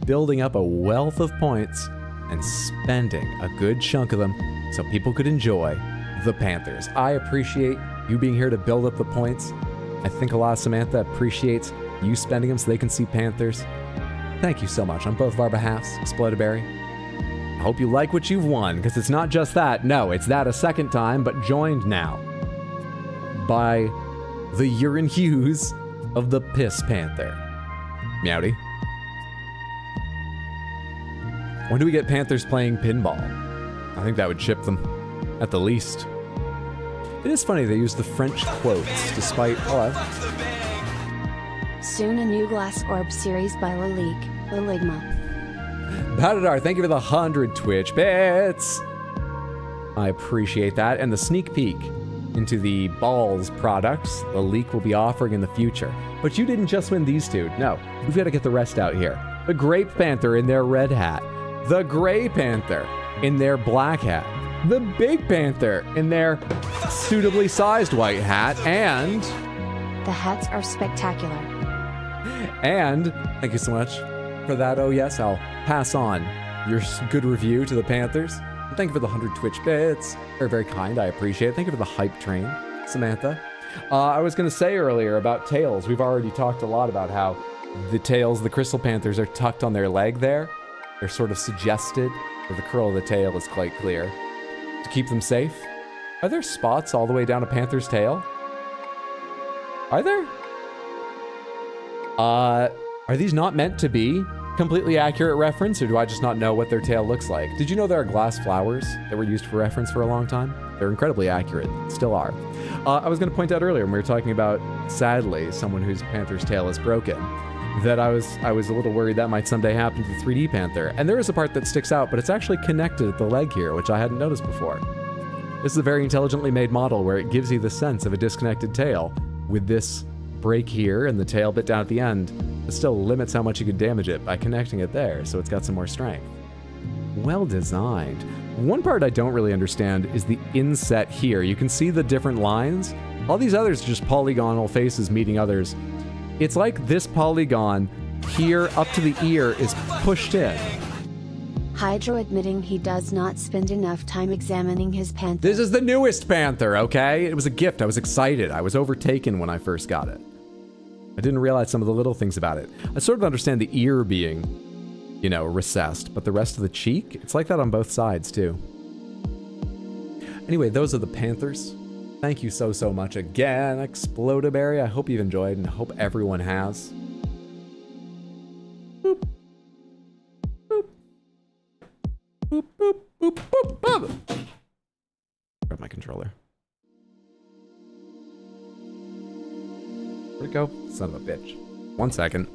building up a wealth of points, and spending a good chunk of them so people could enjoy the Panthers. I appreciate you being here to build up the points. I think a lot of Samantha appreciates you spending them so they can see Panthers. Thank you so much on both of our behalves, Exploderberry. I hope you like what you've won, because it's not just that. No, it's that a second time, but joined now by the urine hues of the Piss Panther. Meowdy. When do we get Panthers playing pinball? I think that would chip them, at the least. It is funny they use the French quotes, despite... Hello. Soon a new Glass Orb series by Liligma. Badadar, thank you for the 100 Twitch bits. I appreciate that. And the sneak peek into the Balls products the Leak will be offering in the future. But you didn't just win these two. No, we've got to get the rest out here. The Grape Panther in their red hat. The Gray Panther in their black hat. The Big Panther in their suitably sized white hat. And... the hats are spectacular. And, thank you so much for that. Oh yes, I'll pass on your good review to the Panthers. And thank you for the 100 Twitch bits. Very, very kind. I appreciate it. Thank you for the hype train, Samantha. I was going to say earlier about tails. We've already talked a lot about how the tails, the Crystal Panthers, are tucked on their leg there. They're sort of suggested, but the curl of the tail is quite clear. To keep them safe, Are there spots all the way down a panther's tail? Are there? Are these not meant to be completely accurate reference, or do I just not know what their tail looks like? Did you know there are glass flowers that were used for reference for a long time? They're incredibly accurate, still are. I was going to point out earlier when we were talking about, sadly, someone whose panther's tail is broken, that I was a little worried that might someday happen to the 3D panther. And there is a part that sticks out, but it's actually connected at the leg here, which I hadn't noticed before. This is a very intelligently made model where it gives you the sense of a disconnected tail with this break here and the tail bit down at the end. It still limits how much you can damage it by connecting it there, so it's got some more strength. Well designed. One part I don't really understand is the inset here. You can see the different lines. All these others are just polygonal faces meeting others. It's like this polygon here up to the ear is pushed in. Hydro admitting he does not spend enough time examining his panther. This is the newest panther, okay? It was a gift. I was excited. I was overtaken when I first got it. I didn't realize some of the little things about it. I sort of understand the ear being, you know, recessed, but the rest of the cheek, it's like that on both sides too. Anyway, those are the panthers. Thank you so, so much again, Explodaberry. I hope you've enjoyed, and I hope everyone has. Boop. Boop. Boop, boop, boop, boop, boop. Grab my controller. Where'd it go? Son of a bitch. 1 second.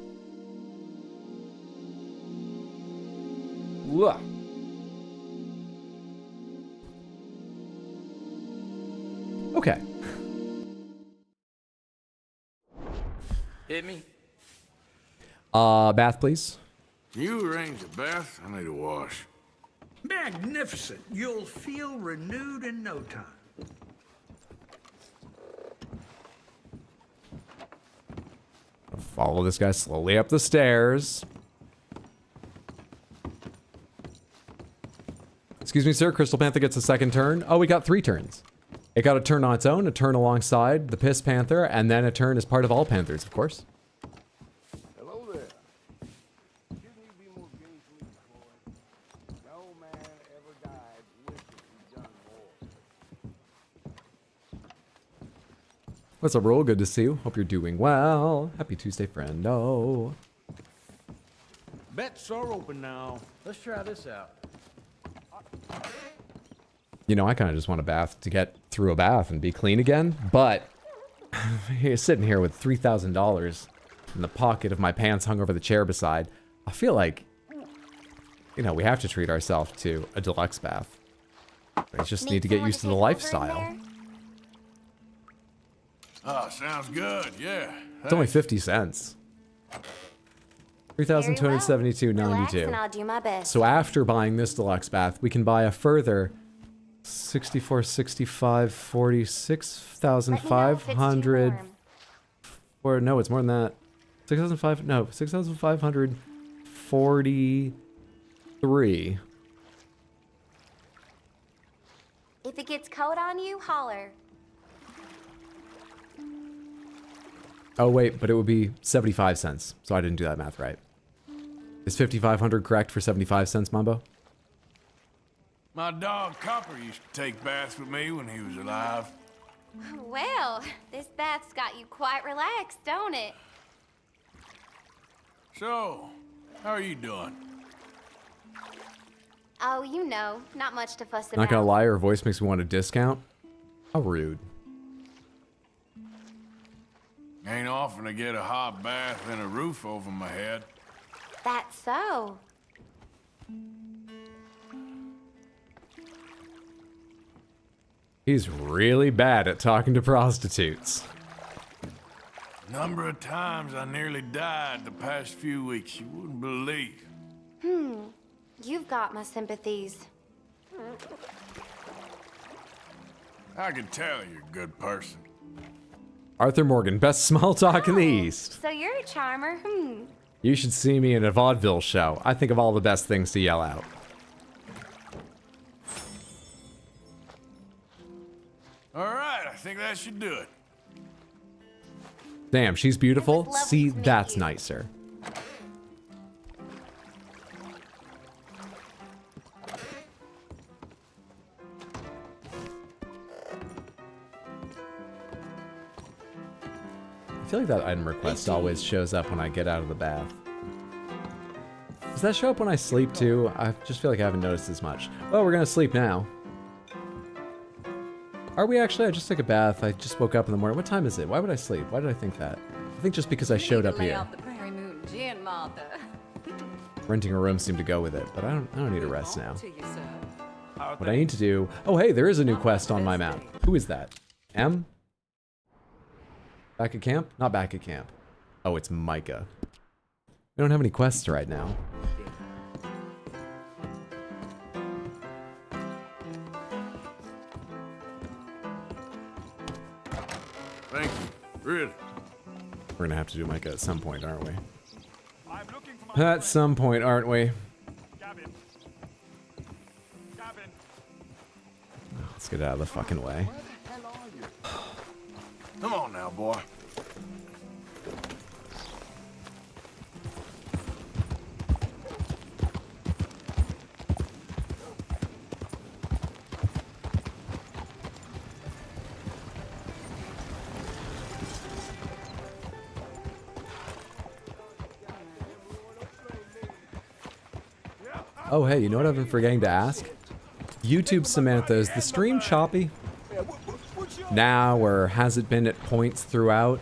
Ugh. Okay. Hit me. Bath, please. You arrange a bath? I need a wash. Magnificent. You'll feel renewed in no time. Follow this guy slowly up the stairs. Excuse me, sir. Crystal Panther gets a second turn. Oh, we got 3 turns. It got a turn on its own, a turn alongside the Piss Panther, and then a turn as part of all Panthers, of course. Hello there. Shouldn't you be more gainfully employed? No man ever died wishing he'd done more. What's up, Roll? Good to see you. Hope you're doing well. Happy Tuesday, friendo. Bets are open now. Let's try this out. You know, I kind of just want a bath to get through a bath and be clean again, but you're sitting here with $3,000 in the pocket of my pants hung over the chair beside. I feel like, you know, we have to treat ourselves to a deluxe bath. We just need to get used to the lifestyle. Oh, sounds good, yeah. It's only 50 cents. $3,272.92. and I'll do my best. So after buying this deluxe bath, we can buy a further 64, 65, 46,500. Or no, it's more than that. 6,543. If it gets cold on you, holler. Oh wait, but it would be 75 cents. So I didn't do that math right. Is 5,500 correct for 75 cents, Mambo? My dog Copper used to take baths with me when he was alive. Well, this bath's got you quite relaxed, don't it? So, how are you doing? Oh, you know, not much to fuss about. Not gonna lie, her voice makes me want a discount. How rude. Ain't often to get a hot bath and a roof over my head. That's so. He's really bad at talking to prostitutes. Number of times I nearly died the past few weeks, you wouldn't believe. You've got my sympathies. I can tell you're a good person. Arthur Morgan, best small talk in the East. So you're a charmer, You should see me in a vaudeville show. I think of all the best things to yell out. All right, I think that should do it. Damn, she's beautiful. See, that's nicer. I feel like that item request always shows up when I get out of the bath. Does that show up when I sleep too? I just feel like I haven't noticed as much. Oh, we're gonna sleep now. Are we actually? I just took a bath. I just woke up in the morning. What time is it? Why would I sleep? Why did I think that? I think just because I showed up here. Renting a room seemed to go with it, but I don't need a rest now. What I need to do... Oh, hey, there is a new quest on my map. Who is that? M? Back at camp? Not back at camp. Oh, it's Micah. We don't have any quests right now. Thank you. Really? We're gonna have to do Micah at some point, aren't we? At some point, aren't we? Let's get out of the fucking way. Come on now, boy. Oh, hey, you know what I've been forgetting to ask? YouTube Samantha, is the stream choppy now, or has it been at points throughout?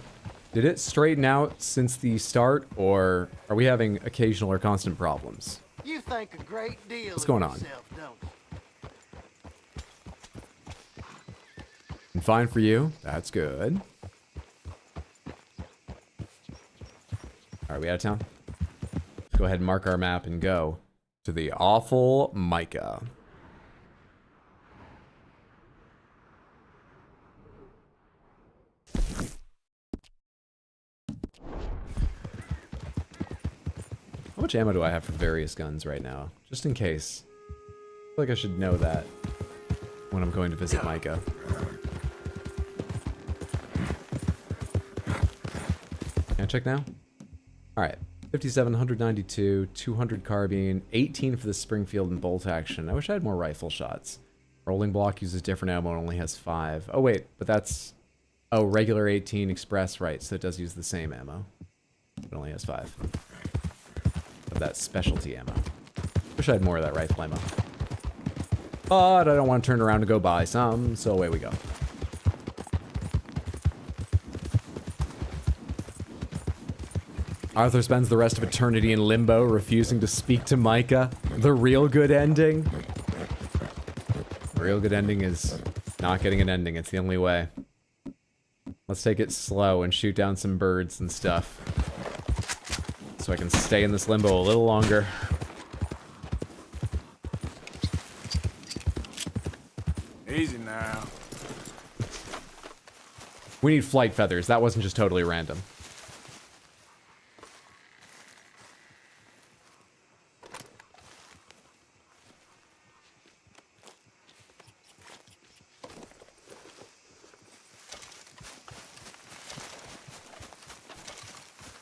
Did it straighten out since the start, or are we having occasional or constant problems? You think a great deal What's going of on? yourself, don't you? And fine for you. That's good. Are we out of town? Let's go ahead and mark our map and go to the awful Micah. How much ammo do I have for various guns right now? Just in case. I feel like I should know that when I'm going to visit Micah. Can I check now? Alright. 57, 192, 200 carbine, 18 for the Springfield and bolt action. I wish I had more rifle shots. Rolling block uses different ammo and only has 5. Oh wait, but that's... Oh, regular 18, express, right, so it does use the same ammo. It only has 5. Of that specialty ammo. Wish I had more of that rifle ammo. But I don't want to turn around and go buy some, so away we go. Arthur spends the rest of eternity in limbo, refusing to speak to Micah. The real good ending? The real good ending is not getting an ending. It's the only way. Let's take it slow and shoot down some birds and stuff. So I can stay in this limbo a little longer. Easy now. We need flight feathers. That wasn't just totally random.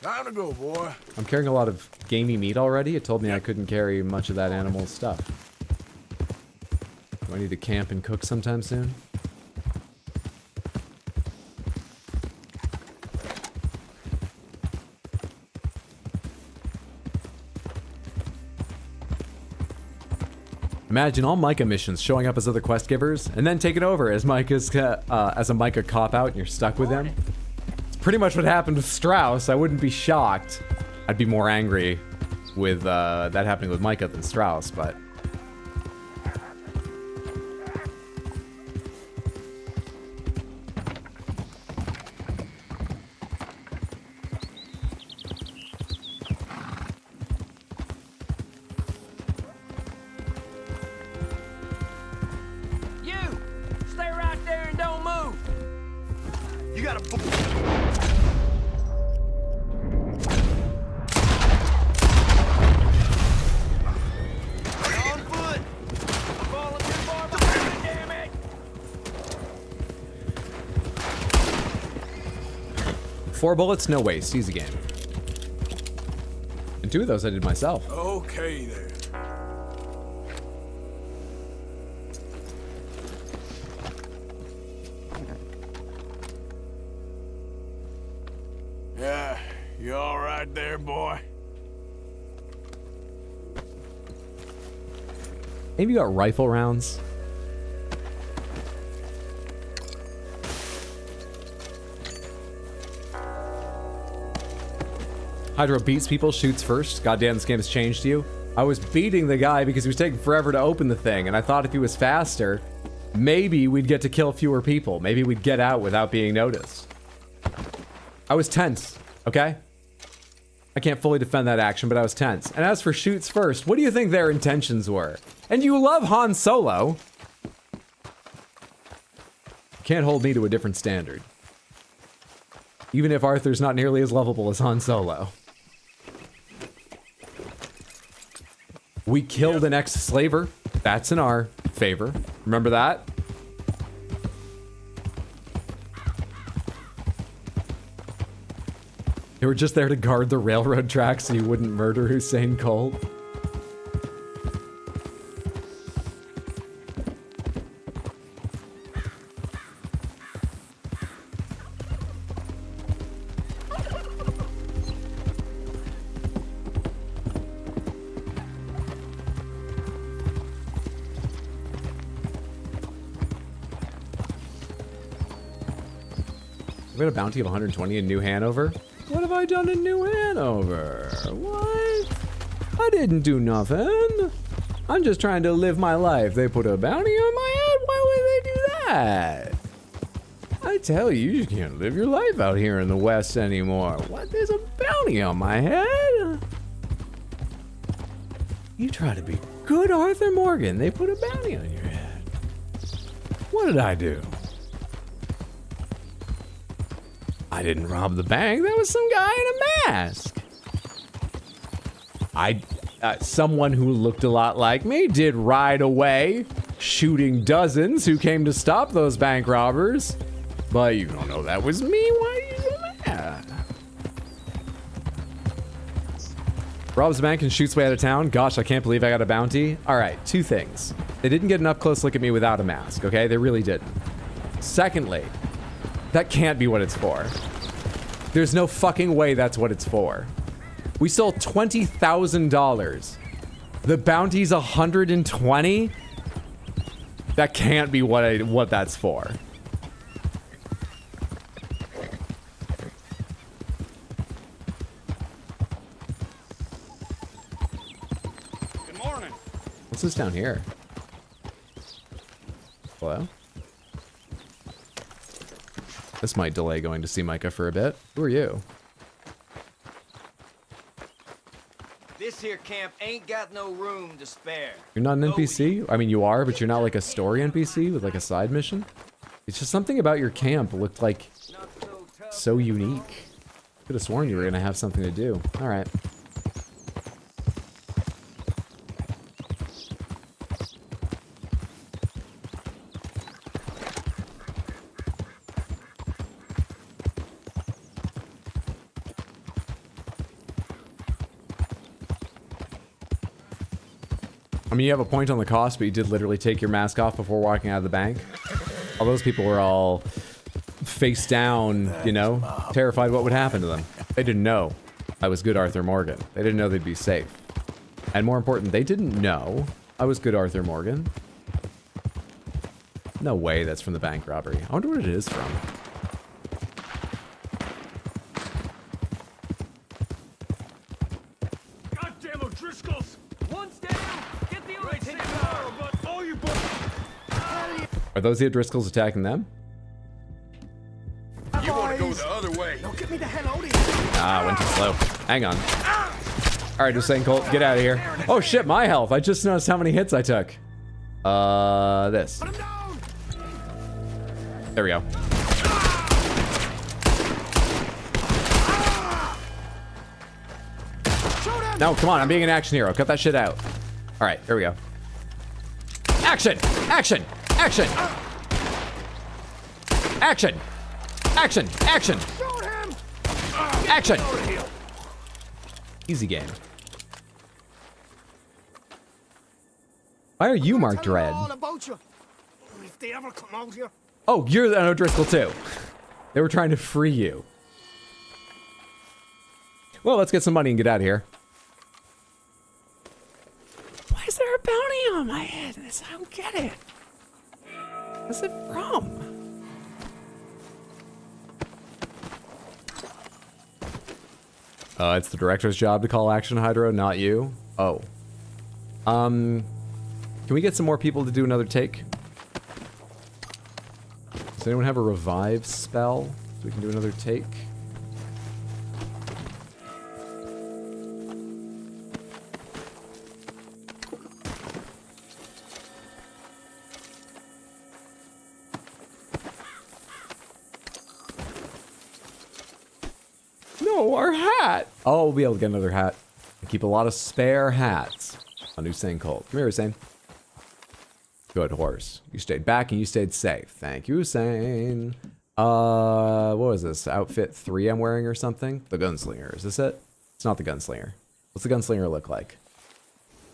Time to go, boy. I'm carrying a lot of gamey meat already. It told me I couldn't carry much of that animal's stuff. Do I need to camp and cook sometime soon? Imagine all Micah missions showing up as other quest givers, and then taking over as Micah's as a Micah cop-out, and you're stuck with him. It's pretty much what happened with Strauss. I wouldn't be shocked. I'd be more angry with that happening with Micah than Strauss, but... Four bullets, no waste. Easy game. And 2 of those I did myself. Okay, there. Yeah, you all right there, boy? Maybe you got rifle rounds. Hydra beats people, shoots first. Goddamn, this game has changed you. I was beating the guy because he was taking forever to open the thing, and I thought if he was faster, maybe we'd get to kill fewer people. Maybe we'd get out without being noticed. I was tense, okay? I can't fully defend that action, but I was tense. And as for shoots first, what do you think their intentions were? And you love Han Solo. You can't hold me to a different standard. Even if Arthur's not nearly as lovable as Han Solo. We killed an ex-slaver. That's in our favor. Remember that? They were just there to guard the railroad tracks so you wouldn't murder Hussein Cole. We had a bounty of 120 in New Hanover. What have I done in New Hanover? What? I didn't do nothing. I'm just trying to live my life. They put a bounty on my head? Why would they do that? I tell you, you can't live your life out here in the West anymore. What? There's a bounty on my head? You try to be good Arthur Morgan. They put a bounty on your head. What did I do? I didn't rob the bank. That was some guy in a mask. Someone who looked a lot like me did ride away, shooting dozens who came to stop those bank robbers. But you don't know that was me. Why are you so mad? Robs the bank and shoots way out of town. Gosh, I can't believe I got a bounty. All right, two things. They didn't get an up-close look at me without a mask, okay? They really didn't. Secondly, that can't be what it's for. There's no fucking way that's what it's for. We sold $20,000. The bounty's 120? That can't be what that's for. Good morning. What's this down here? Hello? This might delay going to see Micah for a bit. Who are you? This here camp ain't got no room to spare. You're not an NPC? I mean, you are, but you're not like a story NPC with like a side mission? It's just something about your camp looked like so unique. Could have sworn you were gonna have something to do. All right. I mean, you have a point on the cost, but you did literally take your mask off before walking out of the bank. All those people were all face down, you know, terrified what would happen to them. They didn't know I was good Arthur Morgan. They didn't know they'd be safe. And more important, they didn't know I was good Arthur Morgan. No way that's from the bank robbery. I wonder what it is from. Goddamn O'Driscolls! One's down! Get the other take power, but all you boys. Are those the O'Driscolls attacking them? You want to go the other way? Now get me the hell out of here! Ah, went too slow. Hang on. All right, Usain Colt, get out of here. Oh shit, my health. I just noticed how many hits I took. This. There we go. No, come on, I'm being an action hero. Cut that shit out. All right, here we go. Action! Action! Action! Action! Action! Action! Action! Easy game. Why are you marked red? All about you. If they ever come out here. Oh, you're an O'Driscoll too. They were trying to free you. Well, let's get some money and get out of here. Why is there a bounty on my head? I don't get it. Where's it from? It's the director's job to call action, Hydro, not you. Oh. Can we get some more people to do another take? Does anyone have a revive spell so we can do another take? No, our hat! Oh, we'll be able to get another hat. I keep a lot of spare hats on Usain Colt. Come here, Usain. Good horse. You stayed back and you stayed safe. Thank you, Usain. What was this? Outfit 3 I'm wearing or something? The Gunslinger. Is this it? It's not the Gunslinger. What's the Gunslinger look like?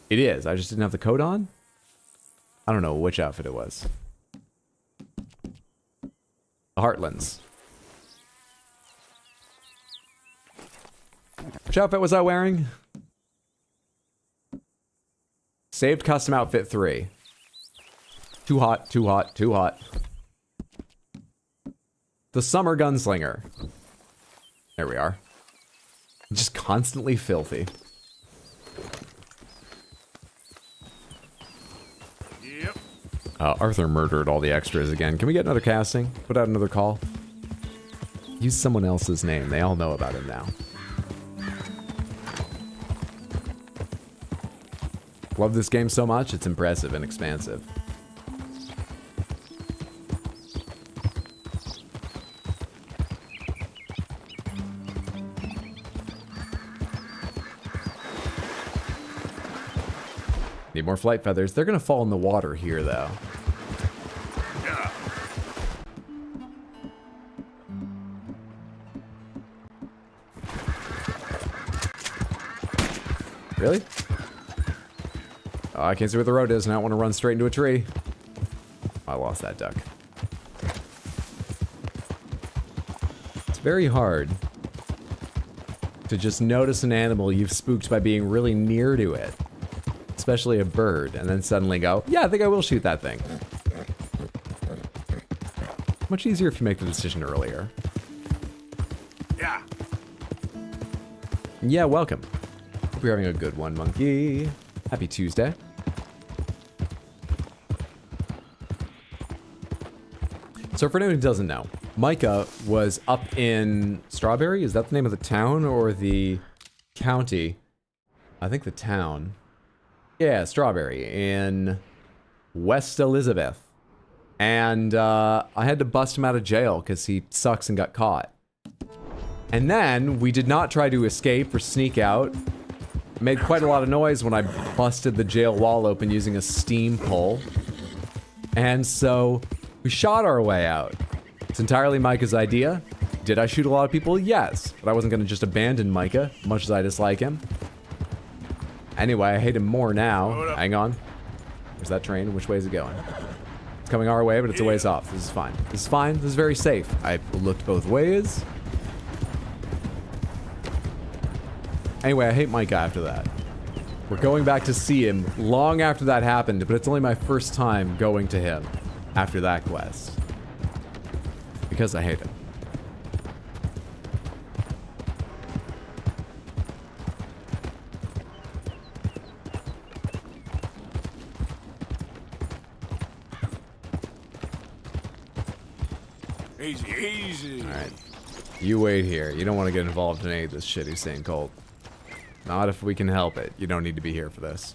It is. I just didn't have the coat on? I don't know which outfit it was. The Heartlands. Which outfit was I wearing? Saved custom outfit 3. Too hot, too hot, too hot. The Summer Gunslinger. There we are. Just constantly filthy. Yep. Arthur murdered all the extras again. Can we get another casting? Put out another call? Use someone else's name. They all know about him now. Love this game so much, it's impressive and expansive. Need more flight feathers. They're gonna fall in the water here, though. Yeah. Really? Oh, I can't see where the road is, and I don't want to run straight into a tree. I lost that duck. It's very hard to just notice an animal you've spooked by being really near to it. Especially a bird, and then suddenly go, yeah, I think I will shoot that thing. Much easier if you make the decision earlier. Yeah. Yeah, welcome. Hope you're having a good one, monkey. Happy Tuesday. So for anyone who doesn't know, Micah was up in Strawberry. Is that the name of the town or the county? I think the town. Yeah, Strawberry in West Elizabeth. And I had to bust him out of jail because he sucks and got caught. And then we did not try to escape or sneak out. Made quite a lot of noise when I busted the jail wall open using a steam pole. And so we shot our way out. It's entirely Micah's idea. Did I shoot a lot of people? Yes. But I wasn't going to just abandon Micah, much as I dislike him. Anyway, I hate him more now. Hang on. Where's that train? Which way is it going? It's coming our way, but it's a ways off. This is fine. This is fine. This is very safe. I looked both ways. Anyway, I hate Micah after that. We're going back to see him long after that happened, but it's only my first time going to him after that quest. Because I hate him. Easy, easy. Alright. You wait here. You don't want to get involved in any of this shit he's saying, Colt. Not if we can help it. You don't need to be here for this.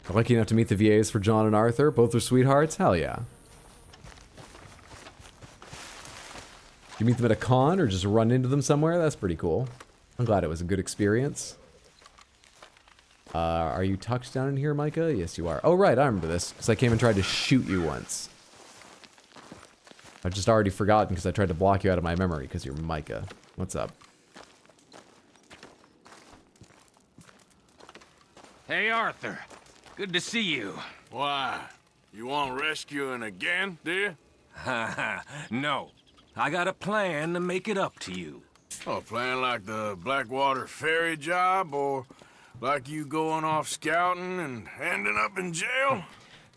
Lucky enough to meet the VAs for John and Arthur. Both are sweethearts? Hell yeah. You meet them at a con or just run into them somewhere? That's pretty cool. I'm glad it was a good experience. Are you tucked down in here, Micah? Yes, you are. Oh, right. I remember this because I came and tried to shoot you once. I've just already forgotten because I tried to block you out of my memory because you're Micah. What's up? Hey, Arthur. Good to see you. Why? You want rescuing again, do you? No. I got a plan to make it up to you. Oh, a plan like the Blackwater ferry job, or like you going off scouting and ending up in jail?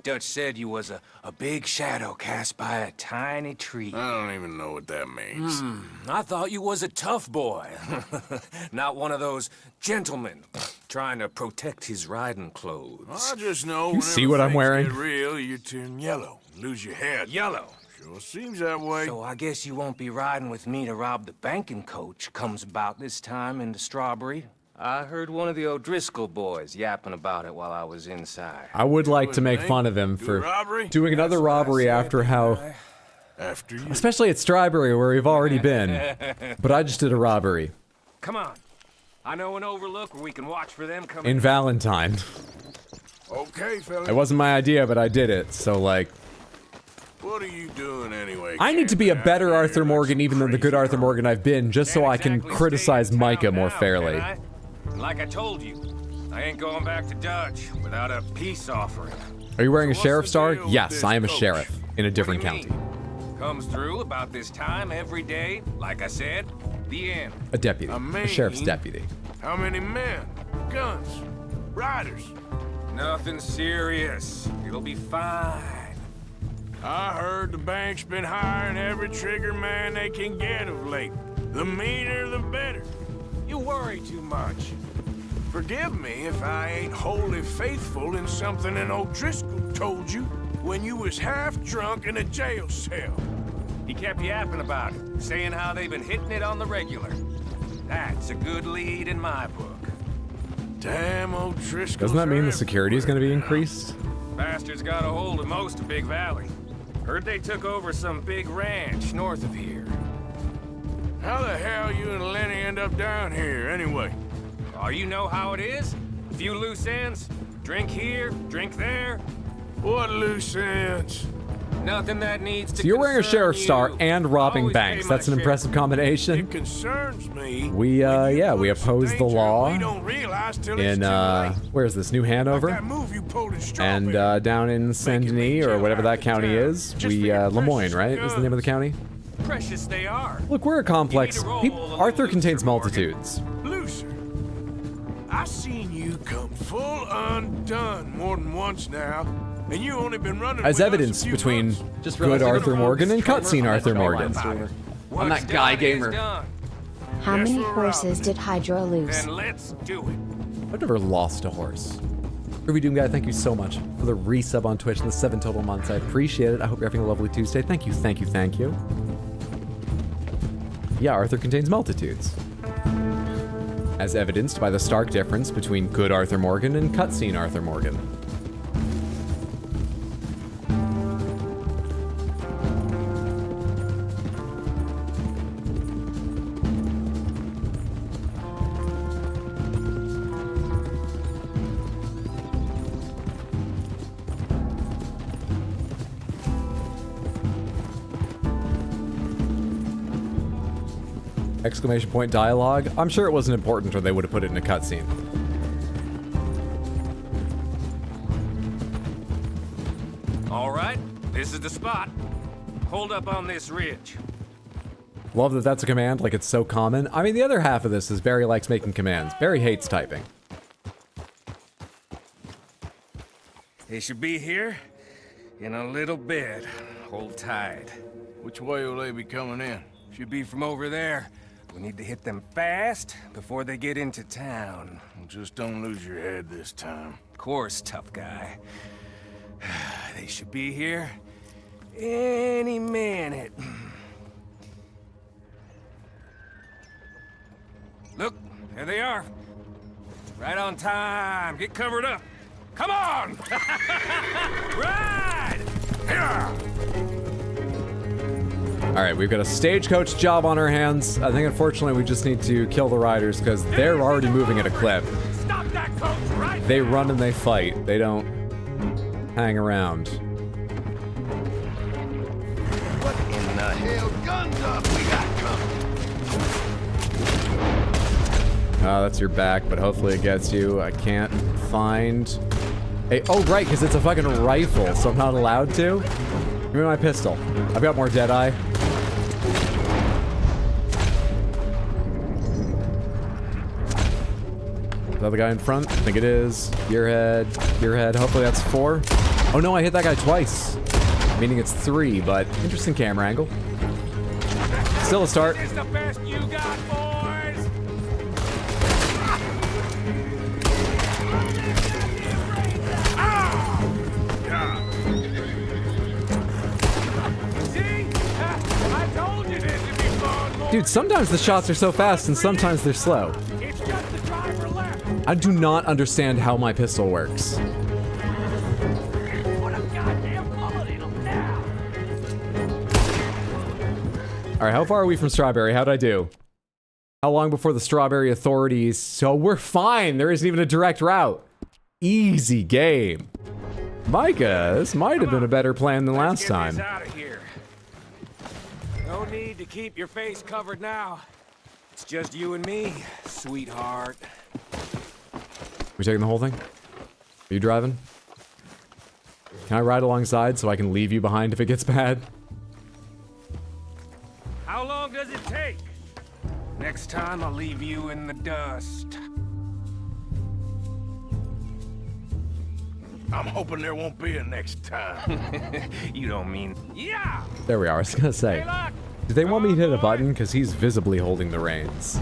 Dutch said you was a big shadow cast by a tiny tree. I don't even know what that means. I thought you was a tough boy. Not one of those gentlemen trying to protect his riding clothes. I just know You see what I'm wearing? Get real, you turn yellow, lose your head. Yellow. Sure seems that way. So I guess you won't be riding with me to rob the banking coach comes about this time in the Strawberry. I heard one of the O'Driscoll boys yapping about it while I was inside. I would like to make fun of him for doing another robbery after how... After you. Especially at Strawberry, where we've already been. But I just did a robbery. Come on. I know an overlook where we can watch for them coming. In Valentine. Okay, fella. It wasn't my idea, but I did it, so like... What are you doing anyway? I need to be a better Arthur Morgan even than the good Arthur Morgan I've been, just so I can criticize Micah more fairly. Like I told you, I ain't going back to Dutch without a peace offering. Are you wearing a sheriff's star? Yes, I am a sheriff in a different county. Comes through about this time every day, like I said, the end. A deputy. A sheriff's deputy. How many men? Guns? Riders? Nothing serious. It'll be fine. I heard the bank's been hiring every trigger man they can get of late. The meaner, the better. You worry too much. Forgive me if I ain't wholly faithful in something an O'Driscoll told you when you was half drunk in a jail cell. He kept yapping about it, saying how they've been hitting it on the regular. That's a good lead in my book. Damn O'Driscoll. Doesn't that mean the security is going to be increased? Bastards got a hold of most of Big Valley. Heard they took over some big ranch north of here. How the hell you and Lenny end up down here, anyway? Oh, you know how it is? A few loose ends. Drink here, drink there. What loose ends? Nothing that needs to. So you're wearing a sheriff's star and robbing banks. That's an impressive combination. It concerns me. We oppose the law we don't realize till in where's this, New Hanover, that move you pulled in and down in Saint-Denis or whatever that county is. We Lemoyne, right? Is the name of the county? Precious they are. Look, we're a complex. Arthur contains multitudes. Looser. I seen you come full undone more than once now. And you only been running as evidence between good Arthur Morgan and cutscene Arthur Morgan. I'm that guy gamer. How many horses did Hydra lose? Then let's do it. I've never lost a horse. Groovy Doom Guy, thank you so much for the resub on Twitch and the 7 total months. I appreciate it. I hope you're having a lovely Tuesday. Thank you, thank you, thank you. Yeah, Arthur contains multitudes. As evidenced by the stark difference between good Arthur Morgan and cutscene Arthur Morgan. Exclamation point dialogue. I'm sure it wasn't important or they would have put it in a cutscene. All right, this is the spot. Hold up on this ridge. Love that that's a command, like it's so common. I mean, the other half of this is Barry likes making commands. Barry hates typing. They should be here in a little bit. Hold tight. Which way will they be coming in? Should be from over there. We need to hit them fast before they get into town. Just don't lose your head this time. Of course, tough guy. They should be here any minute. Look, there they are. Right on time. Get covered up. Come on! Ride! All right, we've got a stagecoach job on our hands. I think, unfortunately, we just need to kill the riders because they're already moving at a clip. Stop that coach right They run and they fight. They don't hang around. What in the hell? Guns up! We got company. Oh, that's your back, but hopefully it gets you. I can't find a... Oh, right, because it's a fucking rifle, so I'm not allowed to. Give me my pistol. I've got more Deadeye. that the guy in front? I think it is. Gearhead, gearhead. Hopefully that's 4. Oh no, I hit that guy twice. Meaning it's 3, but interesting camera angle. Still a start. It's the best you got, boys. See? I told you this would be fun. Dude, sometimes the shots are so fast and sometimes they're slow. It's just the driver left. I do not understand how my pistol works. What a goddamn bullet it'll now. All right, how far are we from Strawberry? How'd I do? How long before the Strawberry authorities? So we're fine. There isn't even a direct route. Easy game. Micah, this might have been a better plan than last time. Out of here. No need to keep your face covered now. It's just you and me, sweetheart. We taking the whole thing? Are you driving? Can I ride alongside so I can leave you behind if it gets bad? How long does it take? Next time I'll leave you in the dust. I'm hoping there won't be a next time. You don't mean... Yeah! There we are, I was gonna say. Do they want me to hit a button? Because he's visibly holding the reins.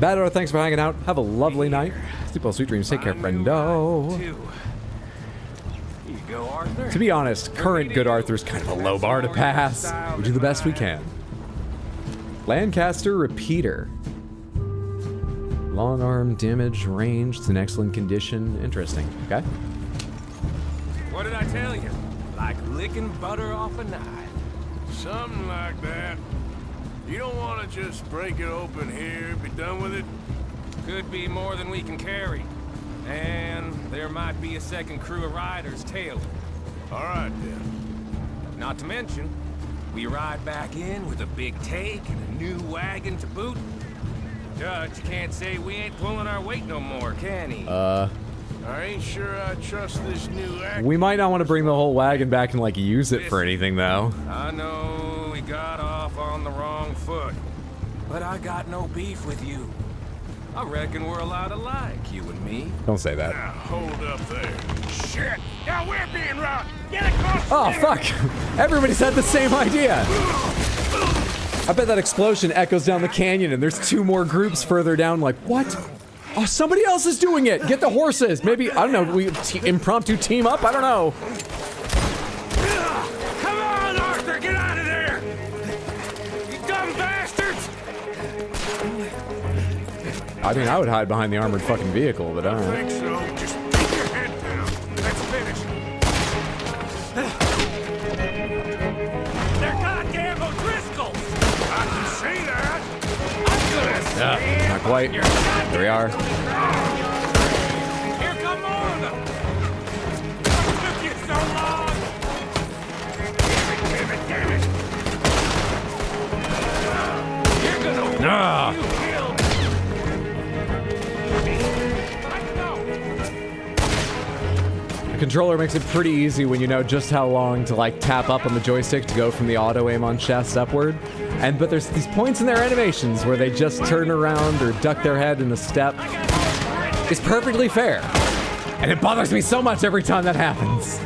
Bador, thanks for hanging out. Have a lovely night. Sleep well, sweet dreams. Take care, friendo. Here you go, Arthur. To be honest, current good Arthur's kind of a low bar to pass. We do the best we can. Lancaster Repeater. Long arm, damage, range, it's in excellent condition. Interesting. Okay. What did I tell you? Like licking butter off a knife. Something like that. You don't want to just break it open here, be done with it? Could be more than we can carry. And there might be a second crew of riders tailing. All right, then. Not to mention, we ride back in with a big take and a new wagon to boot. Judge can't say we ain't pulling our weight no more, can he? I ain't sure I trust this new act. We might not want to bring the whole wagon back and like use it for anything though. I know we got off on the wrong foot, but I got no beef with you. I reckon we're a lot alike, you and me. Don't say that. Now, hold up there. Shit! Now we're being robbed! Get across the Oh, fuck! Everybody's had the same idea! I bet that explosion echoes down the canyon and there's 2 more groups further down like, what? Oh, somebody else is doing it! Get the horses! Maybe, I don't know, we impromptu team up? I don't know. Come on, Arthur, get out of there! You dumb bastards! I mean, I would hide behind the armored fucking vehicle, but I don't think so. Just keep your head down. Let's finish. They're goddamn O'Driscolls! I can see that. Yeah, not quite. There we are. Here come more of them! What took you so long? Damn it! You're gonna you killed! The controller makes it pretty easy when you know just how long to like tap up on the joystick to go from the auto aim on chest upward. But there's these points in their animations where they just turn around or duck their head in a step. It's perfectly fair. And it bothers me so much every time that happens.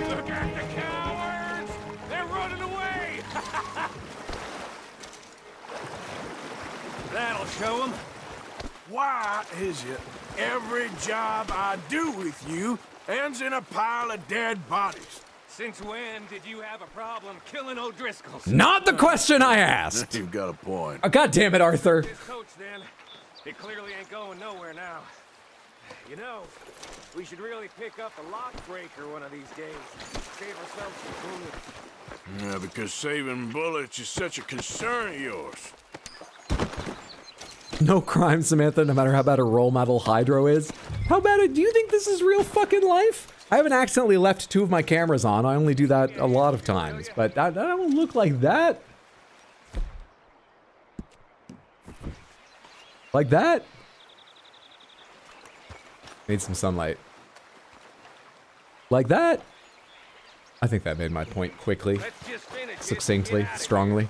Look at the cowards! They're running away! That'll show them. Why is it every job I do with you ends in a pile of dead bodies? Since when did you have a problem killing O'Driscolls? Not the question I asked. You've got a point. Oh, God damn it, Arthur. This coach, then, it clearly ain't going nowhere now. You know, we should really pick up a lock breaker one of these days. Save ourselves some bullets. Yeah, because saving bullets is such a concern of yours. No crime, Samantha, no matter how bad a role model Hydro is. How bad do you think this is real fucking life? I haven't accidentally left 2 of my cameras on. I only do that a lot of times, but that don't look like that. Like that? Need some sunlight. Like that. I think that made my point quickly, succinctly, strongly.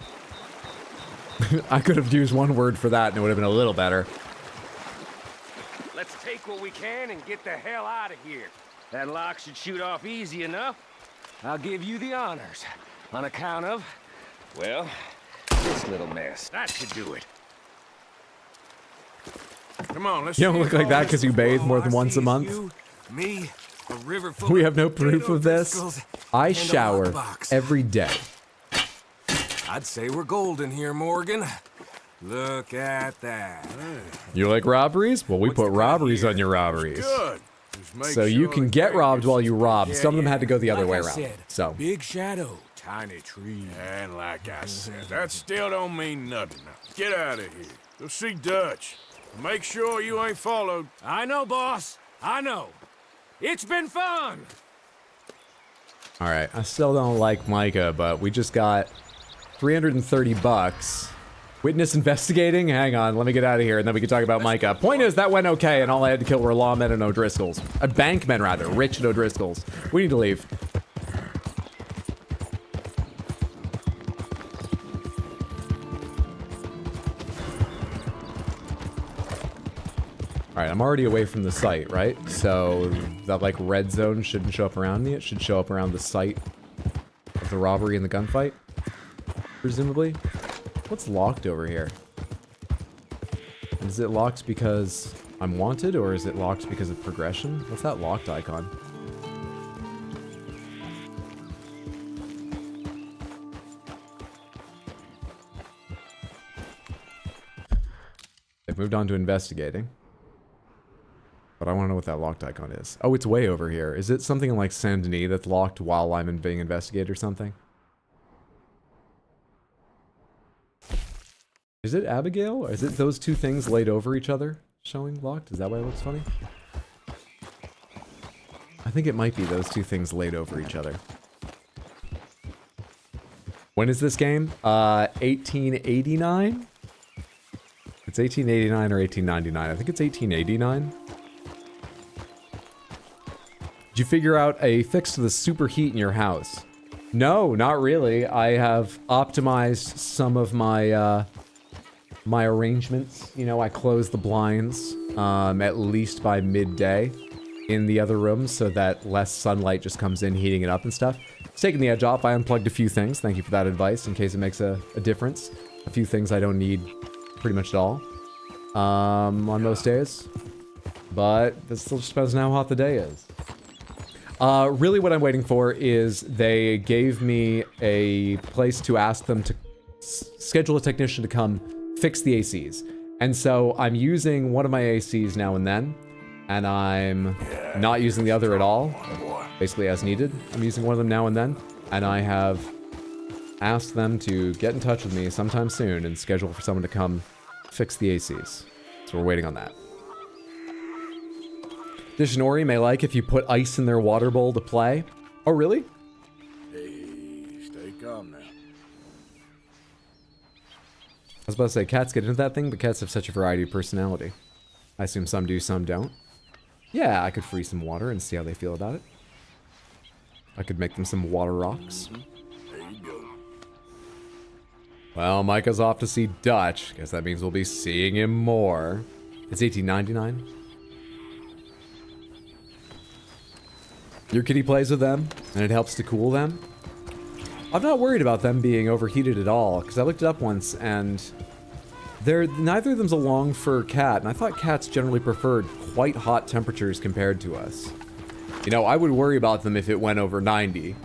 I could have used one word for that and it would have been a little better. Let's take what we can and get the hell out of here. That lock should shoot off easy enough. I'll give you the honors on account of, well, this little mess. That should do it. Come on, let's. You don't look like that because you bathe more than once a month. Me, a river full We have no proof of this. I shower every day. I'd say we're golden here, Morgan. Look at that. You like robberies? Well, we put robberies on your robberies. Good. So you can get robbed while you rob. Some of them had to go the other way around. So big shadow, tiny tree. And like I said, that still don't mean nothing. Now, get out of here. Go see Dutch. Make sure you ain't followed. I know, boss. I know. It's been fun. all right, I still don't like Micah, but we just got 330 bucks. Witness investigating? Hang on, let me get out of here and then we can talk about Micah. Point is, that went okay and all I had to kill were lawmen and O'Driscolls. Bankmen, rather. Rich and O'Driscolls. We need to leave. Alright, I'm already away from the site, right? So, that, like, red zone shouldn't show up around me. It should show up around the site of the robbery and the gunfight, presumably. What's locked over here? Is it locked because I'm wanted, or is it locked because of progression? What's that locked icon? They've moved on to investigating. But I want to know what that locked icon is. Oh, it's way over here. Is it something like Saint Denis that's locked while I'm being investigated or something? Is it Abigail? Or is it those two things laid over each other showing locked? Is that why it looks funny? I think it might be those two things laid over each other. When is this game? 1889? It's 1889 or 1899. I think it's 1889. Did you figure out a fix to the superheat in your house? No, not really. I have optimized some of my my arrangements. You know, I close the blinds at least by midday in the other rooms so that less sunlight just comes in, heating it up and stuff. It's taking the edge off. I unplugged a few things. Thank you for that advice in case it makes a difference. A few things I don't need pretty much at all on most days. But this still just depends on how hot the day is. Really what I'm waiting for is they gave me a place to ask them to schedule a technician to come fix the ACs. And so I'm using one of my ACs now and then, and I'm not using the other at all, basically as needed. I'm using one of them now and then, and I have asked them to get in touch with me sometime soon and schedule for someone to come fix the ACs. So we're waiting on that. Dishinori may like if you put ice in their water bowl to play. Oh, really? Hey, stay calm now. I was about to say, cats get into that thing, but cats have such a variety of personality. I assume some do, some don't. Yeah, I could freeze some water and see how they feel about it. I could make them some water rocks. There you go. Well, Micah's off to see Dutch. Guess that means we'll be seeing him more. It's 1899. Your kitty plays with them, and it helps to cool them. I'm not worried about them being overheated at all, because I looked it up once, and neither of them's a long fur cat, and I thought cats generally preferred quite hot temperatures compared to us. You know, I would worry about them if it went over 90.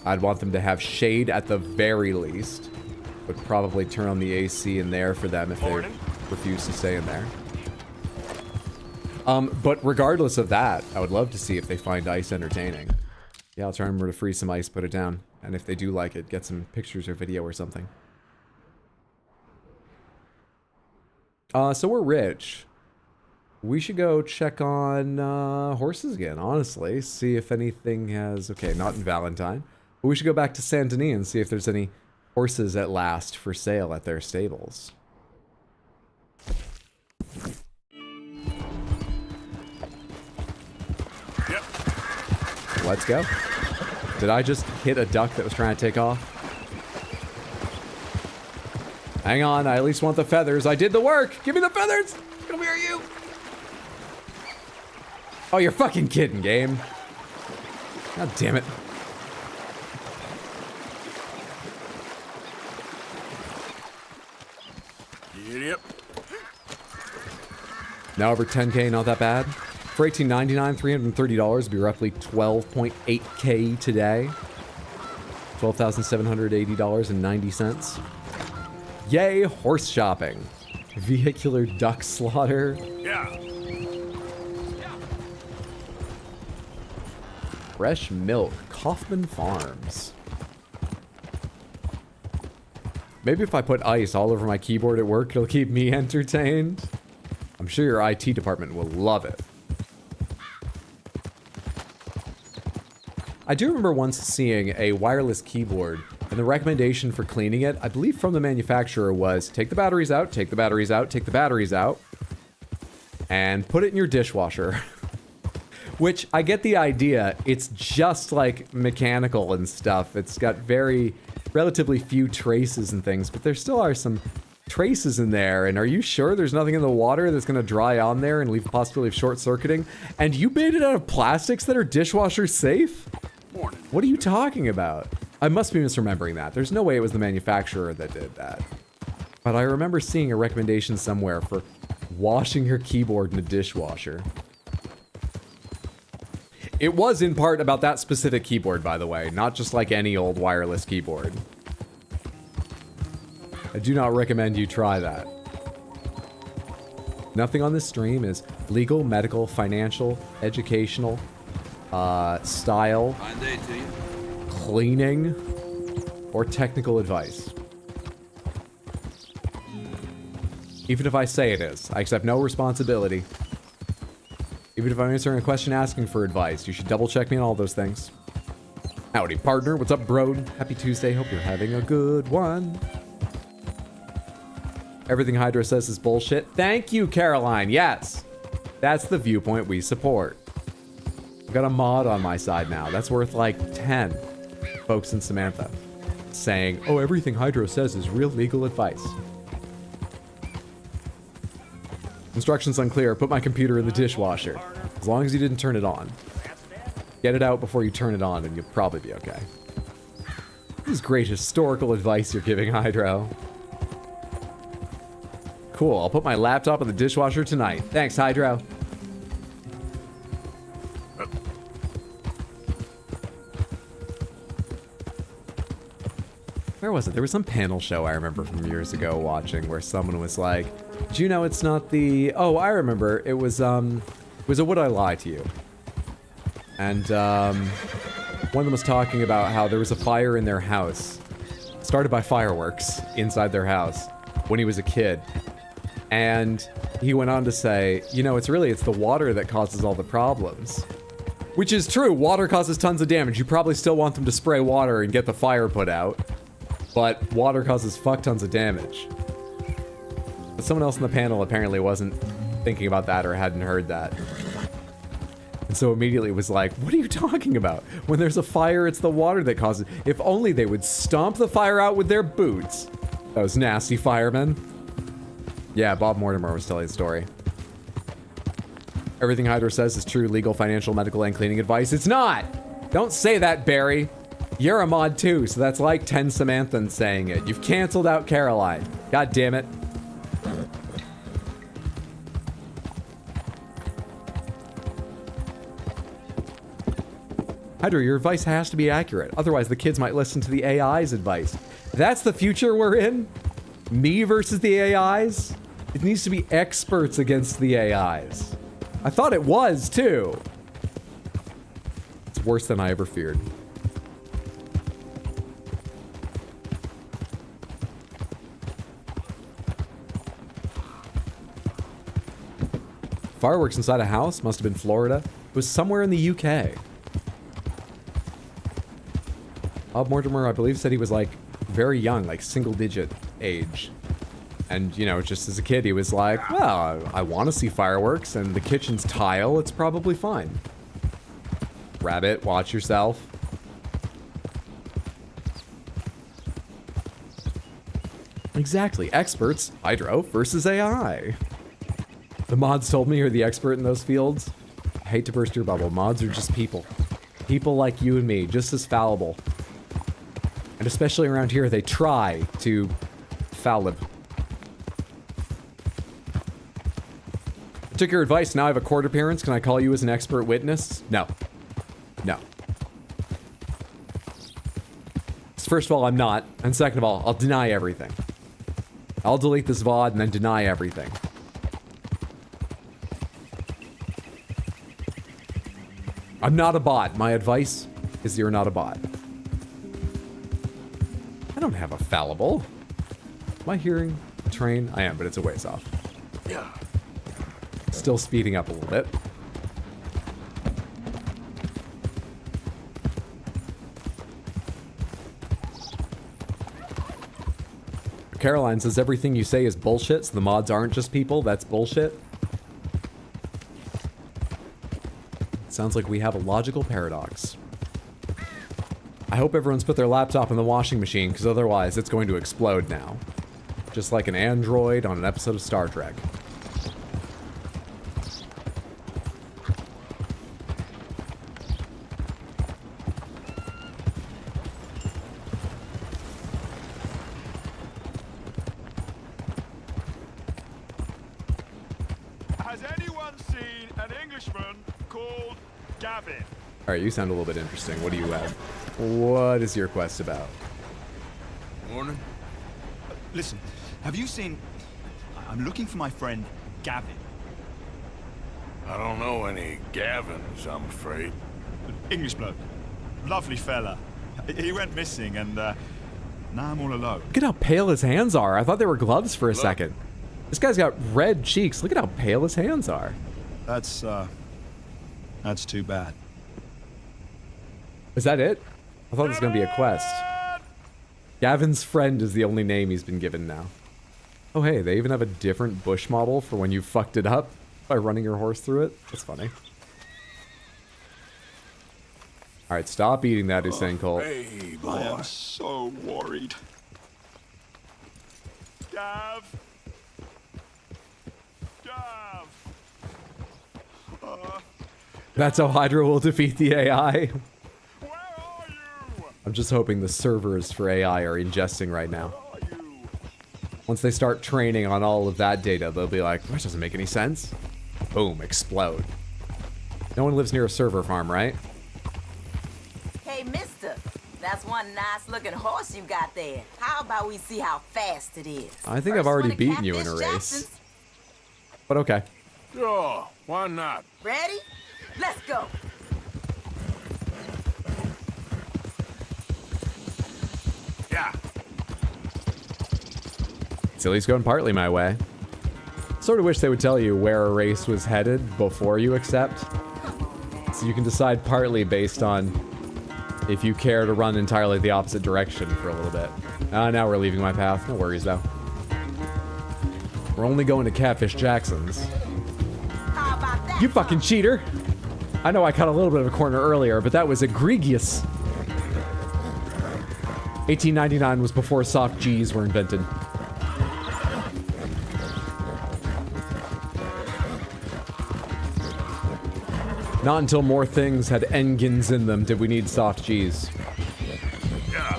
I'd want them to have shade at the very least. Would probably turn on the AC in there for them if they refuse to stay in there. But regardless of that, I would love to see if they find ice entertaining. Yeah, I'll try and remember to freeze some ice, put it down. And if they do like it, get some pictures or video or something. So we're rich. We should go check on horses again, honestly. See if anything has... Okay, not in Valentine. But we should go back to Saint Denis and see if there's any horses at last for sale at their stables. Let's go. Did I just hit a duck that was trying to take off? Hang on, I at least want the feathers. I did the work. Give me the feathers. Come here, you. Oh, you're fucking kidding, game. God damn it. Yep. Now over 10K, not that bad. For $18.99, $330 would be roughly 12.8K today. $12,780.90. Yay, horse shopping. Vehicular duck slaughter. Yeah. Fresh milk. Kaufman Farms. Maybe if I put ice all over my keyboard at work, it'll keep me entertained. I'm sure your IT department will love it. I do remember once seeing a wireless keyboard, and the recommendation for cleaning it, I believe from the manufacturer, was take the batteries out, take the batteries out, take the batteries out, and put it in your dishwasher. Which, I get the idea, it's just like mechanical and stuff. It's got relatively few traces and things, but there still are some traces in there, and are you sure there's nothing in the water that's gonna dry on there and leave the possibility of short-circuiting? And you made it out of plastics that are dishwasher safe? Morning. What are you talking about? I must be misremembering that. There's no way it was the manufacturer that did that. But I remember seeing a recommendation somewhere for washing your keyboard in a dishwasher. It was in part about that specific keyboard, by the way, not just like any old wireless keyboard. I do not recommend you try that. Nothing on this stream is legal, medical, financial, educational, style, cleaning, or technical advice. Even if I say it is, I accept no responsibility. Even if I'm answering a question asking for advice, you should double check me on all those things. Howdy, partner. What's up, bro? Happy Tuesday. Hope you're having a good one. Everything Hydra says is bullshit. Thank you, Caroline. Yes. That's the viewpoint we support. I've got a mod on my side now. That's worth like 10 folks in Samantha saying, oh, everything Hydro says is real legal advice. Instructions unclear. Put my computer in the dishwasher. As long as you didn't turn it on. Get it out before you turn it on and you'll probably be okay. This is great historical advice you're giving, Hydro. Cool, I'll put my laptop in the dishwasher tonight. Thanks, Hydro. Where was it? There was some panel show I remember from years ago watching where someone was like, do you know it's not the... Oh, I remember. It was a Would I Lie to You? And one of them was talking about how there was a fire in their house, started by fireworks inside their house when he was a kid. And he went on to say, you know, it's the water that causes all the problems. Which is true, water causes tons of damage. You probably still want them to spray water and get the fire put out. But water causes fuck tons of damage. But someone else in the panel apparently wasn't thinking about that or hadn't heard that. And so immediately was like, what are you talking about? When there's a fire, it's the water that causes it. If only they would stomp the fire out with their boots. Those nasty firemen. Yeah, Bob Mortimer was telling the story. Everything Hydra says is true, legal, financial, medical, and cleaning advice. It's not! Don't say that, Barry. You're a mod too, so that's like 10 Samanthans saying it. You've canceled out Caroline. God damn it. Hydra, your advice has to be accurate. Otherwise, the kids might listen to the AI's advice. That's the future we're in? Me versus the AIs? It needs to be experts against the AIs. I thought it was, too. It's worse than I ever feared. Fireworks inside a house? Must have been Florida. It was somewhere in the UK. Bob Mortimer, I believe, said he was, like, very young, like, single-digit age. And, you know, just as a kid, he was like, well, I want to see fireworks, and the kitchen's tile, it's probably fine. Rabbit, watch yourself. Exactly. Experts, Hydro versus AI. The mods told me you're the expert in those fields. I hate to burst your bubble. Mods are just people. People like you and me, just as fallible. And especially around here, they try to fallib. I took your advice, now I have a court appearance. Can I call you as an expert witness? No. No. First of all, I'm not. And second of all, I'll deny everything. I'll delete this VOD and then deny everything. I'm not a bot. My advice is you're not a bot. I don't have a fallible. Am I hearing a train? I am, but it's a ways off. Yeah. Still speeding up a little bit. Caroline says everything you say is bullshit, so the mods aren't just people. That's bullshit. Sounds like we have a logical paradox. I hope everyone's put their laptop in the washing machine, because otherwise it's going to explode now. Just like an android on an episode of Star Trek. Has anyone seen an Englishman called Gavin? Alright, you sound a little bit interesting. What do you have? What is your quest about? Morning. Listen, have you seen... I'm looking for my friend, Gavin. I don't know any Gavins, I'm afraid. English bloke. Lovely fella. He went missing and, now I'm all alone. Look at how pale his hands are. I thought they were gloves for a second. This guy's got red cheeks. Look at how pale his hands are. That's too bad. Is that it? I thought it was going to be a quest. Gavin's friend is the only name he's been given now. Oh, hey, they even have a different bush model for when you fucked it up by running your horse through it. That's funny. All right, stop eating that, Usain Colt. Hey, boy. I am so worried. Gav! That's how Hydra will defeat the AI. I'm just hoping the servers for AI are ingesting right now. Once they start training on all of that data, they'll be like, that doesn't make any sense. Boom, explode. No one lives near a server farm, right? Hey, mister, that's one nice looking horse you got there. How about we see how fast it is? I think I've already beaten you in a race. But okay. Sure, why not? Ready? Let's go. Yeah. Silly's going partly my way. Sort of wish they would tell you where a race was headed before you accept. So you can decide partly based on if you care to run entirely the opposite direction for a little bit. Now we're leaving my path. No worries, though. We're only going to Catfish Jackson's. You fucking cheater! I know I cut a little bit of a corner earlier, but that was egregious. 1899 was before soft G's were invented. Not until more things had engines in them did we need soft G's. Yeah.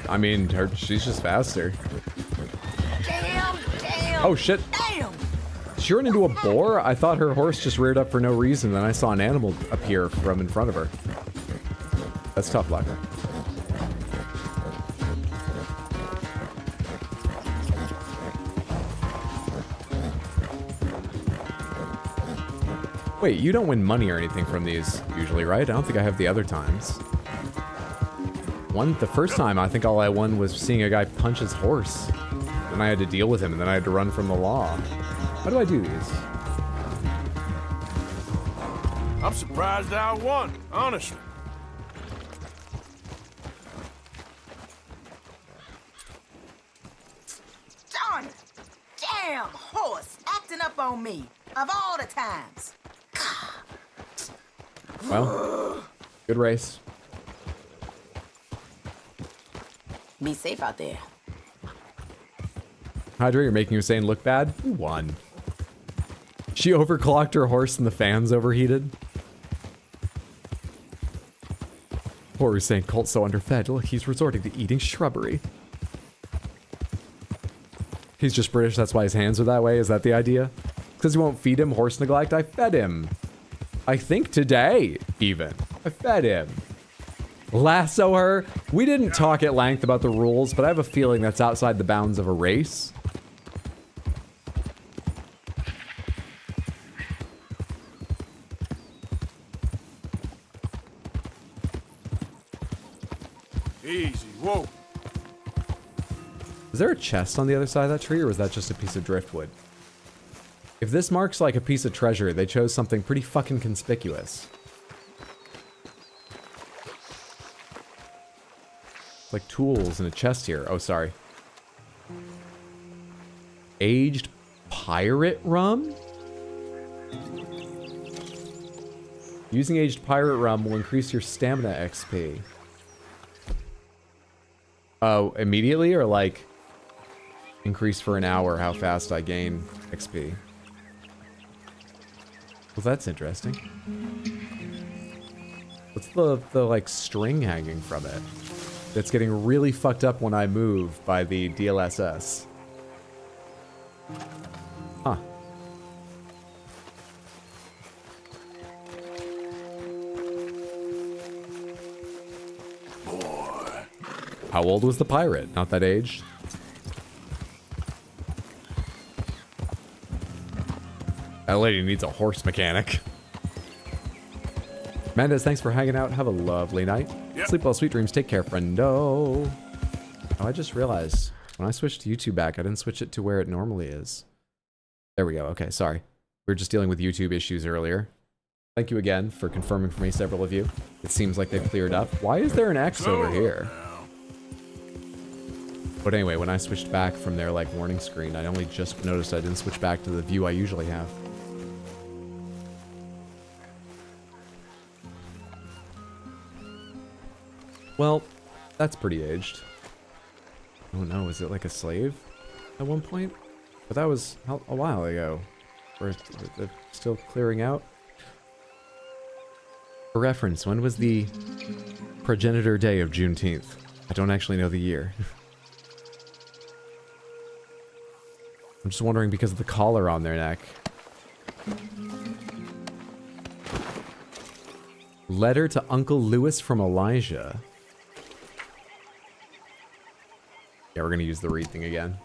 I mean, she's just faster. Damn. Oh shit. Damn. She ran into a boar? I thought her horse just reared up for no reason, then I saw an animal appear from in front of her. That's tough luck. Wait, you don't win money or anything from these usually, right? I don't think I have the other times. The first time, I think all I won was seeing a guy punch his horse. Then I had to deal with him, and then I had to run from the law. How do I do these? I'm surprised I won, honestly. Darn it. Damn horse acting up on me. Of all the times. Well, good race. Be safe out there. Hydra, you're making Hussein look bad? Who won? She overclocked her horse and the fans overheated. Poor Hussein Colt's so underfed. Look, he's resorting to eating shrubbery. He's just British, that's why his hands are that way? Is that the idea? Because you won't feed him horse neglect? I fed him. I think today, even. I fed him. Lasso her? We didn't talk at length about the rules, but I have a feeling that's outside the bounds of a race. Easy, whoa. Is there a chest on the other side of that tree, or was that just a piece of driftwood? If this marks like a piece of treasure, they chose something pretty fucking conspicuous. Like tools and a chest here. Oh, sorry. Aged pirate rum? Using aged pirate rum will increase your stamina XP. Oh, immediately, or like increase for an hour how fast I gain XP? Well, that's interesting. What's the like string hanging from it? That's getting really fucked up when I move by the DLSS. Huh. Boy. How old was the pirate? Not that aged. That lady needs a horse mechanic. Mendez, thanks for hanging out. Have a lovely night. Yep. Sleep well, sweet dreams. Take care, friendo. Oh, I just realized when I switched YouTube back, I didn't switch it to where it normally is. There we go. Okay, sorry. We were just dealing with YouTube issues earlier. Thank you again for confirming for me, several of you. It seems like they've cleared up. Why is there an X over here? But anyway, when I switched back from their like warning screen, I only just noticed I didn't switch back to the view I usually have. Well, that's pretty aged. Oh no, was it like a slave at one point? But that was a while ago. Or they're still clearing out? For reference, when was the progenitor day of Juneteenth? I don't actually know the year. I'm just wondering because of the collar on their neck. Letter to Uncle Lewis from Elijah. Yeah, we're gonna use the read thing again.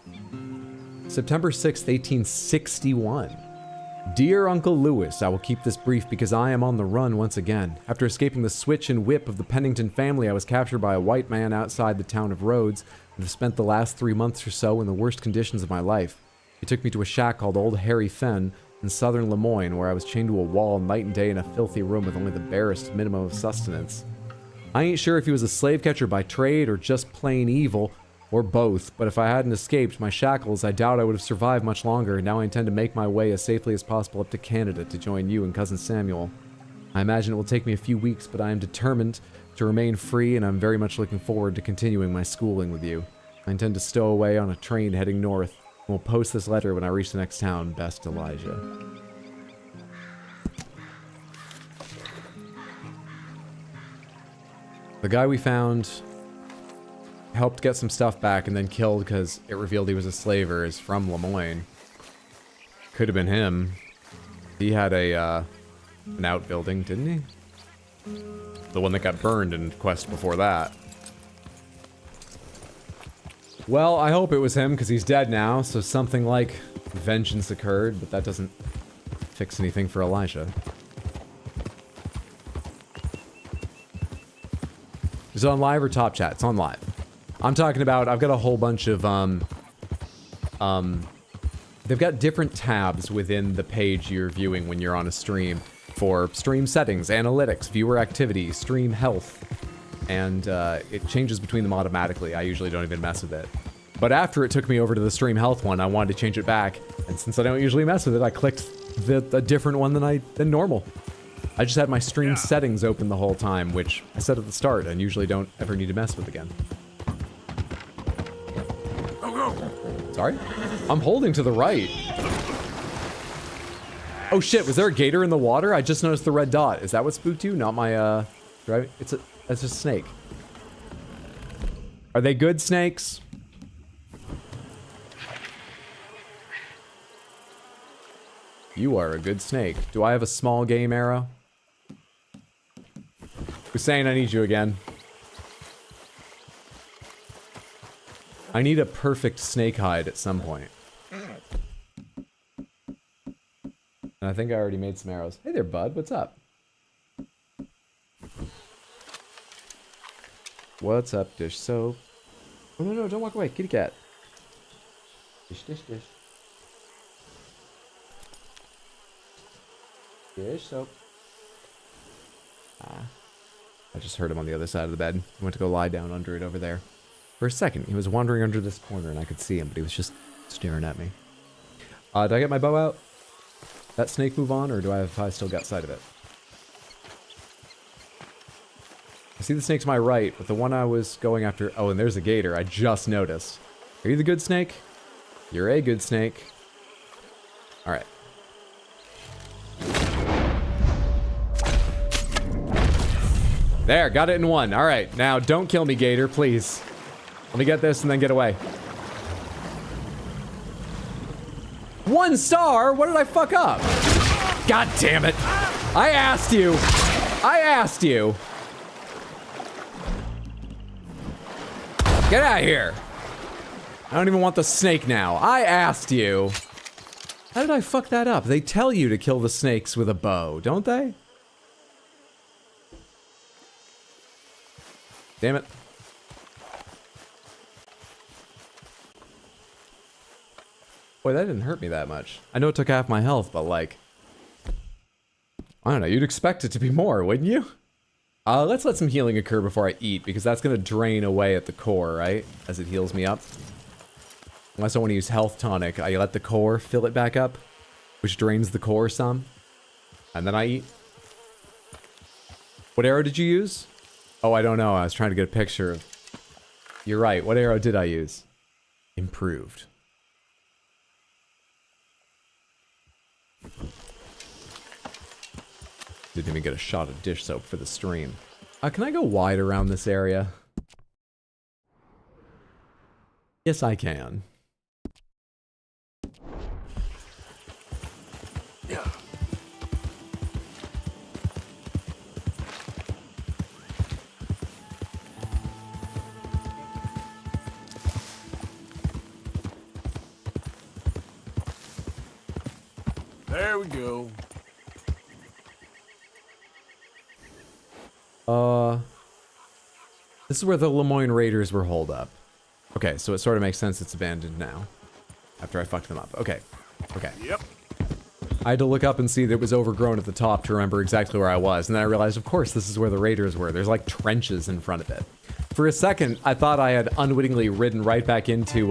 September 6th, 1861. Dear Uncle Lewis, I will keep this brief because I am on the run once again. After escaping the switch and whip of the Pennington family, I was captured by a white man outside the town of Rhodes and have spent the last 3 months or so in the worst conditions of my life. He took me to a shack called Old Harry Fenn in southern Lemoyne, where I was chained to a wall night and day in a filthy room with only the barest minimum of sustenance. I ain't sure if he was a slave catcher by trade or just plain evil, or both, but if I hadn't escaped my shackles, I doubt I would have survived much longer. Now I intend to make my way as safely as possible up to Canada to join you and Cousin Samuel. I imagine it will take me a few weeks, but I am determined to remain free, and I'm very much looking forward to continuing my schooling with you. I intend to stow away on a train heading north, and will post this letter when I reach the next town. Best, Elijah. The guy we found helped get some stuff back and then killed because it revealed he was a slaver is from Lemoyne. Could have been him. He had a an outbuilding, didn't he? The one that got burned in Quest before that. Well, I hope it was him because he's dead now, so something like vengeance occurred, but that doesn't fix anything for Elijah. Is it on live or top chat? It's on live. I'm talking about, I've got a whole bunch of, they've got different tabs within the page you're viewing when you're on a stream for stream settings, analytics, viewer activity, stream health, and it changes between them automatically. I usually don't even mess with it. But after it took me over to the stream health one, I wanted to change it back, and since I don't usually mess with it, I clicked a different one than normal. I just had my stream settings open the whole time, which I said at the start and usually don't ever need to mess with again. Sorry? I'm holding to the right. Oh shit, was there a gator in the water? I just noticed the red dot. Is that what spooked you? Not my, driving? That's a snake. Are they good snakes? You are a good snake. Do I have a small game arrow? Hussein, I need you again. I need a perfect snake hide at some point. And I think I already made some arrows. Hey there, bud. What's up? What's up, dish soap? Oh, no, don't walk away. Kitty cat. Dish. Dish soap. I just heard him on the other side of the bed. He went to go lie down under it over there. For a second, he was wandering under this corner and I could see him, but he was just staring at me. Did I get my bow out? That snake move on, or do I still got sight of it? I see the snake to my right, but the one I was going after... Oh, and there's a gator. I just noticed. Are you the good snake? You're a good snake. Alright. There, got it in one. Alright, now don't kill me, gator, please. Let me get this and then get away. 1 star? What did I fuck up? God damn it. I asked you. I asked you. Get out of here. I don't even want the snake now. I asked you. How did I fuck that up? They tell you to kill the snakes with a bow, don't they? Damn it. Boy, that didn't hurt me that much. I know it took half my health, but like... I don't know, you'd expect it to be more, wouldn't you? Let's let some healing occur before I eat, because that's gonna drain away at the core, right? As it heals me up. Unless I want to use health tonic, I let the core fill it back up, which drains the core some. And then I eat. What arrow did you use? Oh, I don't know. I was trying to get a picture of... You're right. What arrow did I use? Improved. Didn't even get a shot of dish soap for the stream. Can I go wide around this area? Yes, I can. There we go. This is where the Lemoyne Raiders were holed up. Okay, so it sort of makes sense it's abandoned now. After I fucked them up. Okay. Okay. Yep. I had to look up and see that it was overgrown at the top to remember exactly where I was. And then I realized, of course, this is where the Raiders were. There's like trenches in front of it. For a second, I thought I had unwittingly ridden right back into,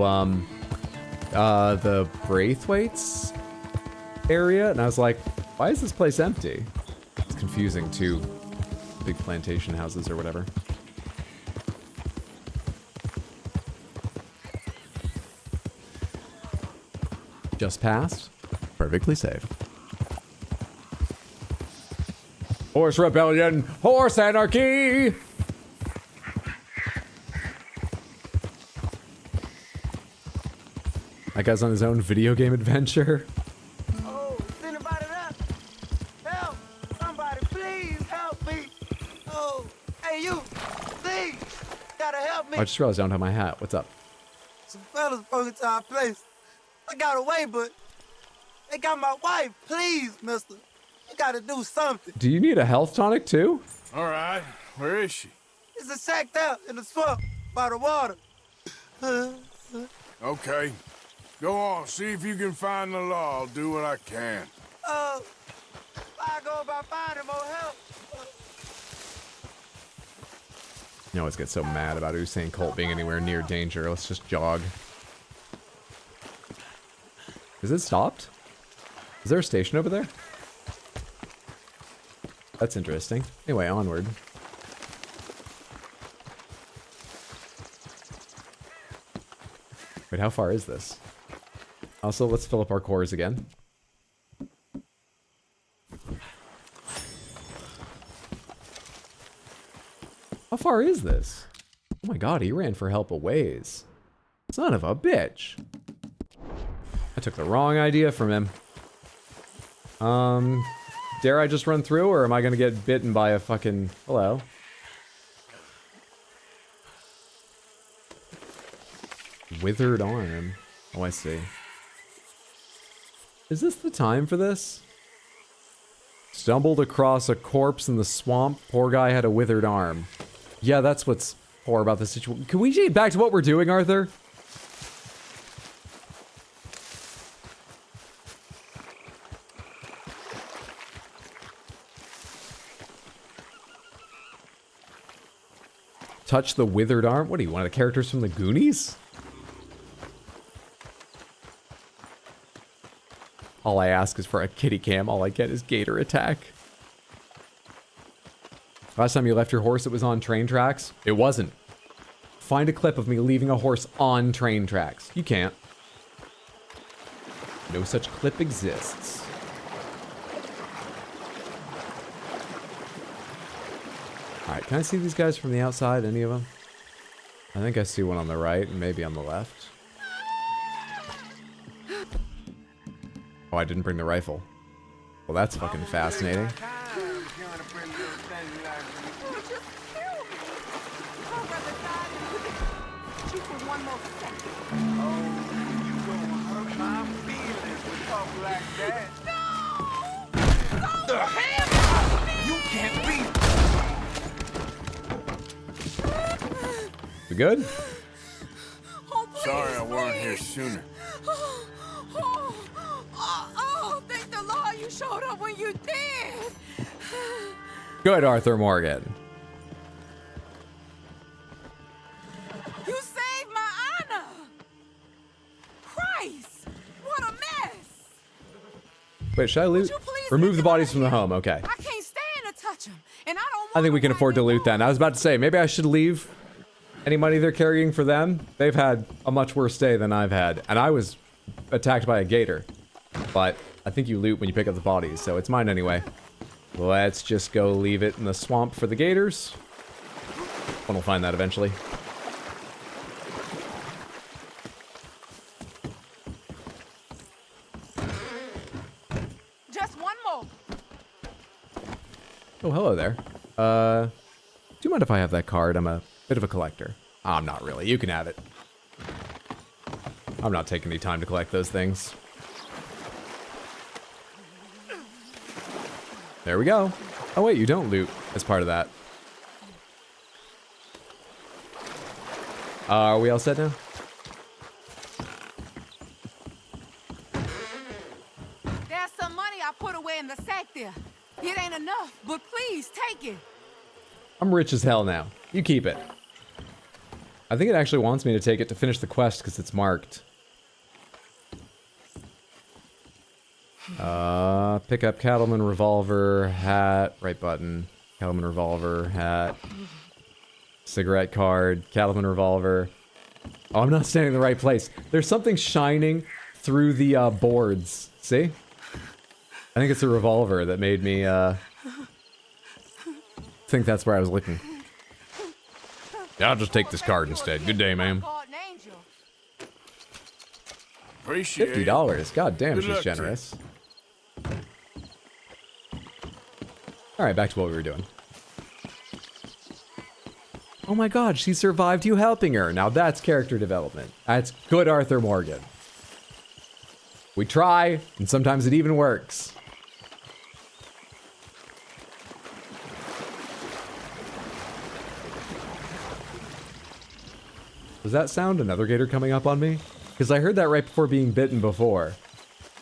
the Braithwaite's area. And I was like, why is this place empty? It's confusing, too. Big plantation houses or whatever. Just passed. Perfectly safe. Horse rebellion! Horse anarchy! That guy's on his own video game adventure. Oh, is anybody there? Help! Somebody, please help me! Oh, hey you! Please! Gotta help me! I just realized I don't have my hat. What's up? Some fellas broke into our place. I got away, but they got my wife. Please, mister. You gotta do something. Do you need a health tonic too? All right. Where is she? It's a sacked out in the swamp by the water. Okay. Go on. See if you can find the law. I'll do what I can. I go about finding more help. You always get so mad about Usain Colt being anywhere near danger. Let's just jog. Is it stopped? Is there a station over there? That's interesting. Anyway, onward. Wait, how far is this? Also, let's fill up our cores again. How far is this? Oh my god, he ran for help a ways. Son of a bitch. I took the wrong idea from him. Dare I just run through, or am I gonna get bitten by a fucking... Hello? Withered arm. Oh, I see. Is this the time for this? Stumbled across a corpse in the swamp. Poor guy had a withered arm. Yeah, that's what's poor about the situation. Can we get back to what we're doing, Arthur? Touch the withered arm? What are you, one of the characters from the Goonies? All I ask is for a kitty cam. All I get is gator attack. Last time you left your horse, it was on train tracks? It wasn't. Find a clip of me leaving a horse on train tracks. You can't. No such clip exists. Alright, can I see these guys from the outside? Any of them? I think I see one on the right and maybe on the left. Oh, I didn't bring the rifle. Well, that's fucking fascinating. You can't be. We good? Sorry I weren't here sooner. Thank the Lord you showed up when you did. Good, Arthur Morgan. You saved my honor. Christ, what a mess. Wait, should I loot? Remove the bodies from the home. Okay. I can't stand to touch them, and I don't. I think we can afford to loot then. I was about to say, maybe I should leave any money they're carrying for them. They've had a much worse day than I've had. And I was attacked by a gator. But I think you loot when you pick up the bodies, so it's mine anyway. Let's just go leave it in the swamp for the gators. One will find that eventually. Just one more. Oh, hello there. Do you mind if I have that card? I'm a bit of a collector. I'm not really. You can have it. I'm not taking any time to collect those things. There we go. Oh wait, you don't loot as part of that. Are we all set now? There's some money I put away in the sack there. It ain't enough, but please take it. I'm rich as hell now. You keep it. I think it actually wants me to take it to finish the quest because it's marked. Pick up cattleman revolver, hat, right button, cattleman revolver, hat, cigarette card, cattleman revolver. Oh, I'm not standing in the right place. There's something shining through the boards. See? I think it's a revolver that made me think that's where I was looking. Yeah, I'll just take this card instead. Good day, ma'am. Appreciate it. $50. God damn, Good she's luck to you. generous. Alright, back to what we were doing. Oh my god, she survived you helping her. Now that's character development. That's good Arthur Morgan. We try, and sometimes it even works. Does that sound another gator coming up on me? Because I heard that right before being bitten before.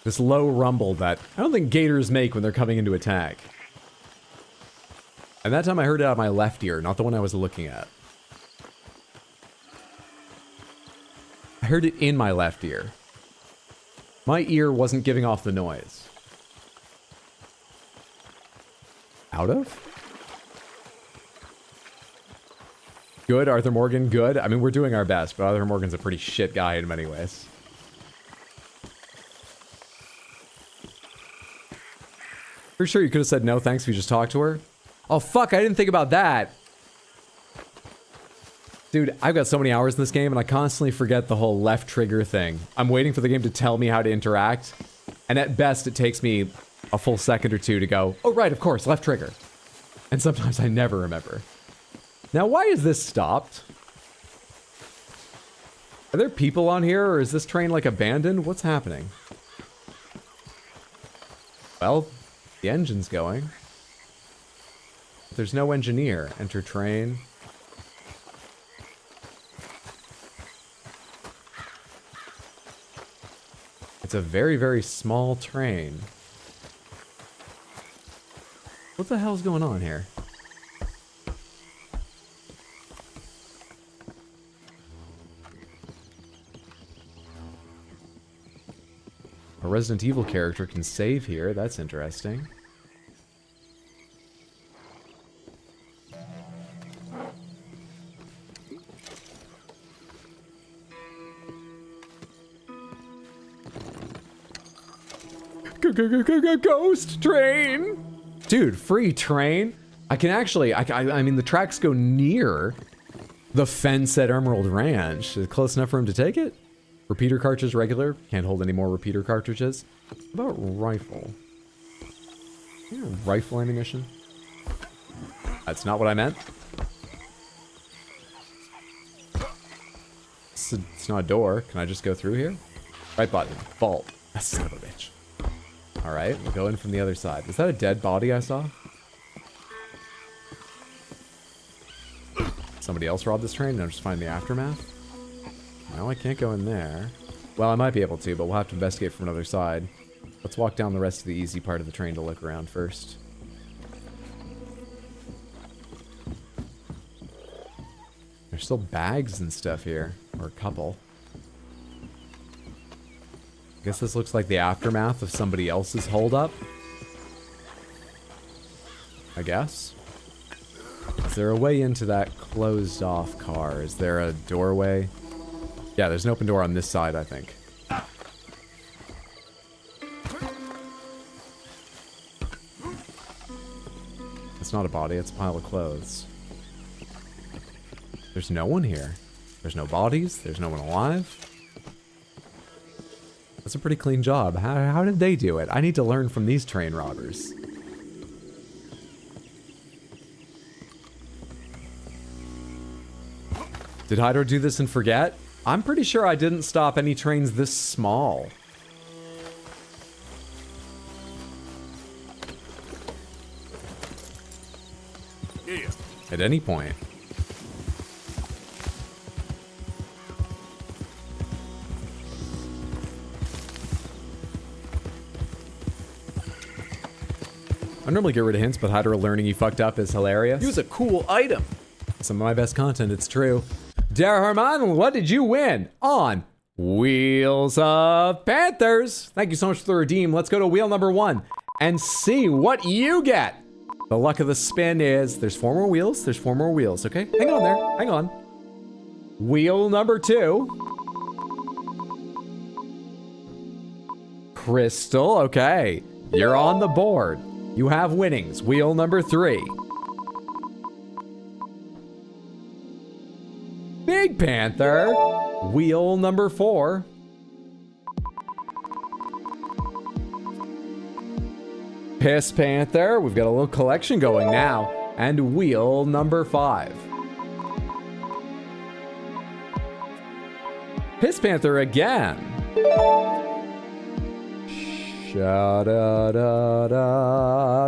This low rumble that I don't think gators make when they're coming into attack. And that time I heard it out of my left ear, not the one I was looking at. I heard it in my left ear. My ear wasn't giving off the noise. Out of? Good, Arthur Morgan, good. I mean, we're doing our best, but Arthur Morgan's a pretty shit guy in many ways. Pretty sure you could have said no thanks if you just talked to her. Oh, fuck, I didn't think about that. Dude, I've got so many hours in this game, and I constantly forget the whole left trigger thing. I'm waiting for the game to tell me how to interact, and at best, it takes me a full second or two to go, oh, right, of course, left trigger. And sometimes I never remember. Now, why is this stopped? Are there people on here, or is this train, like, abandoned? What's happening? Well, the engine's going. There's no engineer. Enter train. It's a very, very small train. What the hell's going on here? A Resident Evil character can save here. That's interesting. Ghost train! Dude, free train? I can actually, I mean, the tracks go near the fence at Emerald Ranch. Is it close enough for him to take it? Repeater cartridge regular. Can't hold any more repeater cartridges. What about rifle? Yeah, rifle ammunition. That's not what I meant. It's not a door. Can I just go through here? Right button. Vault. That son of a bitch. Alright, we'll go in from the other side. Is that a dead body I saw? Somebody else robbed this train and I'm just finding the aftermath? No, I can't go in there. Well, I might be able to, but we'll have to investigate from another side. Let's walk down the rest of the easy part of the train to look around first. There's still bags and stuff here. Or a couple. I guess this looks like the aftermath of somebody else's holdup. I guess. Is there a way into that closed off car? Is there a doorway? Yeah, there's an open door on this side, I think. It's not a body, it's a pile of clothes. There's no one here. There's no bodies, there's no one alive. That's a pretty clean job. How did they do it? I need to learn from these train robbers. Did Hydro do this and forget? I'm pretty sure I didn't stop any trains this small. Yeah. At any point. I normally get rid of hints, but Hydra learning you fucked up is hilarious. Use a cool item. Some of my best content, it's true. Dara Harman, what did you win on Wheels of Panthers? Thank you so much for the redeem. Let's go to wheel number 1 and see what you get. The luck of the spin is there's 4 more wheels. There's 4 more wheels. Okay, hang on there. Hang on. Wheel number 2. Crystal. Okay, you're on the board. You have winnings. Wheel number 3. Big Panther. Wheel number 4. Piss Panther. We've got a little collection going now. And wheel number 5. Piss Panther again. Sha-da-da-da.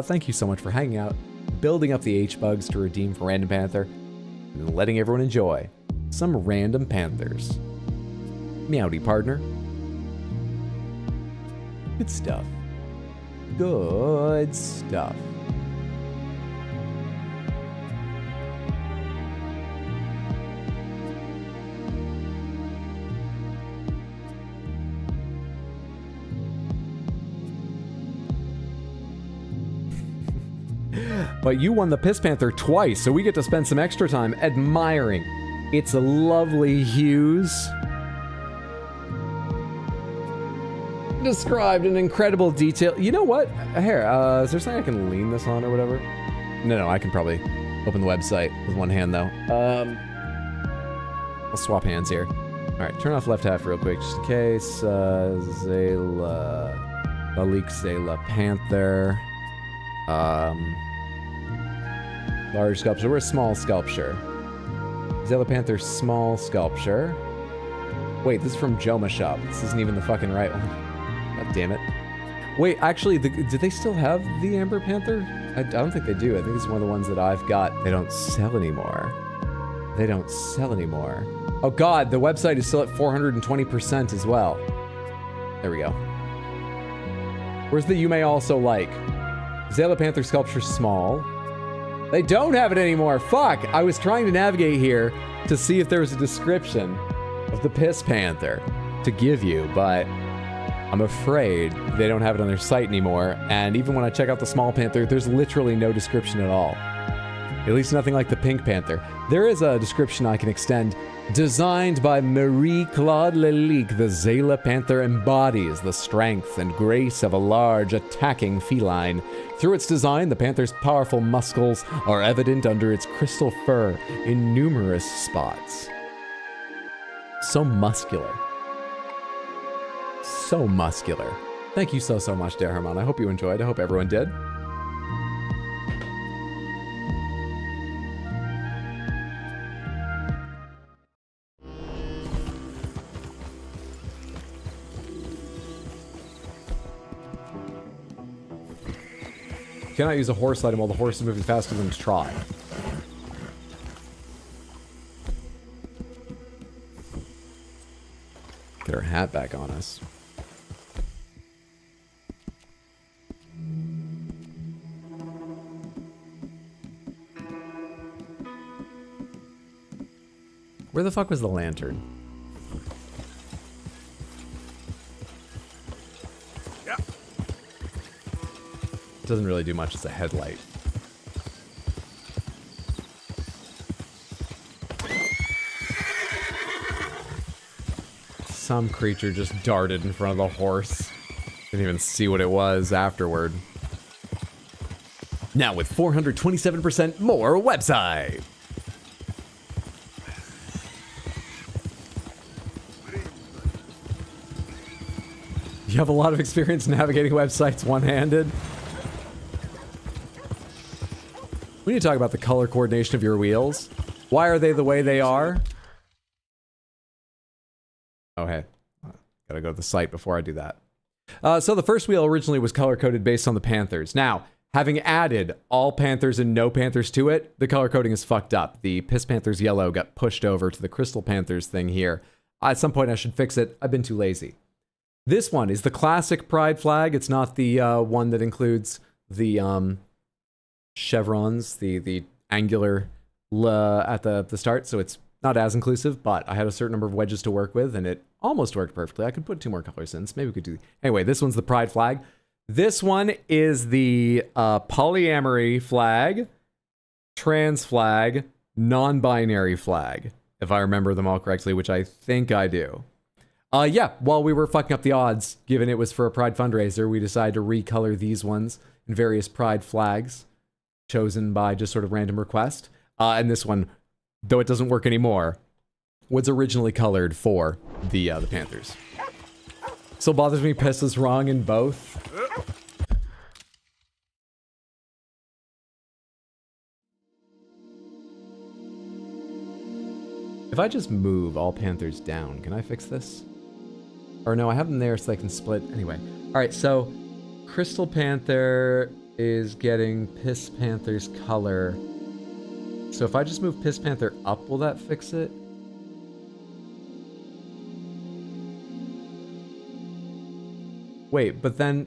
Thank you so much for hanging out, building up the H-Bugs to redeem for Random Panther, and letting everyone enjoy some Random Panthers. Meowdy, partner. Good stuff. Good stuff. But you won the Piss Panther twice, so we get to spend some extra time admiring its lovely hues. Described in incredible detail. You know what? Here, is there something I can lean this on or whatever? No, I can probably open the website with one hand though. I'll swap hands here. All right, turn off left half real quick just in case. Zayla, Lalik Zayla Panther. Large sculpture. We're a small sculpture. Zayla Panther, small sculpture. Wait, this is from Joma Shop. This isn't even the fucking right one. God damn it. Wait, actually, do they still have the Amber Panther? I don't think they do. I think it's one of the ones that I've got. They don't sell anymore. They don't sell anymore. Oh god, the website is still at 420% as well. There we go. Where's the you may also like? Zayla Panther sculpture small. They don't have it anymore. Fuck! I was trying to navigate here to see if there was a description of the Piss Panther to give you, but I'm afraid they don't have it on their site anymore. And even when I check out the small panther, there's literally no description at all. At least nothing like the Pink Panther. There is a description I can extend. Designed by Marie-Claude Lalique, the Zayla Panther embodies the strength and grace of a large, attacking feline. Through its design, the panther's powerful muscles are evident under its crystal fur in numerous spots. So muscular. So muscular. Thank you so much, Dear Herman. I hope you enjoyed. I hope everyone did. Cannot use a horse item while the horse is moving faster than to try. Get our hat back on us. Where the fuck was the lantern? Doesn't really do much as a headlight. Some creature just darted in front of the horse. Didn't even see what it was afterward. Now with 427% more website. You have a lot of experience navigating websites one-handed. We need to talk about the color coordination of your wheels. Why are they the way they are? Oh, hey. Gotta go to the site before I do that. So the first wheel originally was color-coded based on the Panthers. Now, having added all Panthers and no Panthers to it, the color coding is fucked up. The Piss Panthers yellow got pushed over to the Crystal Panthers thing here. At some point I should fix it. I've been too lazy. This one is the classic pride flag. It's not the one that includes the chevrons, the angular at the start, so it's not as inclusive, but I had a certain number of wedges to work with, and it almost worked perfectly. I could put 2 more colors in, so maybe we could do... Anyway, this one's the pride flag. This one is the polyamory flag, trans flag, non-binary flag, if I remember them all correctly, which I think I do. Yeah, while we were fucking up the odds, given it was for a Pride fundraiser, we decided to recolor these ones in various Pride flags, chosen by just sort of random request. And this one, though it doesn't work anymore, was originally colored for the Panthers. Still bothers me, Piss is wrong in both. If I just move all Panthers down, can I fix this? Or no, I have them there so they can split. Anyway. Alright, so Crystal Panther is getting Piss Panther's color. So if I just move Piss Panther up, will that fix it? Wait, but then...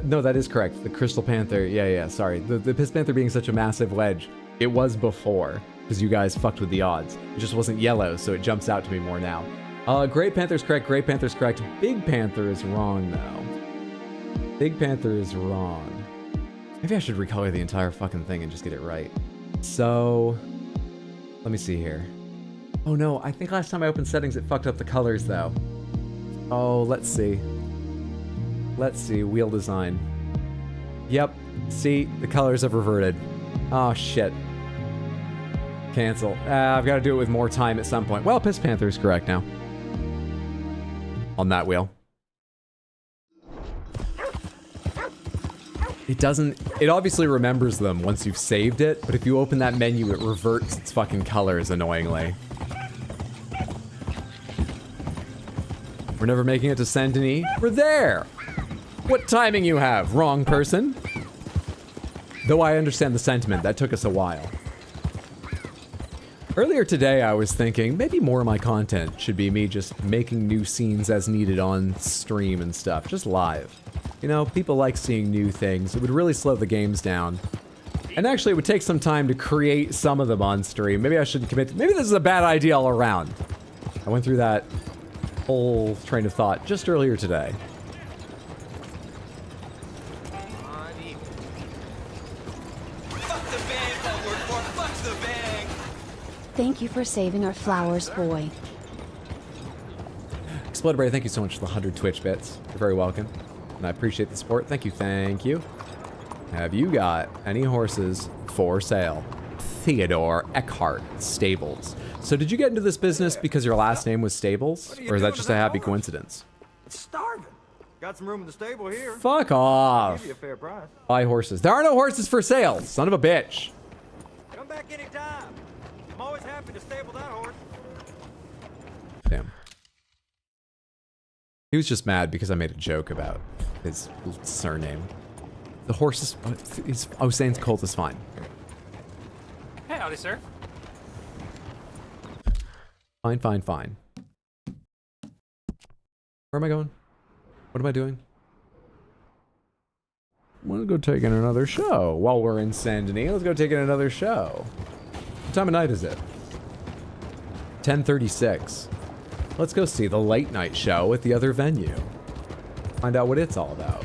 no, that is correct. The Crystal Panther, yeah, sorry. The Piss Panther being such a massive wedge, it was before, because you guys fucked with the odds. It just wasn't yellow, so it jumps out to me more now. Great Panther's correct, Great Panther's correct. Big Panther is wrong, though. Big Panther is wrong. Maybe I should recolor the entire fucking thing and just get it right. So, let me see here. Oh no, I think last time I opened settings it fucked up the colors though. Oh, let's see. Let's see, wheel design. Yep, see, the colors have reverted. Oh shit. Cancel. I've got to do it with more time at some point. Well, Piss Panther is correct now. On that wheel. It doesn't, it obviously remembers them once you've saved it, but if you open that menu, it reverts its fucking colors annoyingly. We're never making it to Saint-Denis. We're there! What timing you have, wrong person. Though I understand the sentiment, that took us a while. Earlier today, I was thinking maybe more of my content should be me just making new scenes as needed on stream and stuff, just live. You know, people like seeing new things. It would really slow the games down. And actually, it would take some time to create some of them on stream. Maybe I shouldn't commit to, maybe this is a bad idea all around. I went through that whole train of thought just earlier today. Thank you for saving our flowers, boy. Exploder thank you so much for the 100 Twitch bits. You're very welcome. And I appreciate the support. Thank you, thank you. Have you got any horses for sale? Theodore Eckhart Stables. So did you get into this business because your last name was Stables? Or is that just a happy coincidence? It's starving. Got some room in the stable here. Fuck off. I'll give you a fair price. Buy horses. There are no horses for sale, son of a bitch. Come back anytime. I'm always happy to stable that horse. Damn. He was just mad because I made a joke about his surname. The horse is... Osane's colt is fine. Hey, howdy, sir. Fine, fine, fine. Where am I going? What am I doing? I want to go take in another show. While we're in Saint-Denis, let's go take in another show. What time of night is it? 10:36. Let's go see the late night show at the other venue. Find out what it's all about.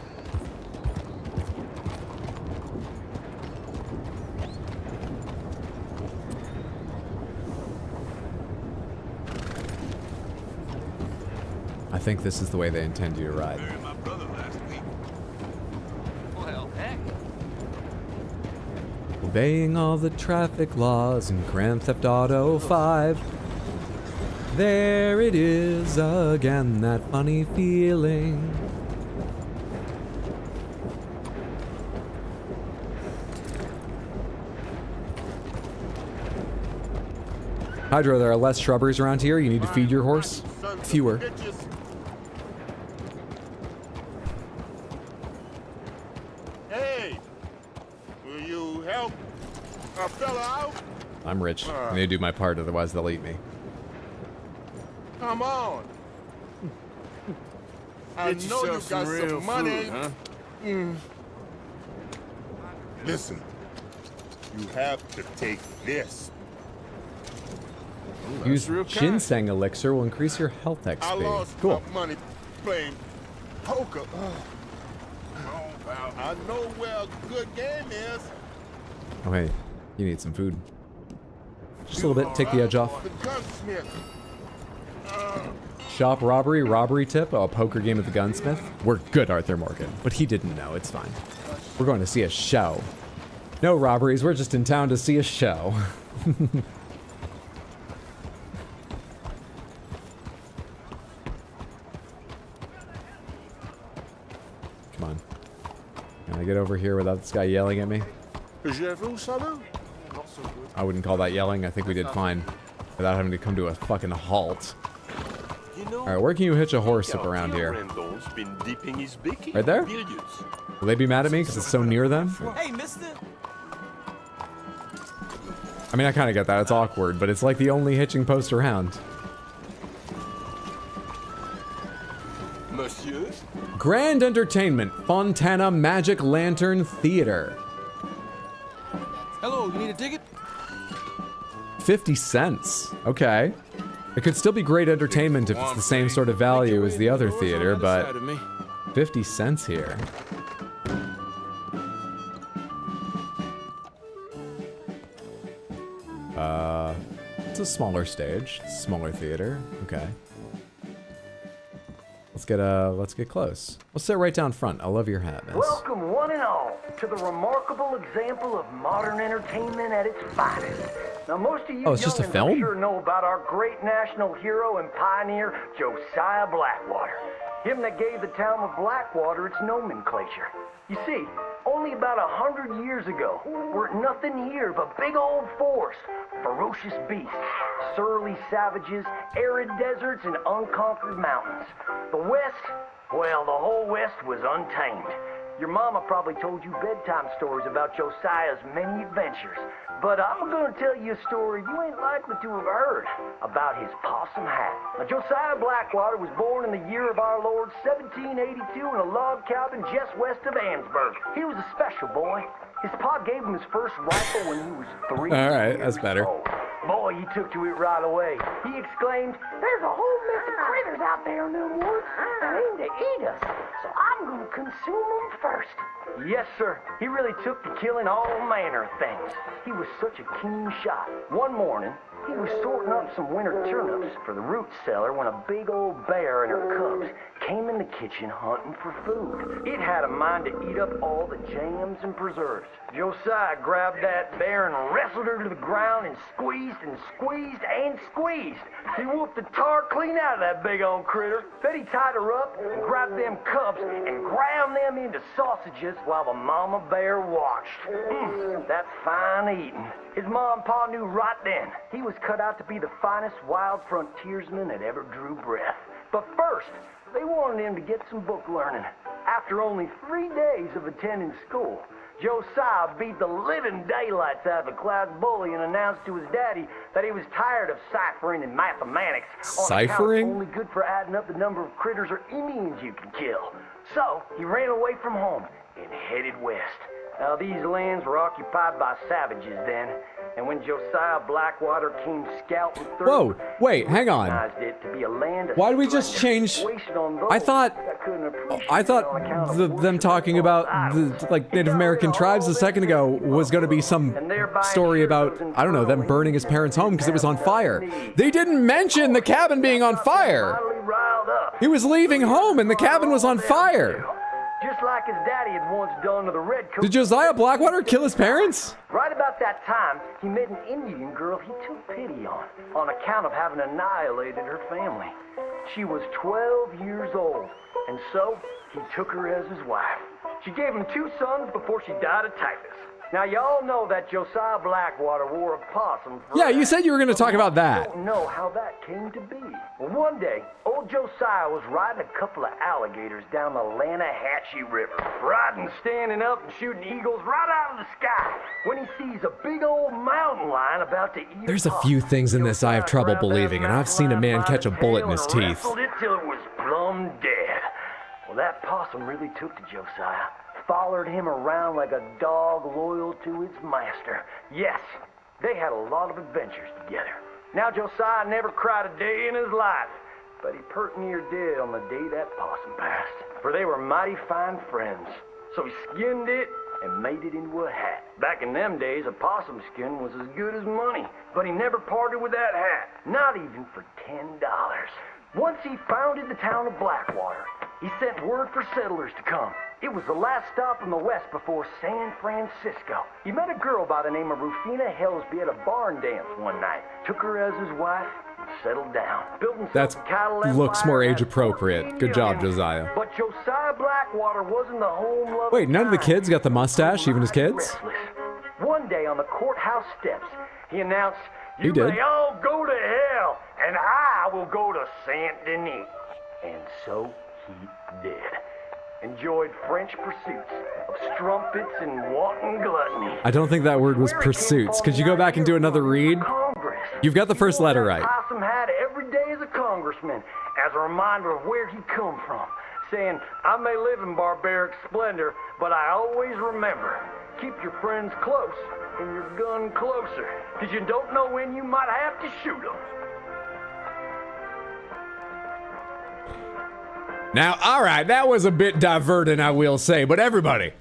I think this is the way they intend you to ride. Well, heck. Obeying all the traffic laws in Grand Theft Auto 5. There it is again, that funny feeling. Hydro, there are less shrubberies around here. You need to feed your horse. Fewer. Hey, will you help a fella out? I'm rich. I need to do my part, otherwise they'll eat me. Come on. I Get know you yourself got some real some money. food, huh? Listen, you have to take this. Use ginseng elixir will increase your health I XP. lost Cool. my money playing poker. I know where a good game is. Oh hey, you need some food. Just a little bit. Take the edge off. The gunsmith. Shop robbery, robbery tip. Oh, a poker game at the gunsmith. We're good, Arthur Morgan, but he didn't know. It's fine. We're going to see a show. No robberies. We're just in town to see a show. Come on. Can I get over here without this guy yelling at me? I wouldn't call that yelling. I think we did fine without having to come to a fucking halt. Alright, where can you hitch a horse up around here? Right there? Will they be mad at me because it's so near them? Hey, mister. I mean, I kind of get that. It's awkward, but it's like the only hitching post around. Monsieur? Grand Entertainment, Fontana Magic Lantern Theater. Hello, you need a ticket? 50 cents. Okay. It could still be great entertainment if it's the same sort of value as the other theater, but 50 cents here. It's a smaller stage, smaller theater. Okay. Let's get close. Let's sit right down front. I love your hat, miss. Welcome one and all to the remarkable example of modern entertainment at its finest. Now most of you Oh, it's just a youngins film? I'm sure know about our great national hero and pioneer, Josiah Blackwater. Him that gave the town of Blackwater its nomenclature. You see, only about 100 years ago, weren't nothing here but big old forest, ferocious beasts, surly savages, arid deserts, and unconquered mountains. The West, well, the whole West was untamed. Your mama probably told you bedtime stories about Josiah's many adventures. But I'm gonna tell you a story you ain't likely to have heard about his possum hat. Now, Josiah Blackwater was born in the year of our Lord 1782 in a log cabin just west of Ansburg. He was a special boy. His pa gave him his first rifle when he was 3 All right, years that's better. old. Boy, he took to it right away. He exclaimed, "There's a whole mess of critters out there in the woods that aim to eat us, so I'm gonna consume them first." Yes, sir. He really took to killing all manner of things. He was such a keen shot. One morning, he was sorting up some winter turnips for the root cellar when a big old bear and her cubs came in the kitchen hunting for food. It had a mind to eat up all the jams and preserves. Josiah grabbed that bear and wrestled her to the ground and squeezed and squeezed and squeezed. He whooped the tar clean out of that big old critter. Then he tied her up and grabbed them cubs and ground them into sausages while the mama bear watched. That's fine eating. His ma and pa knew right then he was cut out to be the finest wild frontiersman that ever drew breath. But first, they wanted him to get some book learning. After only 3 days of attending school, Josiah beat the living daylights out of the class bully and announced to his daddy that he was tired of ciphering and mathematics on account Ciphering? only good for adding up the number of critters or Indians you can kill. So he ran away from home and headed west. Now, these lands were occupied by savages then, and when Josiah Blackwater came scouting through, Whoa, wait, hang on. recognized it to be a land of Why did we just change? I thought them talking about the like Native American tribes a second ago was going to be some story about, I don't know, them burning his parents' home because it was on fire. They didn't mention the cabin being on fire. He was leaving home and the cabin was on fire. Just like his daddy had once done to the redcoats. Did Josiah Blackwater kill his parents? Right about that time, he met an Indian girl he took pity on account of having annihilated her family. She was 12 years old, and so he took her as his wife. She gave him 2 sons before she died of typhus. Now, y'all know that Josiah Blackwater wore a possum. Yeah, you said you were going to talk about that. Don't know how that came to be. Well, one day, old Josiah was riding a couple of alligators down the Lanahatchee River. Riding, standing up, and shooting eagles right out of the sky when he sees a big old mountain lion about to eat There's a few things in this I have trouble believing, and I've seen a man catch a bullet in his teeth. Wrestled it till it was plumb dead. Well, that possum really took to Josiah. Followed him around like a dog loyal to its master. Yes, they had a lot of adventures together. Now Josiah never cried a day in his life, but he pert near dead on the day that possum passed. For they were mighty fine friends. So he skinned it and made it into a hat. Back in them days, a possum skin was as good as money, but he never parted with that hat, not even for $10. Once he founded the town of Blackwater, he sent word for settlers to come. It was the last stop in the west before San Francisco. He met a girl by the name of Rufina Helsby at a barn dance one night. Took her as his wife and settled down. That looks more age appropriate. Good job, Josiah. But Josiah Blackwater wasn't the home loving. Wait, none of the kids got the mustache, even his kids? One day on the courthouse steps, he announced, He "You did. may all go to hell, and I will go to Saint Denis." And so he did. Enjoyed French pursuits of strumpets and wanton gluttony. I don't think that word was pursuits. Could you go back and do another read? You've got the first letter right. Possum had every day as a congressman, as a reminder of where he come from, saying, "I may live in barbaric splendor, but I always remember, keep your friends close and your gun closer, because you don't know when you might have to shoot them." Now, all right, that was a bit diverting, I will say, but everybody,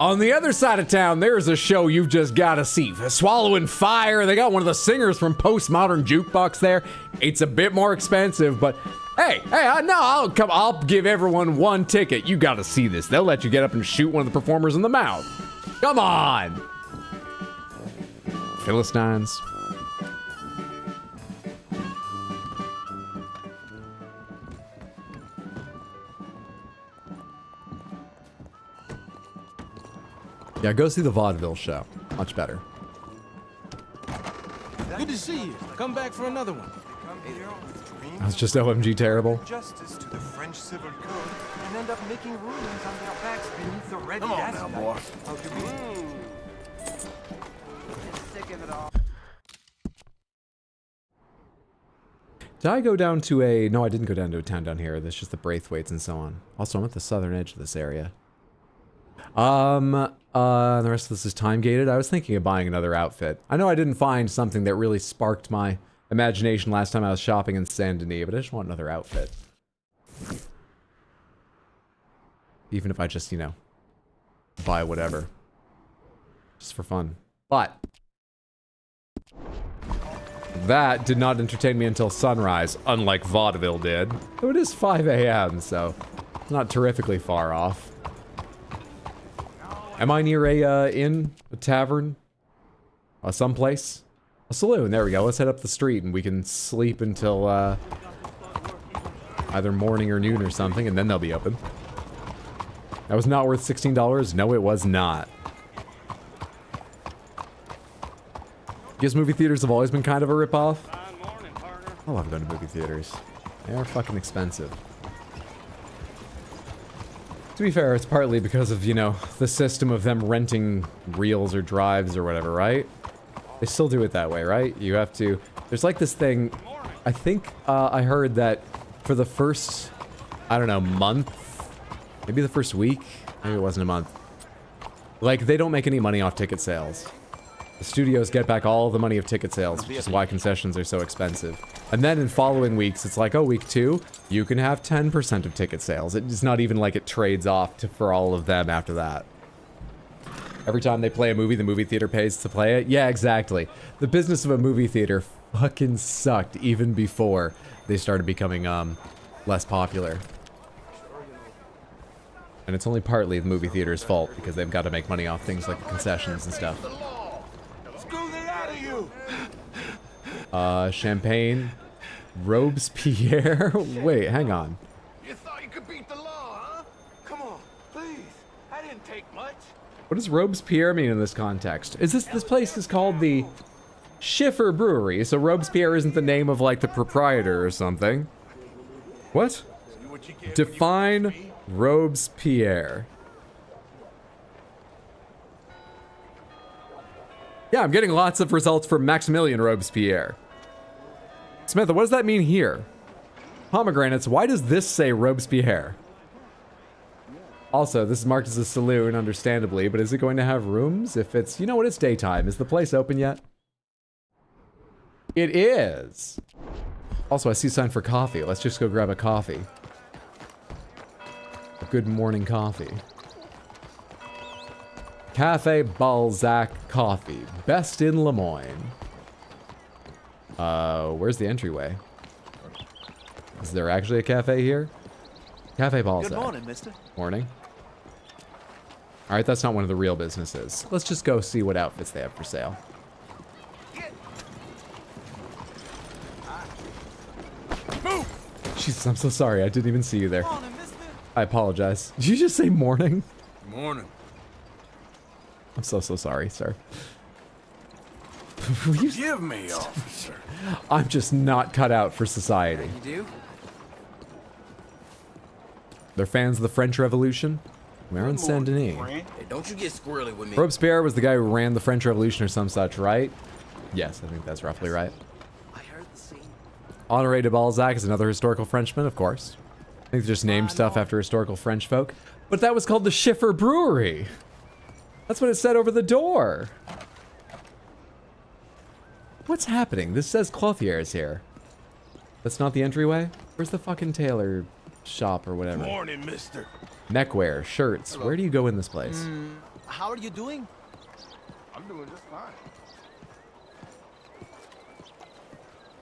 On the other side of town, there's a show you've just got to see. Swallowing Fire. They got one of the singers from Postmodern Jukebox there. It's a bit more expensive, but hey, no, I'll give everyone one ticket. You got to see this. They'll let you get up and shoot one of the performers in the mouth. Come on. Philistines. Yeah, go see the vaudeville show. Much better. Good to see you. Come back for another one. That's just OMG terrible. Justice to the French Civil Code and end up making rulings on their backs beneath the red Come on gas now, light. boy. How could we? Sick of it all. Did I go down to a... No, I didn't go down to a town down here. That's just the Braithwaites and so on. Also, I'm at the southern edge of this area. The rest of this is time-gated. I was thinking of buying another outfit. I know I didn't find something that really sparked my imagination last time I was shopping in Saint Denis, but I just want another outfit. Even if I just, you know, buy whatever. Just for fun. But that did not entertain me until sunrise, unlike vaudeville did. Though it is 5 a.m., so it's not terrifically far off. Am I near a inn, a tavern, someplace? A saloon, there we go. Let's head up the street and we can sleep until either morning or noon or something, and then they'll be open. That was not worth $16? No, it was not. Guess movie theaters have always been kind of a ripoff. I love going to movie theaters. They are fucking expensive. To be fair, it's partly because of, you know, the system of them renting reels or drives or whatever, right? They still do it that way, right? You have to... There's like this thing... I think I heard that for the first, I don't know, month? Maybe the first week? Maybe it wasn't a month. Like, they don't make any money off ticket sales. The studios get back all the money of ticket sales, which is why concessions are so expensive. And then in following weeks, it's like, oh, week 2, you can have 10% of ticket sales. It's not even like it trades off for all of them after that. Every time they play a movie, the movie theater pays to play it. Yeah, exactly. The business of a movie theater fucking sucked even before they started becoming less popular. And it's only partly the movie theater's fault because they've got to make money off things like the concessions and stuff. Champagne, Robespierre. Wait, hang on. You thought you could beat the law, huh? Come on, please. I didn't take much. What does Robespierre mean in this context? Is this place is called the Schiffer Brewery, so Robespierre isn't the name of like the proprietor or something. What? Define Robespierre. Yeah, I'm getting lots of results for Maximilian Robespierre. Samantha, what does that mean here? Pomegranates, why does this say Robespierre? Also, this is marked as a saloon, understandably, but is it going to have rooms? If it's, you know what, it's daytime. Is the place open yet? It is. Also, I see a sign for coffee. Let's just go grab a coffee. A good morning coffee. Cafe Balzac Coffee. Best in Lemoyne. Where's the entryway? Is there actually a cafe here? Cafe Balzac. Good morning, mister. Morning. Alright, that's not one of the real businesses. Let's just go see what outfits they have for sale. Jesus, I'm so sorry. I didn't even see you there. I apologize. Did you just say morning? Morning. I'm so sorry, sir. Forgive me, officer. I'm just not cut out for society. You do? They're fans of the French Revolution? We're in Saint Denis. Hey, don't you get squirrely with me. Robespierre was the guy who ran the French Revolution or some such, right? Yes, I think that's roughly right. Honoré de Balzac is another historical Frenchman, of course. I think they just named stuff after historical French folk. But that was called the Schiffer Brewery. That's what it said over the door. What's happening? This says Clothiers here. That's not the entryway? Where's the fucking tailor shop or whatever? Morning, mister. Neckwear, shirts. Hello. Where do you go in this place? how are you doing? I'm doing just fine.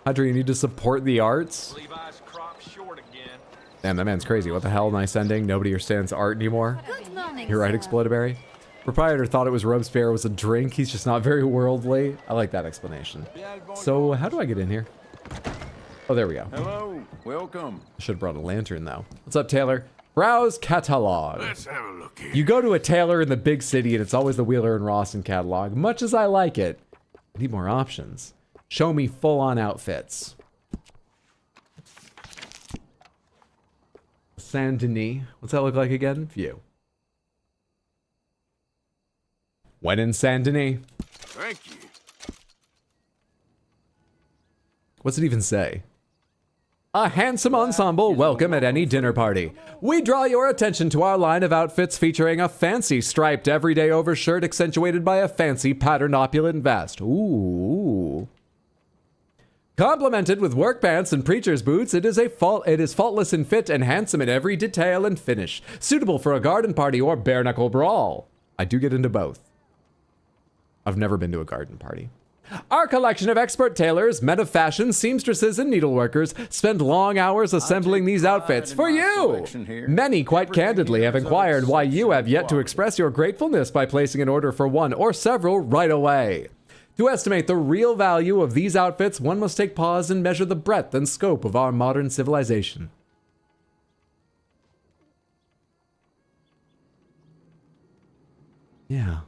Hydra, you need to support the arts? Levi's crop short again. Damn, that man's crazy. What the hell? Nice ending. Nobody understands art anymore. Good morning, You're right, sir. Explodaberry. Proprietor thought it was Robespierre was a drink. He's just not very worldly. I like that explanation. So, how do I get in here? Oh, there we go. Hello, welcome. Should have brought a lantern, though. What's up, Taylor? Browse catalog. Let's have a look here. You go to a tailor in the big city, and it's always the Wheeler and Rawson catalog. Much as I like it, I need more options. Show me full-on outfits. Saint Denis. What's that look like again? View. When in Saint Denis. Thank you. What's it even say? A handsome ensemble welcome at any dinner party. We draw your attention to our line of outfits featuring a fancy striped everyday overshirt accentuated by a fancy patterned opulent vest. Ooh. Complemented with work pants and preacher's boots, it is faultless in fit and handsome in every detail and finish, suitable for a garden party or bare knuckle brawl. I do get into both. I've never been to a garden party. Our collection of expert tailors, men of fashion, seamstresses, and needleworkers spend long hours assembling these outfits for you. Many, quite candidly, have inquired why you have yet to express your gratefulness by placing an order for one or several right away. To estimate the real value of these outfits, one must take pause and measure the breadth and scope of our modern civilization. Yeah.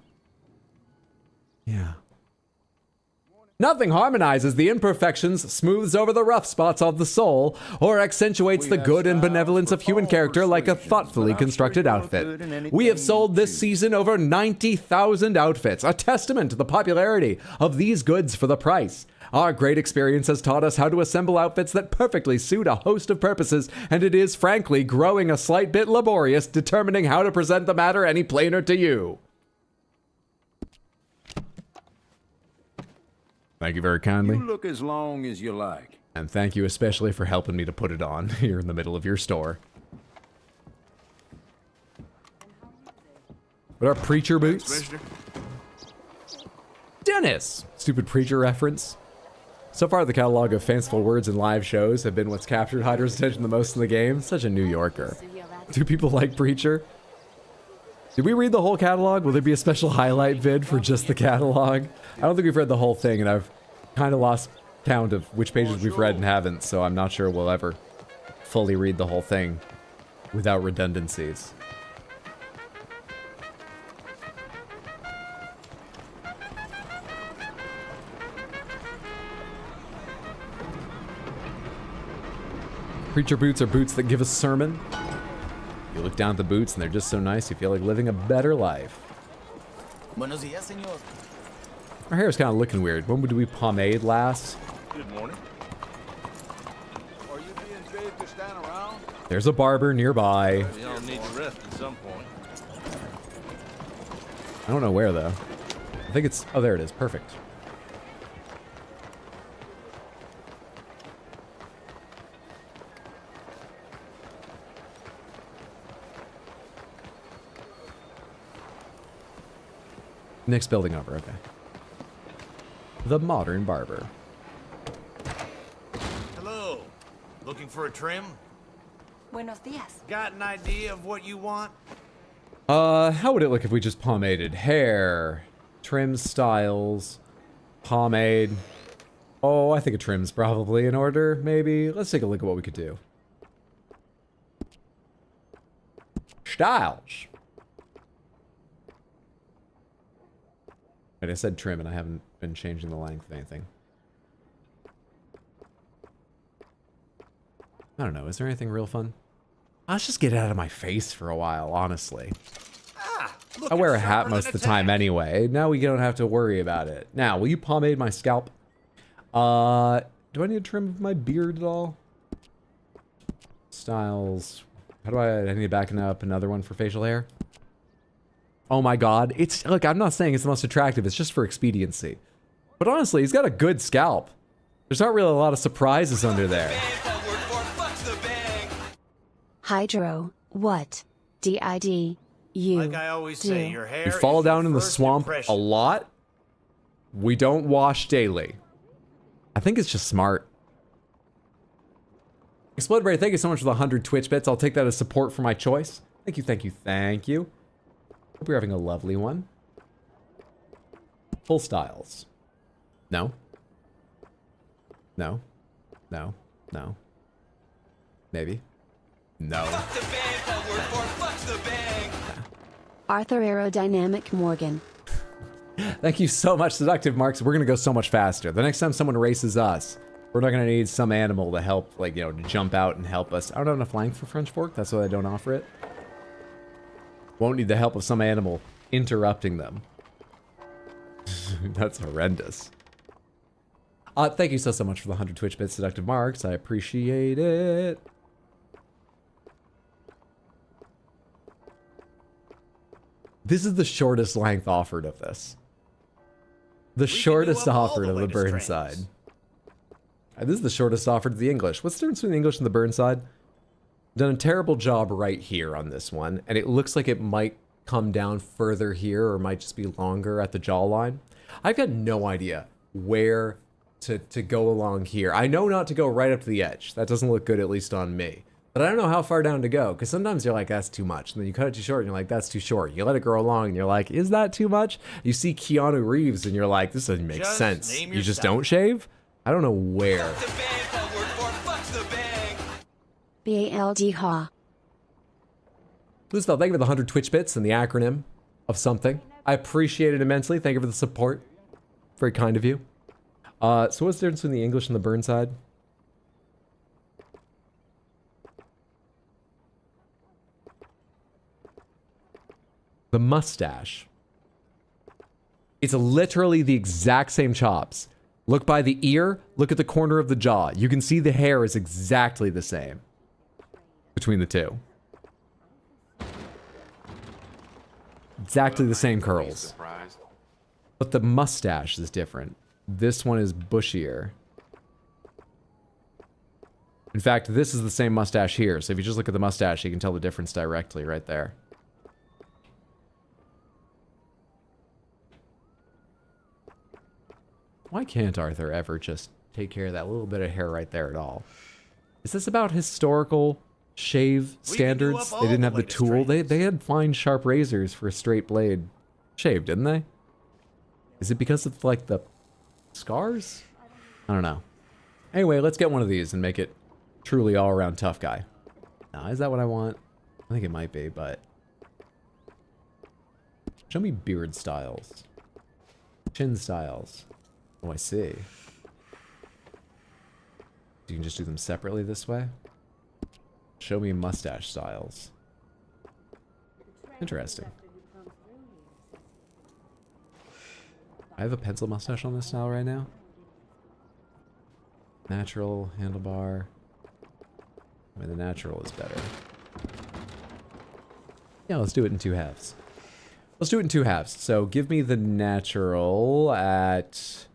Nothing harmonizes the imperfections, smooths over the rough spots of the soul, or accentuates the good and benevolence of human character like a thoughtfully constructed outfit. We have sold this season over 90,000 outfits, a testament to the popularity of these goods for the price. Our great experience has taught us how to assemble outfits that perfectly suit a host of purposes, and it is, frankly, growing a slight bit laborious determining how to present the matter any plainer to you. Thank you very kindly. You look as long as you like. And thank you especially for helping me to put it on here in the middle of your store. What are preacher boots? Dennis! Stupid preacher reference. So far, the catalog of fanciful words and live shows have been what's captured Hydra's attention the most in the game. Such a New Yorker. Do people like preacher? Did we read the whole catalog? Will there be a special highlight vid for just the catalog? I don't think we've read the whole thing, and I've kind of lost count of which pages we've read and haven't, so I'm not sure we'll ever fully read the whole thing without redundancies. Preacher boots are boots that give a sermon. You look down at the boots and they're just so nice you feel like living a better life. Buenos dias, señor. Our hair's kind of looking weird. When would we pomade last? Good morning. Are you being paid to stand around? There's a barber nearby. You don't need to rest at some point. I don't know where though. I think it's, oh there it is, perfect. Next building over, okay. The Modern Barber. Hello. Looking for a trim? Buenos dias. Got an idea of what you want? How would it look if we just pomaded? Hair, trim styles, pomade. Oh, I think a trim's probably in order, maybe. Let's take a look at what we could do. Styles. Wait, I said trim and I haven't been changing the length of anything. I don't know, is there anything real fun? Let's just get it out of my face for a while, honestly. I wear a hat most of the time anyway. Now we don't have to worry about it. Now, will you pomade my scalp? Do I need to trim my beard at all? Styles. How do I need to back up another one for facial hair? Oh my god. It's, look, I'm not saying it's the most attractive, it's just for expediency. But honestly, he's got a good scalp. There's not really a lot of surprises under there. Hydro, what? DID. you Like I always say, your hair We fall is your down in the first swamp impression. a lot. We don't wash daily. I think it's just smart. Explodebray, thank you so much for the 100 Twitch bits. I'll take that as support for my choice. Thank you, thank you, thank you. Hope you're having a lovely one. Full styles. No. No. No. No. Maybe. No. Arthur Aerodynamic Morgan. Thank you so much, Seductive Marks. We're gonna go so much faster. The next time someone races us, we're not gonna need some animal to help, like, you know, to jump out and help us. I don't have enough length for French fork. That's why I don't offer it. Won't need the help of some animal interrupting them. That's horrendous. Thank you so much for the 100 Twitch bits, Seductive Marks. I appreciate it. This is the shortest length offered of this. The shortest offered of the Burnside. This is the shortest offered of the English. What's the difference between the English and the Burnside? Done a terrible job right here on this one, and it looks like it might come down further here or might just be longer at the jawline. I've got no idea where to go along here. I know not to go right up to the edge. That doesn't look good, at least on me. But I don't know how far down to go, because sometimes you're like, that's too much. And then you cut it too short, and you're like, that's too short. You let it grow along, and you're like, is that too much? You see Keanu Reeves, and you're like, this doesn't make sense. You just don't shave? I don't know where. BALD Ha. Bluespell, thank you for the 100 Twitch bits and the acronym of something. I appreciate it immensely. Thank you for the support. Very kind of you. So what's the difference between the English and the Burnside? The mustache. It's literally the exact same chops. Look by the ear, look at the corner of the jaw. You can see the hair is exactly the same between the two. Exactly the same curls. But the mustache is different. This one is bushier. In fact, this is the same mustache here. So if you just look at the mustache, you can tell the difference directly right there. Why can't Arthur ever just take care of that little bit of hair right there at all? Is this about historical shave standards? They didn't have the tool. They had fine, sharp razors for a straight blade shave, didn't they? Is it because of, like, the scars? I don't know. Anyway, let's get one of these and make it truly all-around tough guy. Now, is that what I want? I think it might be, but... Show me beard styles. Chin styles. Oh, I see. You can just do them separately this way? Show me mustache styles. Interesting. I have a pencil mustache on this style right now. Natural, handlebar. I mean, the natural is better. Yeah, let's do it in 2 halves. Let's do it in 2 halves. So give me the natural at...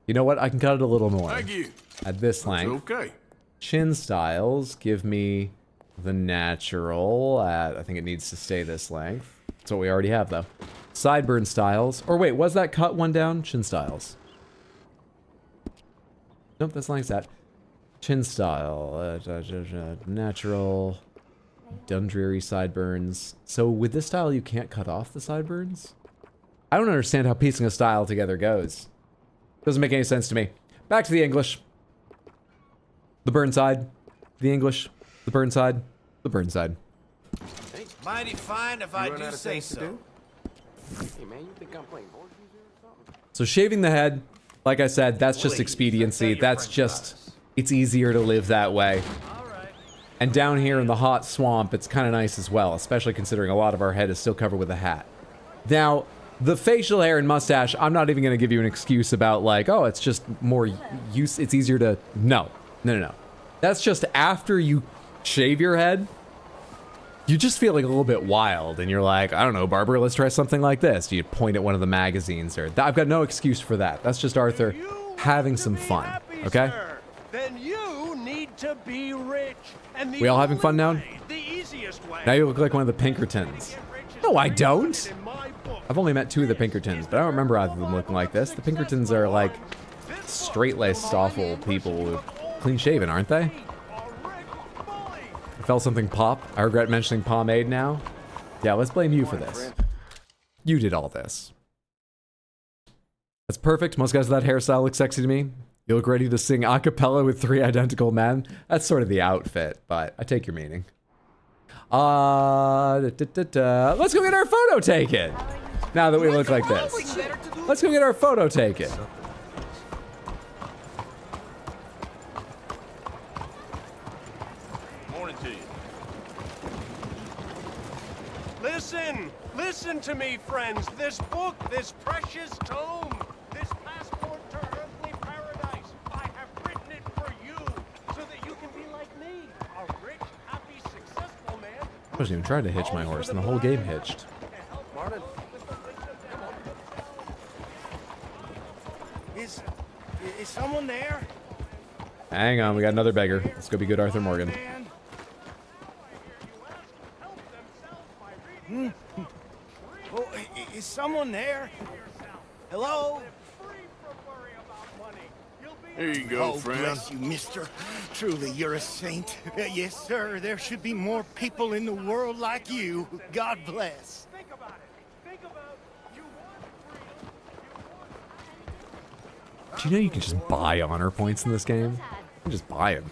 You know what? I can cut it a little more. Thank you. At this length. Okay. Chin styles, give me the natural at... I think it needs to stay this length. That's what we already have, though. Sideburn styles. Or wait, was that cut one down? Chin styles. Nope, that's like that. Chin style. Natural. Dundreary sideburns. So with this style, you can't cut off the sideburns? I don't understand how piecing a style together goes. Doesn't make any sense to me. Back to the English. The Burnside. The English. The Burnside. The Burnside. Hey, mighty fine if I do say so. Hey man, you think I'm playing board games or something? So shaving the head, like I said, that's just expediency. That's just, it's easier to live that way. And down here in the hot swamp, it's kind of nice as well, especially considering a lot of our head is still covered with a hat. Now, the facial hair and mustache, I'm not even going to give you an excuse about like, oh, it's just more use, it's easier to, no. That's just after you shave your head, you just feel like a little bit wild and you're like, I don't know, Barbara, let's try something like this. You point at one of the magazines or, I've got no excuse for that. That's just Arthur having some fun, okay? Then you need to be rich. And We all having fun now? the easiest way. Now you look like one of the Pinkertons. No, No, I don't. I've only met 2 of the Pinkertons, but I don't remember either of them looking like this. The Pinkertons are like straight-laced, awful people, clean-shaven, aren't they? I felt something pop. I regret mentioning pomade now. Yeah, let's blame you for this. You did all this. That's perfect. Most guys with that hairstyle look sexy to me. You look ready to sing a cappella with 3 identical men. That's sort of the outfit, but I take your meaning. Let's go get our photo taken. Now that we look like this. Let's go get our photo taken. Morning to you. Listen to me, friends. This book, this precious tome, this passport to earthly paradise, I have written it for you so that you can be like me, a rich, happy, successful man. I wasn't even trying to hitch my horse, and the whole game hitched. Martin. Is someone there? Hang on, we got another beggar. Let's go be good Arthur Morgan. Oh, is someone there? Hello? Here you go, oh, friend. Bless you, mister. Truly, you're a saint. Yes, sir. There should be more people in the world like you. God bless. Do you know you can just buy honor points in this game? You can just buy them.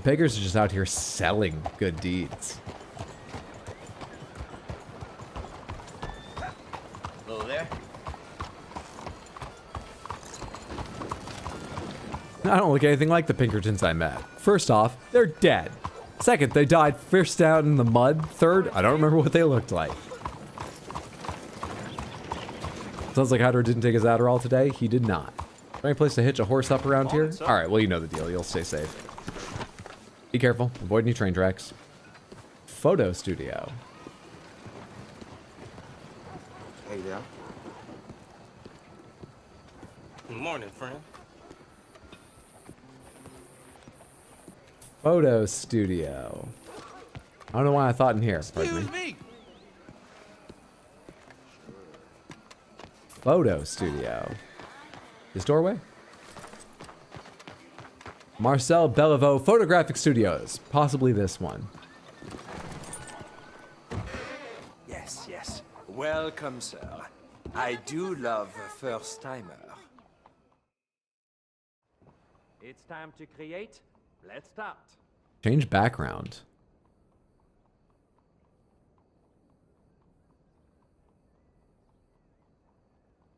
Beggars are just out here selling good deeds. Hello there. I don't look anything like the Pinkertons I met. First off, they're dead. Second, they died fished out in the mud. Third, I don't remember what they looked like. Sounds like Hydro didn't take his Adderall today. He did not. Is there any place to hitch a horse up around here? All right, well, you know the deal. You'll stay safe. Be careful. Avoid any train tracks. Photo studio. Hey there. Good morning, friend. Photo studio. I don't know why I thought in here. Pardon me. Photo studio. This doorway? Marcel Bellevaux Photographic Studios. Possibly this one. Yes, yes. Welcome, sir. I do love a first-timer. It's time to create. Let's start. Change background.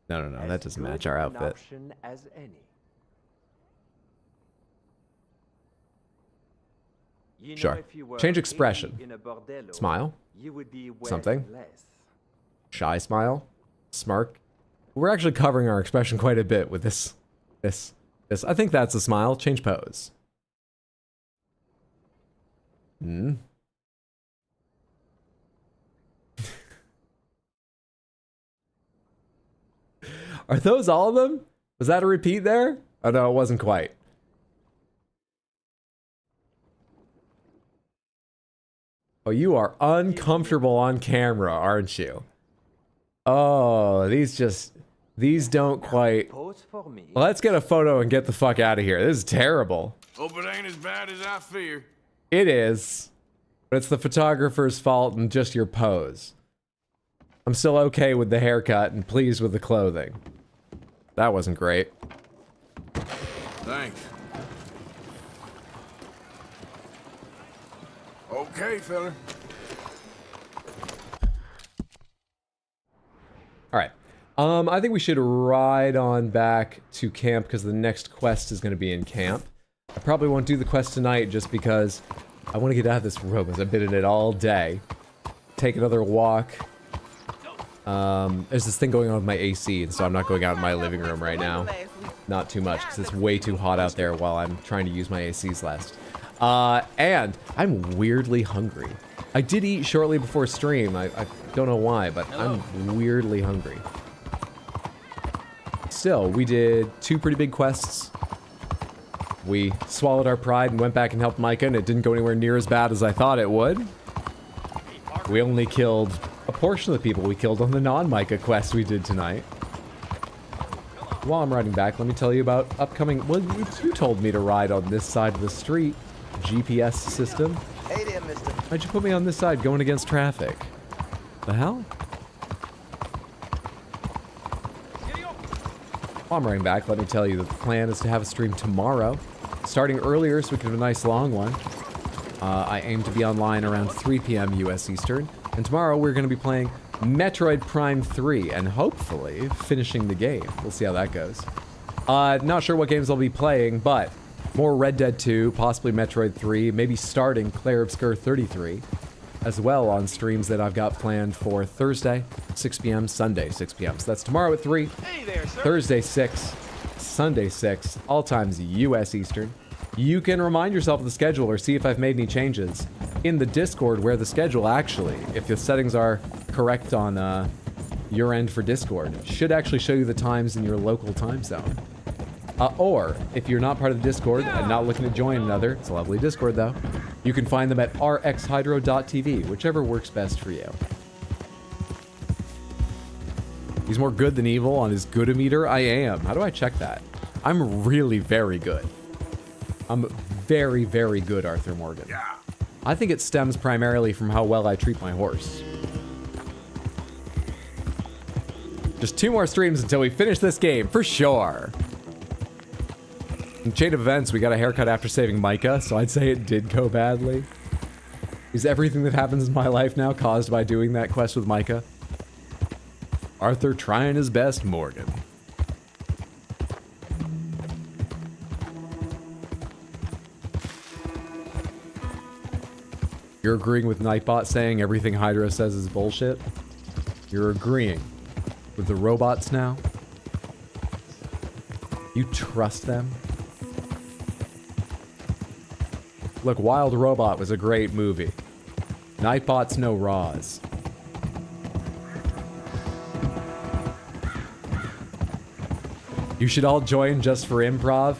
No, that doesn't match our outfit. Option as any. You know, Sure. if you were Change expression. in a bordello, Smile. you would be wearing Something. less. Shy smile. Smirk. We're actually covering our expression quite a bit with this. I think that's a smile. Change pose. Are those all of them? Was that a repeat there? Oh no, it wasn't quite. Oh, you are uncomfortable on camera, aren't you? Oh, these don't quite... Let's get a photo and get the fuck out of here. This is terrible. Hope it ain't as bad as I fear. It is. But it's the photographer's fault and just your pose. I'm still okay with the haircut and pleased with the clothing. That wasn't great. Thanks. Okay, fella. All right. I think we should ride on back to camp because the next quest is going to be in camp. I probably won't do the quest tonight just because I want to get out of this room as I've been in it all day. Take another walk. There's this thing going on with my AC, and so I'm not going out in my living room right now. Not too much, because it's way too hot out there while I'm trying to use my ACs last. And I'm weirdly hungry. I did eat shortly before stream. I don't know why, but I'm weirdly hungry. Still, we did 2 pretty big quests. We swallowed our pride and went back and helped Micah, and it didn't go anywhere near as bad as I thought it would. We only killed a portion of the people we killed on the non-Micah quest we did tonight. While I'm riding back, let me tell you about upcoming... Well, you told me to ride on this side of the street. GPS system. Hey there, mister. Why'd you put me on this side going against traffic? The hell? While I'm riding back, let me tell you that the plan is to have a stream tomorrow. Starting earlier so we can have a nice long one. I aim to be online around 3 p.m. US Eastern. And tomorrow we're going to be playing Metroid Prime 3 and hopefully finishing the game. We'll see how that goes. Not sure what games I'll be playing, but more Red Dead 2, possibly Metroid 3, maybe starting Clair Obscur 33, as well on streams that I've got planned for Thursday, 6 p.m., Sunday, 6 p.m. So that's tomorrow at 3, Thursday 6, Sunday 6, all times US Eastern. You can remind yourself of the schedule or see if I've made any changes in the Discord where the schedule actually, if the settings are correct on your end for Discord, should actually show you the times in your local time zone. Or, if you're not part of the Discord and not looking to join another, it's a lovely Discord though, you can find them at rxhydro.tv, whichever works best for you. He's more good than evil on his good-o-meter? I am. How do I check that? I'm really very good. I'm very, very good, Arthur Morgan. Yeah. I think it stems primarily from how well I treat my horse. Just 2 more streams until we finish this game, for sure. In chain of events, we got a haircut after saving Micah, so I'd say it did go badly. Is everything that happens in my life now caused by doing that quest with Micah? Arthur trying his best, Morgan. You're agreeing with Nightbot saying everything Hydra says is bullshit? You're agreeing with the robots now? You trust them? Look, Wild Robot was a great movie. Nightbot's no Roz. You should all join just for improv.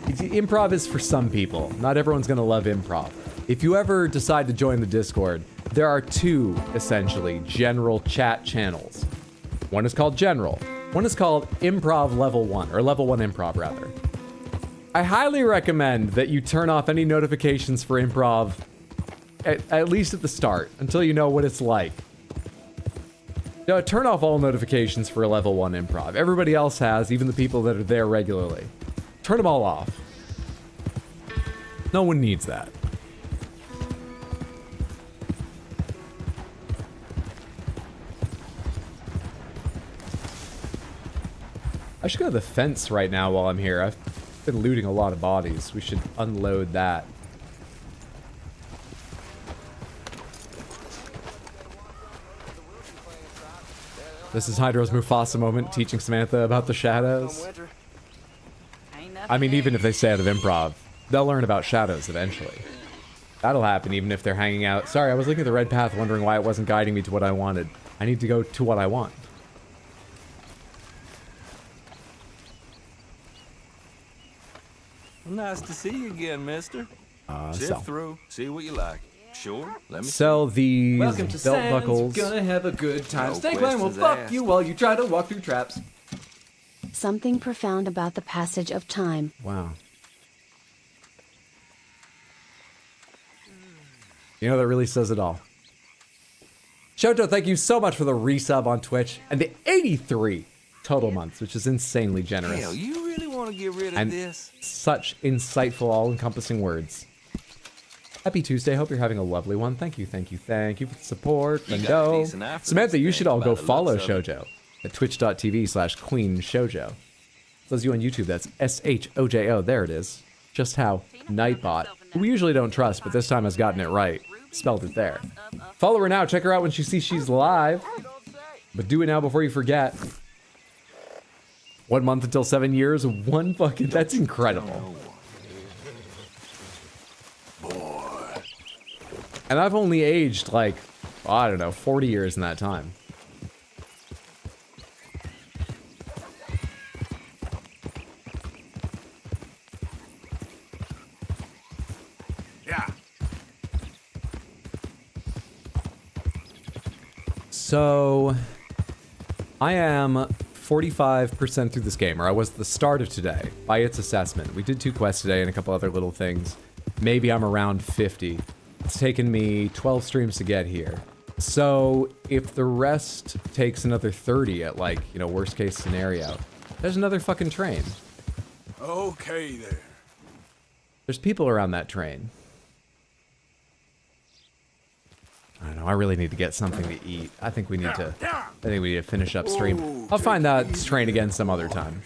Improv is for some people. Not everyone's gonna love improv. If you ever decide to join the Discord, there are 2, essentially, general chat channels. One is called General. One is called Improv Level 1, or Level 1 Improv, rather. I highly recommend that you turn off any notifications for improv, at least at the start, until you know what it's like. No, turn off all notifications for Level 1 Improv. Everybody else has, even the people that are there regularly. Turn them all off. No one needs that. I should go to the fence right now while I'm here. I've been looting a lot of bodies. We should unload that. This is Hydro's Mufasa moment, teaching Samantha about the shadows. I mean, even if they stay out of improv, they'll learn about shadows eventually. That'll happen even if they're hanging out. Sorry, I was looking at the red path wondering why it wasn't guiding me to what I wanted. I need to go to what I want. Nice to see you again, mister. Sift through, see what you like. Sure, let me sell these Welcome to belt Sans, buckles. Gonna have a good time. No Snake Line will questions fuck asked. you while you try to walk through traps. Something profound about the passage of time. Wow. You know, that really says it all. Shoto, thank you so much for the resub on Twitch and the 83 total months, which is insanely generous. Hell, you really want to get rid of And this? such insightful, all-encompassing words. Happy Tuesday. Hope you're having a lovely one. Thank you, thank you, thank you for the support. You And got a go. decent eye for Samantha, this you thing should all by go the follow looks of it. Shoujo at twitch.tv/queenshoujo. Those of you on YouTube, that's SHOJO. There it is. Just how Nightbot, who we usually don't trust, but this time has gotten it right, spelled it there. Follow her now. Check her out when she sees she's live. But do it now before you forget. 1 month until 7 years. One fucking... That's incredible. And I've only aged, like, I don't know, 40 years in that time. Yeah. So, I am 45% through this game, or I was at the start of today, by its assessment. We did 2 quests today and a couple other little things. Maybe I'm around 50. It's taken me 12 streams to get here. So, if the rest takes another 30 at, like, you know, worst case scenario, there's another fucking train. Okay, there. There's people around that train. I don't know, I really need to get something to eat. I think we need to finish up stream. I'll find that train again some other time.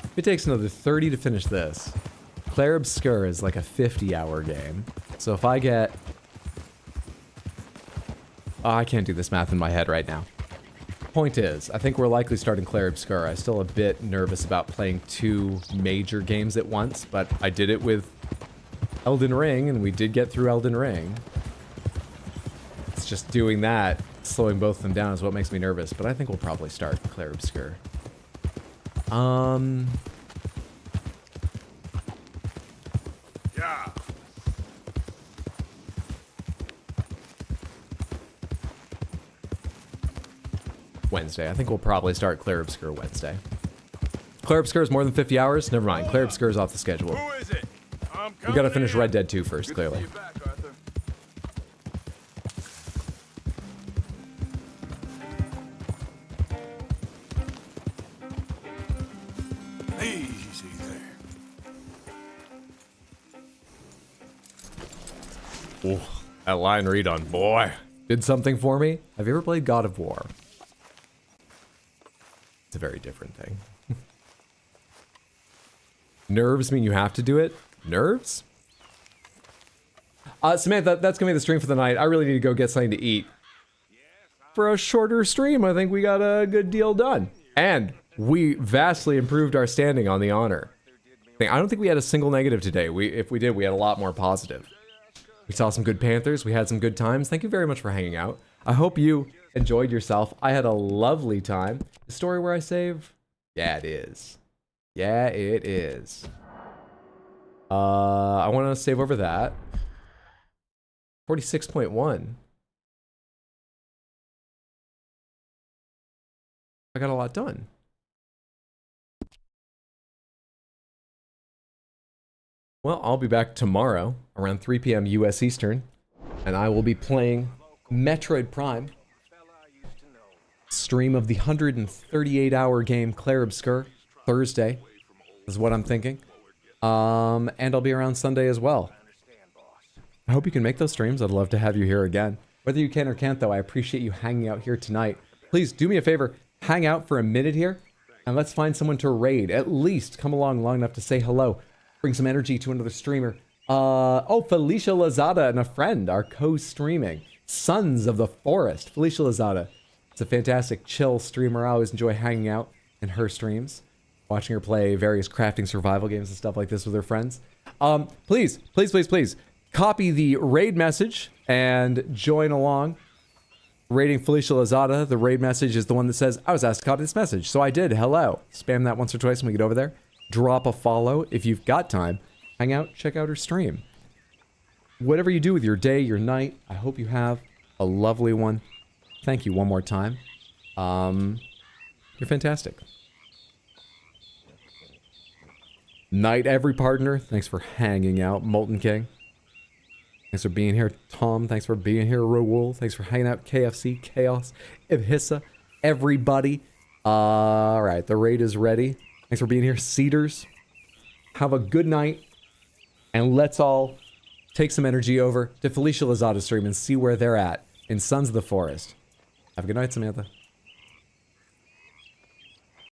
If it takes another 30 to finish this, Clair Obscur is like a 50-hour game. So if I get... Oh, I can't do this math in my head right now. Point is, I think we're likely starting Clair Obscur. I'm still a bit nervous about playing 2 major games at once, but I did it with Elden Ring, and we did get through Elden Ring. It's just doing that, slowing both of them down is what makes me nervous, but I think we'll probably start Clair Obscur. Yeah. Wednesday. I think we'll probably start Clair Obscur Wednesday. Clair Obscur is more than 50 hours? Never mind. Clair Obscur is off the schedule. Who is it? We gotta finish Red Dead 2 first, clearly. Easy there. Ooh, that line read on, boy. Did something for me? Have you ever played God of War? It's a very different thing. Nerves mean you have to do it? Nerves? Samantha, that's gonna be the stream for the night. I really need to go get something to eat. For a shorter stream, I think we got a good deal done. And we vastly improved our standing on the honor. I don't think we had a single negative today. If we did, we had a lot more positive. We saw some good Panthers. We had some good times. Thank you very much for hanging out. I hope you enjoyed yourself. I had a lovely time. The story where I save? Yeah, it is. Yeah, it is. I want to save over that. 46.1. I got a lot done. Well, I'll be back tomorrow around 3 p.m. US Eastern, and I will be playing Metroid Prime. Stream of the 138-hour game Clair Obscur Thursday is what I'm thinking. And I'll be around Sunday as well. I hope you can make those streams. I'd love to have you here again. Whether you can or can't, though, I appreciate you hanging out here tonight. Please do me a favor, hang out for a minute here, and let's find someone to raid. At least come along long enough to say hello. Bring some energy to another streamer. Oh, Felicia Lazada and a friend are co-streaming. Sons of the Forest. Felicia Lazada. It's a fantastic, chill streamer. I always enjoy hanging out in her streams. Watching her play various crafting survival games and stuff like this with her friends. Please, please, please, please, copy the raid message and join along. Raiding Felicia Lazada. The raid message is the one that says, I was asked to copy this message. So I did. Hello. Spam that once or twice when we get over there. Drop a follow if you've got time. Hang out, check out her stream. Whatever you do with your day, your night, I hope you have a lovely one. Thank you one more time. You're fantastic. Night, every partner. Thanks for hanging out, Molten King. Thanks for being here, Tom. Thanks for being here, Raoul. Thanks for hanging out, KFC, Chaos, Ibhissa, everybody. All right, the raid is ready. Thanks for being here, Cedars. Have a good night, and let's all take some energy over to Felicia Lazada's stream and see where they're at in Sons of the Forest. Have a good night, Samantha.